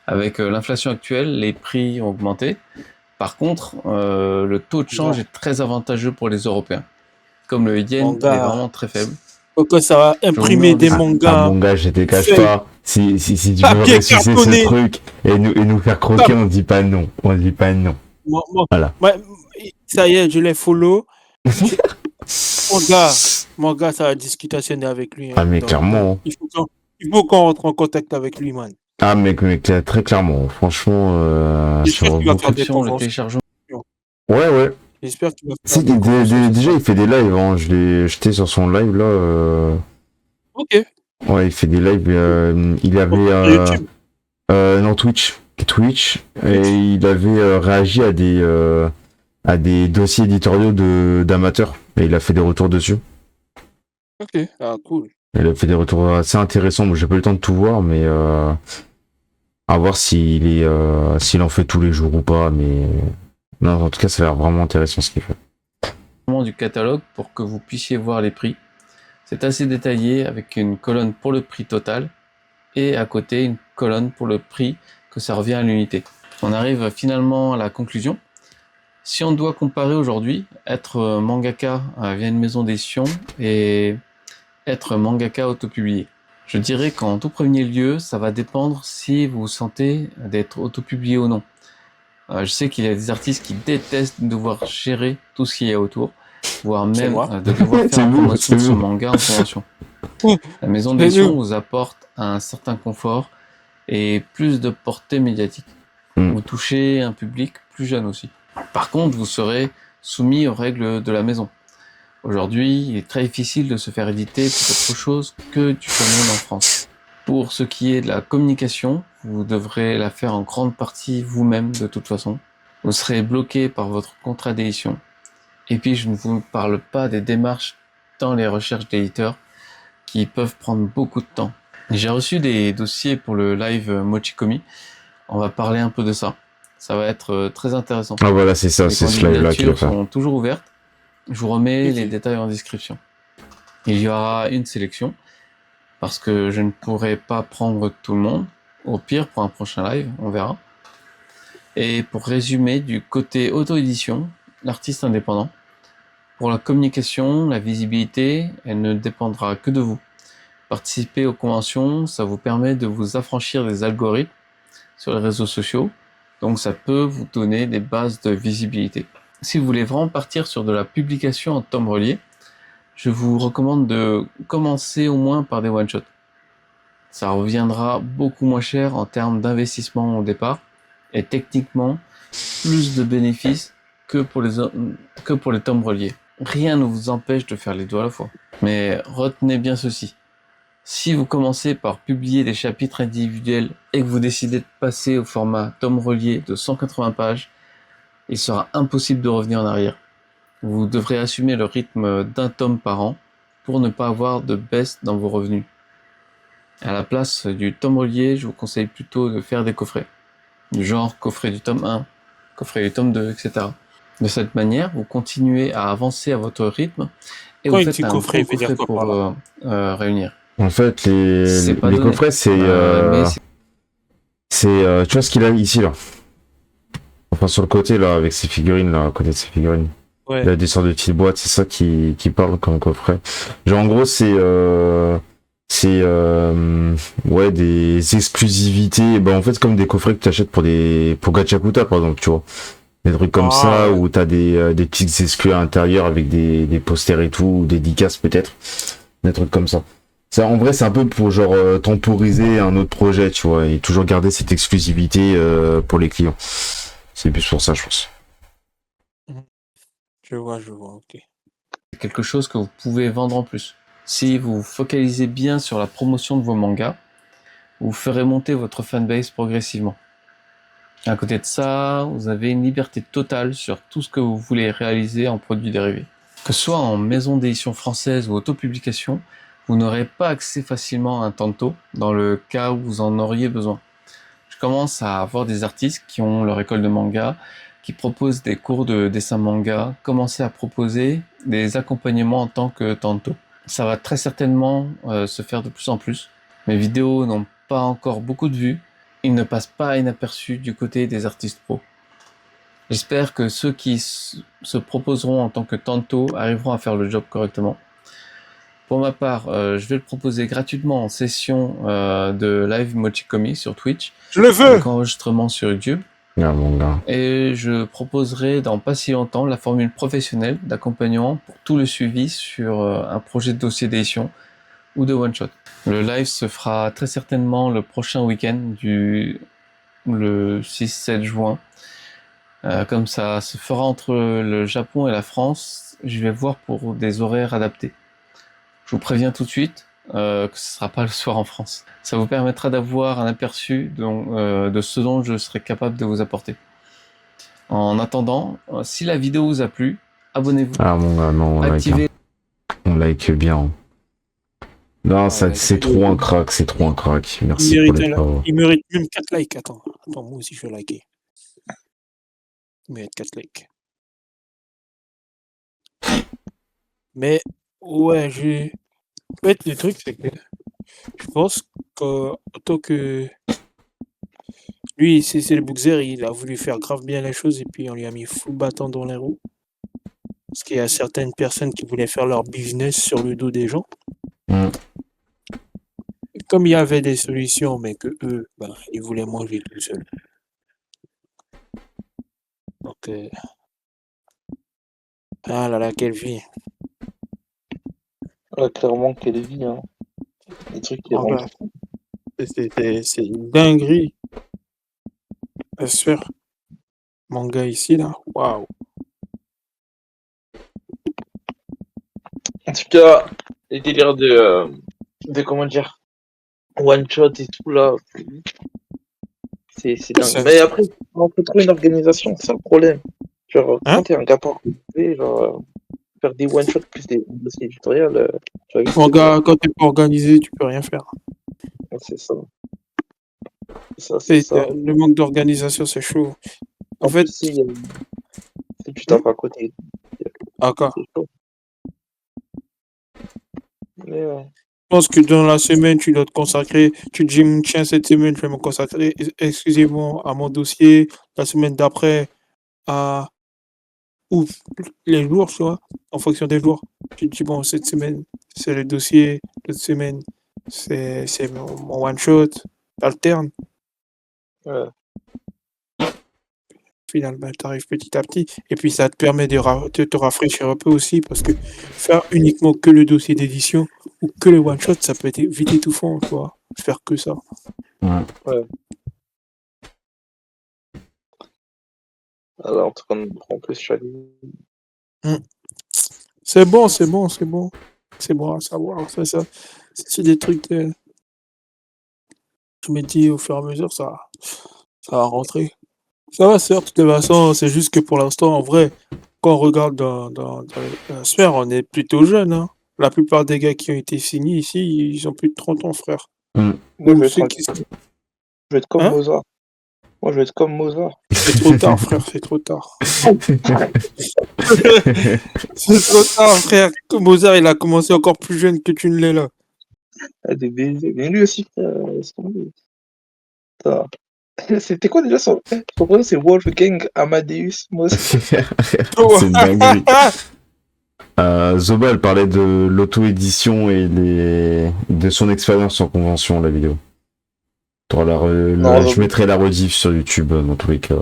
Avec l'inflation actuelle, les prix ont augmenté. Par contre, le taux de change est très avantageux pour les Européens. Comme le yen est Manga. vraiment très faible. Donc ça va Je vous imprimer mets en des dessin. mangas. mon gars, je te cache feuille, pas. Si tu veux papier ressusciter cartonné. ce truc et nous faire croquer, on dit pas non. On dit pas non. Voilà. Ouais, ça y est, je l'ai follow. Manga, ça va discutationner avec lui. Ah, mais Donc, clairement. il faut qu'on rentre en contact avec lui, man. Ah, mec, très clairement. Franchement, J'espère sur qu'il va faire des Description, le conventions. téléchargement. Ouais. J'espère qu'il va Si, faire des conventions. déjà, il fait des lives. Hein. J'étais sur son live là. Ok. Ouais, il fait des lives. Il Sur avait. YouTube. Non, Twitch. Et il avait réagi à des dossiers éditoriaux d'amateurs. Et il a fait des retours dessus. Ok. Ah, cool. Il a fait des retours assez intéressants. Bon, j'ai pas eu le temps de tout voir, mais à voir s'il en fait tous les jours ou pas. Mais non, en tout cas, ça a l'air vraiment intéressant ce qu'il fait. Du catalogue pour que vous puissiez voir les prix. C'est assez détaillé avec une colonne pour le prix total et à côté une colonne pour le prix que ça revient à l'unité. On arrive finalement à la conclusion. Si on doit comparer aujourd'hui, être mangaka via une maison d'édition et être mangaka autopublié, je dirais qu'en tout premier lieu, ça va dépendre si vous vous sentez d'être autopublié ou non. Je sais qu'il y a des artistes qui détestent devoir gérer tout ce qu'il y a autour, voire même de devoir faire la promotion de son manga en convention. La maison d'édition vous apporte un certain confort et plus de portée médiatique. Vous touchez un public plus jeune aussi. Par contre, vous serez soumis aux règles de la maison. Aujourd'hui, il est très difficile de se faire éditer pour autre chose que du shonen en France. Pour ce qui est de la communication, vous devrez la faire en grande partie vous-même de toute façon. Vous serez bloqué par votre contrat d'édition. Et puis, je ne vous parle pas des démarches dans les recherches d'éditeurs qui peuvent prendre beaucoup de temps. J'ai reçu des dossiers pour le live Mochikomi. On va parler un peu de ça. Ça va être très intéressant. Ah voilà, c'est ça, c'est ce live-là qu'il Les va faire. candidatures sont toujours ouvertes. Je vous remets les détails en description. Il y aura une sélection parce que je ne pourrai pas prendre tout le monde. Au pire, pour un prochain live, on verra. Et pour résumer, du côté auto-édition, l'artiste indépendant, pour la communication, la visibilité, elle ne dépendra que de vous. Participer aux conventions, ça vous permet de vous affranchir des algorithmes sur les réseaux sociaux. Donc ça peut vous donner des bases de visibilité. Si vous voulez vraiment partir sur de la publication en tome relié, je vous recommande de commencer au moins par des one-shots. Ça reviendra beaucoup moins cher en termes d'investissement au départ et techniquement plus de bénéfices que pour les tomes reliés. Rien ne vous empêche de faire les deux à la fois. Mais retenez bien ceci. Si vous commencez par publier des chapitres individuels et que vous décidez de passer au format tome relié de 180 pages, il sera impossible de revenir en arrière. Vous devrez assumer le rythme d'un tome par an pour ne pas avoir de baisse dans vos revenus. À la place du tome relié, je vous conseille plutôt de faire des coffrets. Du genre coffret du tome 1, coffret du tome 2, etc. De cette manière, vous continuez à avancer à votre rythme et vous faites un coffret, gros coffret pour réunir. En fait, les coffrets, c'est tu vois ce qu'il a ici là. Enfin sur le côté là, avec ses figurines là, à côté de ses figurines. Ouais. Il a des sortes de petites boîtes, c'est ça qui parle comme coffret. Genre en gros c'est ouais des exclusivités, en fait comme des coffrets que tu achètes pour Gachakuta par exemple, tu vois. Des trucs comme ça où t'as des petites exclus à l'intérieur avec des posters et tout, ou des dédicaces peut-être. Des trucs comme ça. Ça, en vrai, c'est un peu pour genre temporiser un autre projet, tu vois, et toujours garder cette exclusivité pour les clients. C'est plus pour ça, je pense. Je vois, ok. C'est quelque chose que vous pouvez vendre en plus. Si vous focalisez bien sur la promotion de vos mangas, vous ferez monter votre fanbase progressivement. À côté de ça, vous avez une liberté totale sur tout ce que vous voulez réaliser en produits dérivés. Que ce soit en maison d'édition française ou autopublication, vous n'aurez pas accès facilement à un tanto dans le cas où vous en auriez besoin. Je commence à avoir des artistes qui ont leur école de manga, qui proposent des cours de dessin manga, commencer à proposer des accompagnements en tant que tanto. Ça va très certainement se faire de plus en plus. Mes vidéos n'ont pas encore beaucoup de vues. Ils ne passent pas inaperçus du côté des artistes pros. J'espère que ceux qui se proposeront en tant que tanto arriveront à faire le job correctement. Pour ma part, je vais le proposer gratuitement en session de live Mochikomi sur Twitch, Je le veux! avec enregistrement sur YouTube. Ah, mon gars. Et je proposerai dans pas si longtemps la formule professionnelle d'accompagnement pour tout le suivi sur un projet de dossier d'édition ou de one-shot. Le live se fera très certainement le prochain week-end le 6-7 juin. Comme ça se fera entre le Japon et la France, je vais voir pour des horaires adaptés. Je vous préviens tout de suite que ce sera pas le soir en France. Ça vous permettra d'avoir un aperçu de ce dont je serai capable de vous apporter. En attendant, si la vidéo vous a plu, abonnez-vous. Ah, mon gars, non, on like, Activez. hein. On like bien. Non, ça, c'est trop un crack, c'est trop un crack. Merci pour les power. Il mérite même 4 likes. Attends, moi aussi je vais liker. Il mérite 4 likes. Mais, ouais, en fait, le truc, c'est que je pense qu'en tant que. Lui, c'est le Bookzer, il a voulu faire grave bien les choses et puis on lui a mis full bâton dans les roues. Parce qu'il y a certaines personnes qui voulaient faire leur business sur le dos des gens. Mm. Et comme il y avait des solutions, mais que eux, ben, ils voulaient manger tout seuls. Donc, ah là là, quelle vie. Ouais, clairement, quelle vie, hein. Des trucs qui Ah rendent bah, c'est une dinguerie. La sphère. Mon gars ici, là, waouh. En tout cas, les délires de comment dire, one shot et tout là, c'est dingue. Ça- Mais après, on peut trouver une organisation, c'est ça le problème. Genre, Hein? quand t'es un gars pas organisé, genre, faire des one shot plus des dossiers éditoriaux, tu vas vite Mon te gars, quand t'es pas organisé, tu peux rien faire. faire. C'est ça. C'est ça. Le manque d'organisation, c'est chaud. En fait, Si tu tapes à côté, encore. c'est chaud. Mais ouais. Je pense que dans la semaine, tu dois te consacrer. Tu te dis, tiens, cette semaine, je vais me consacrer exclusivement à mon dossier. La semaine d'après, à. Ou les jours, tu vois, en fonction des jours. Tu te dis, bon, cette semaine, c'est le dossier. L'autre semaine, c'est mon one-shot. T'alternes. Ouais. Finalement, tu arrives petit à petit. Et puis, ça te permet de te rafraîchir un peu aussi, parce que faire uniquement que le dossier d'édition ou que le one-shot, ça peut être vite étouffant, tu vois. Faire que ça. Ouais. Alors, en tout cas, on prend plus chaque. C'est bon, c'est bon, c'est bon. C'est bon à savoir. Ça, c'est des trucs que je me dis au fur et à mesure, ça va rentrer. Ça va se faire de toute façon, c'est juste que pour l'instant, en vrai, quand on regarde dans la sphère, on est plutôt jeune, hein. La plupart des gars qui ont été signés ici, ils ont plus de 30 ans, frère. Moi, je Ou vais ceux être, qui je vais être comme Hein Mozart. Moi, je vais être comme Mozart. C'est trop tard, frère, c'est trop tard. C'est trop tard, frère. Mozart, il a commencé encore plus jeune que tu ne l'es là. Ah, des baisers. Mais lui aussi, frère, laisse tomber. Putain. C'était quoi déjà son prénom? C'est Wolfgang Amadeus Mozart. C'est une dinguerie. Zoba, elle parlait de l'auto-édition et de son expérience en convention, la vidéo. Je mettrai la rediff sur YouTube dans tous les cas.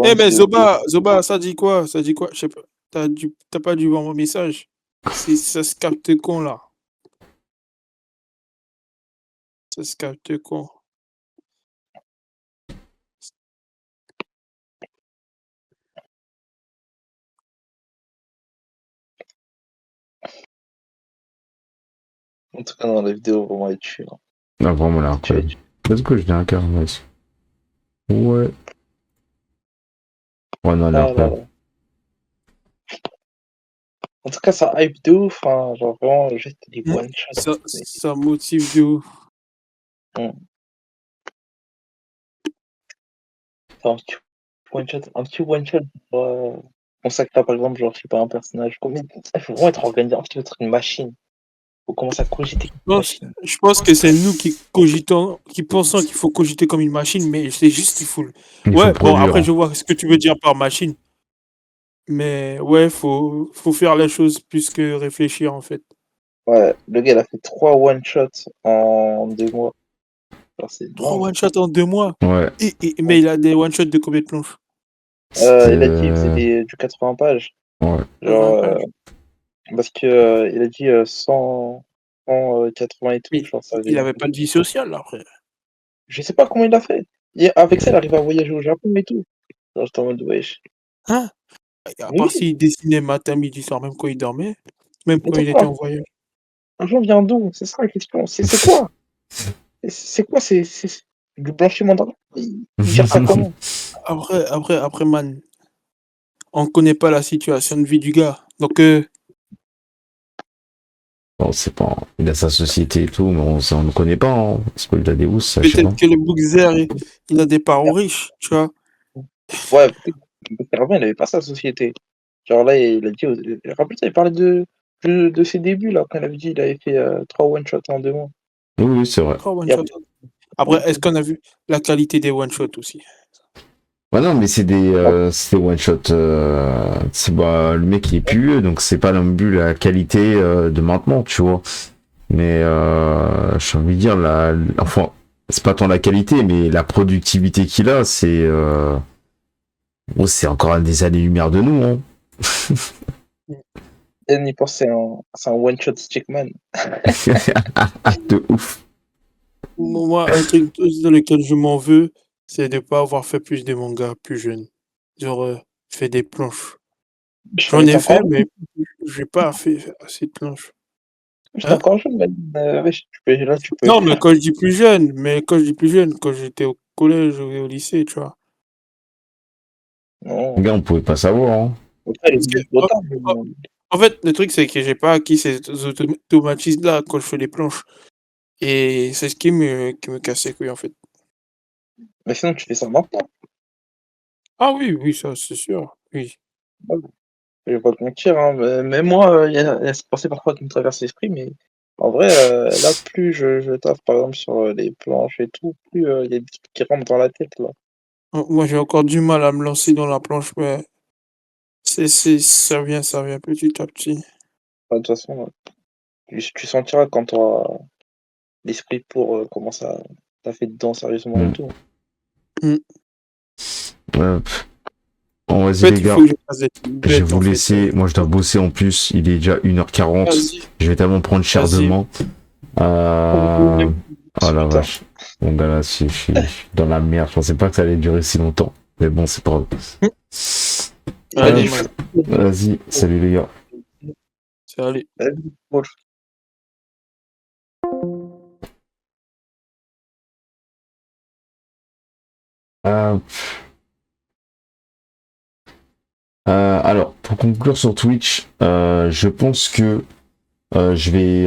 Eh mais Zoba, ça dit quoi? Ça dit quoi? Je sais pas. T'as pas dû voir mon message. Ça se capte con là. Ça se capte con. En tout cas, dans la vidéo, vraiment, elle tue. Hein. Ah, vraiment là. Let's go, je viens un quart, nice. Ouais. Ouais, non, là, après. En tout cas, ça hype de ouf. Hein. Genre, vraiment, juste des one-shots. Ça motive de ouf. Un petit one-shot. On sait que t'as, par exemple, genre, je sais pas, un personnage. Il faut vraiment être organisé. En fait, tu veux être une machine. Faut commencer à cogiter. Je pense que c'est nous qui cogitons, qui pensons qu'il faut cogiter comme une machine, mais c'est juste qu'il faut. Il faut Ouais, bon, produire. après, je vois ce que tu veux dire par machine. Mais ouais, faut faire les choses plus que réfléchir, en fait. Ouais, le gars, il a fait 3 one-shots en 2 mois. Alors, c'est 3 dingue. one-shots en 2 mois. Ouais. Mais il a des one-shots de combien de planches? Il a dit que C'était... c'était du 80 pages. Ouais. Genre, 80 pages. parce que il a dit 100, 180 et tout. Mais Genre, ça il avait... avait pas de vie sociale, après. Je sais pas comment il a fait. Et avec ça, il arrive à voyager au Japon et tout. Genre, j'étais en mode, wesh. Hein? À Oui, part s'il dessinait matin, midi, soir, même quand il dormait, même mais quand il était pourquoi en voyage. l'argent vient d'où? C'est ça la question. C'est quoi? C'est quoi? C'est du blanchiment d'argent. Il gère ça comment? Après, man, on connaît pas la situation de vie du gars. Donc, Bon, c'est pas... Il a sa société et tout, mais on ne connaît pas, hein. Parce qu'il a des housses, je sais pas. peut-être que le Bookzer, il a des parents riches, tu vois. Ouais, peut-être il avait pas sa société. Genre là, il a dit. Rappelle-toi, il parlait de ses débuts là, quand il avait dit il avait fait 3 one-shots en 2 mois. Oui, oui, c'est vrai. Oh, one shot. Après, est-ce qu'on a vu la qualité des one-shots aussi? Ouais, non, mais c'est des one-shot. C'est le mec il est plus vieux, donc c'est pas non plus la qualité de maintenant, tu vois. Mais j'ai envie de dire, enfin, c'est pas tant la qualité, mais la productivité qu'il a, c'est c'est encore des années-lumière de nous, hein. Et il pense que c'est un one-shot stickman. De ouf. Moi, un truc dans lequel je m'en veux, c'est de pas avoir fait plus de mangas plus jeune. Genre, fait des planches. J'en ai fait, mais j'ai pas fait assez de planches. J'étais encore jeune, man. Wesh, là, tu peux. Non, mais quand je dis plus jeune, quand j'étais au collège ou au lycée, tu vois. Non. Les gars, on pouvait pas savoir, hein. Après, Parce que, en fait, le truc, c'est que j'ai pas acquis ces automatismes-là quand je fais les planches. Et c'est ce qui me casse les couilles, en fait. Mais sinon, tu fais ça maintenant. Ah oui, oui, ça, c'est sûr. Oui. Je vais pas te mentir, hein. Mais moi, il y a cette pensée parfois qui me traverse l'esprit, mais en vrai, là, plus je taffe, par exemple, sur les planches et tout, plus il y a des trucs qui rentrent dans la tête, là. Moi, j'ai encore du mal à me lancer dans la planche, mais ça vient petit à petit. Enfin, de toute façon, tu sentiras quand tu auras l'esprit pour commencer à taffer dedans sérieusement et tout. Bon, vas-y, Peut-être les il gars. faut que je fasse des Je vais bêtes, vous en fait. laisser. Moi, je dois bosser en plus. Il est déjà 1h40. Vas-y. Je vais tellement prendre cher Vas-y. demain. Oh la vache. Bon, gars, là, je suis dans la merde. Je pensais pas que ça allait durer si longtemps. Mais bon, c'est pas grave. Allez, Vas-y, salut les gars. Salut. Bon, Alors, pour conclure sur Twitch, je pense que je vais...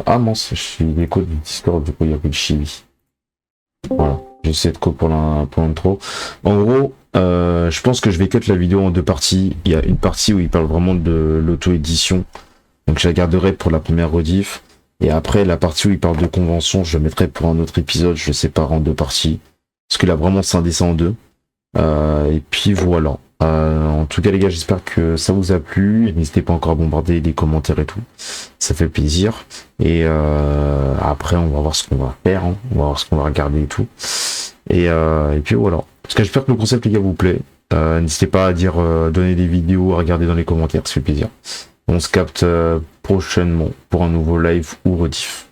Ah mince, je suis l'écho du Discord, du coup il n'y a plus de chibi. Voilà, j'essaie de pour l'intro. En gros, je pense que je vais cut la vidéo en 2 parties. Il y a une partie où il parle vraiment de l'auto-édition, donc je la garderai pour la première rediff. Et après, la partie où il parle de convention, je la mettrai pour un autre épisode, je le sépare en 2 parties. Parce que là, vraiment, c'est scindé ça en 2. Et puis voilà. En tout cas les gars, j'espère que ça vous a plu. N'hésitez pas encore à bombarder les commentaires et tout. Ça fait plaisir. Et après on va voir ce qu'on va faire, hein. On va voir ce qu'on va regarder et tout. Et puis voilà. En tout cas j'espère que le concept les gars vous plaît. N'hésitez pas à dire donner des vidéos, à regarder dans les commentaires, ça fait plaisir. On se capte prochainement pour un nouveau live ou rediff.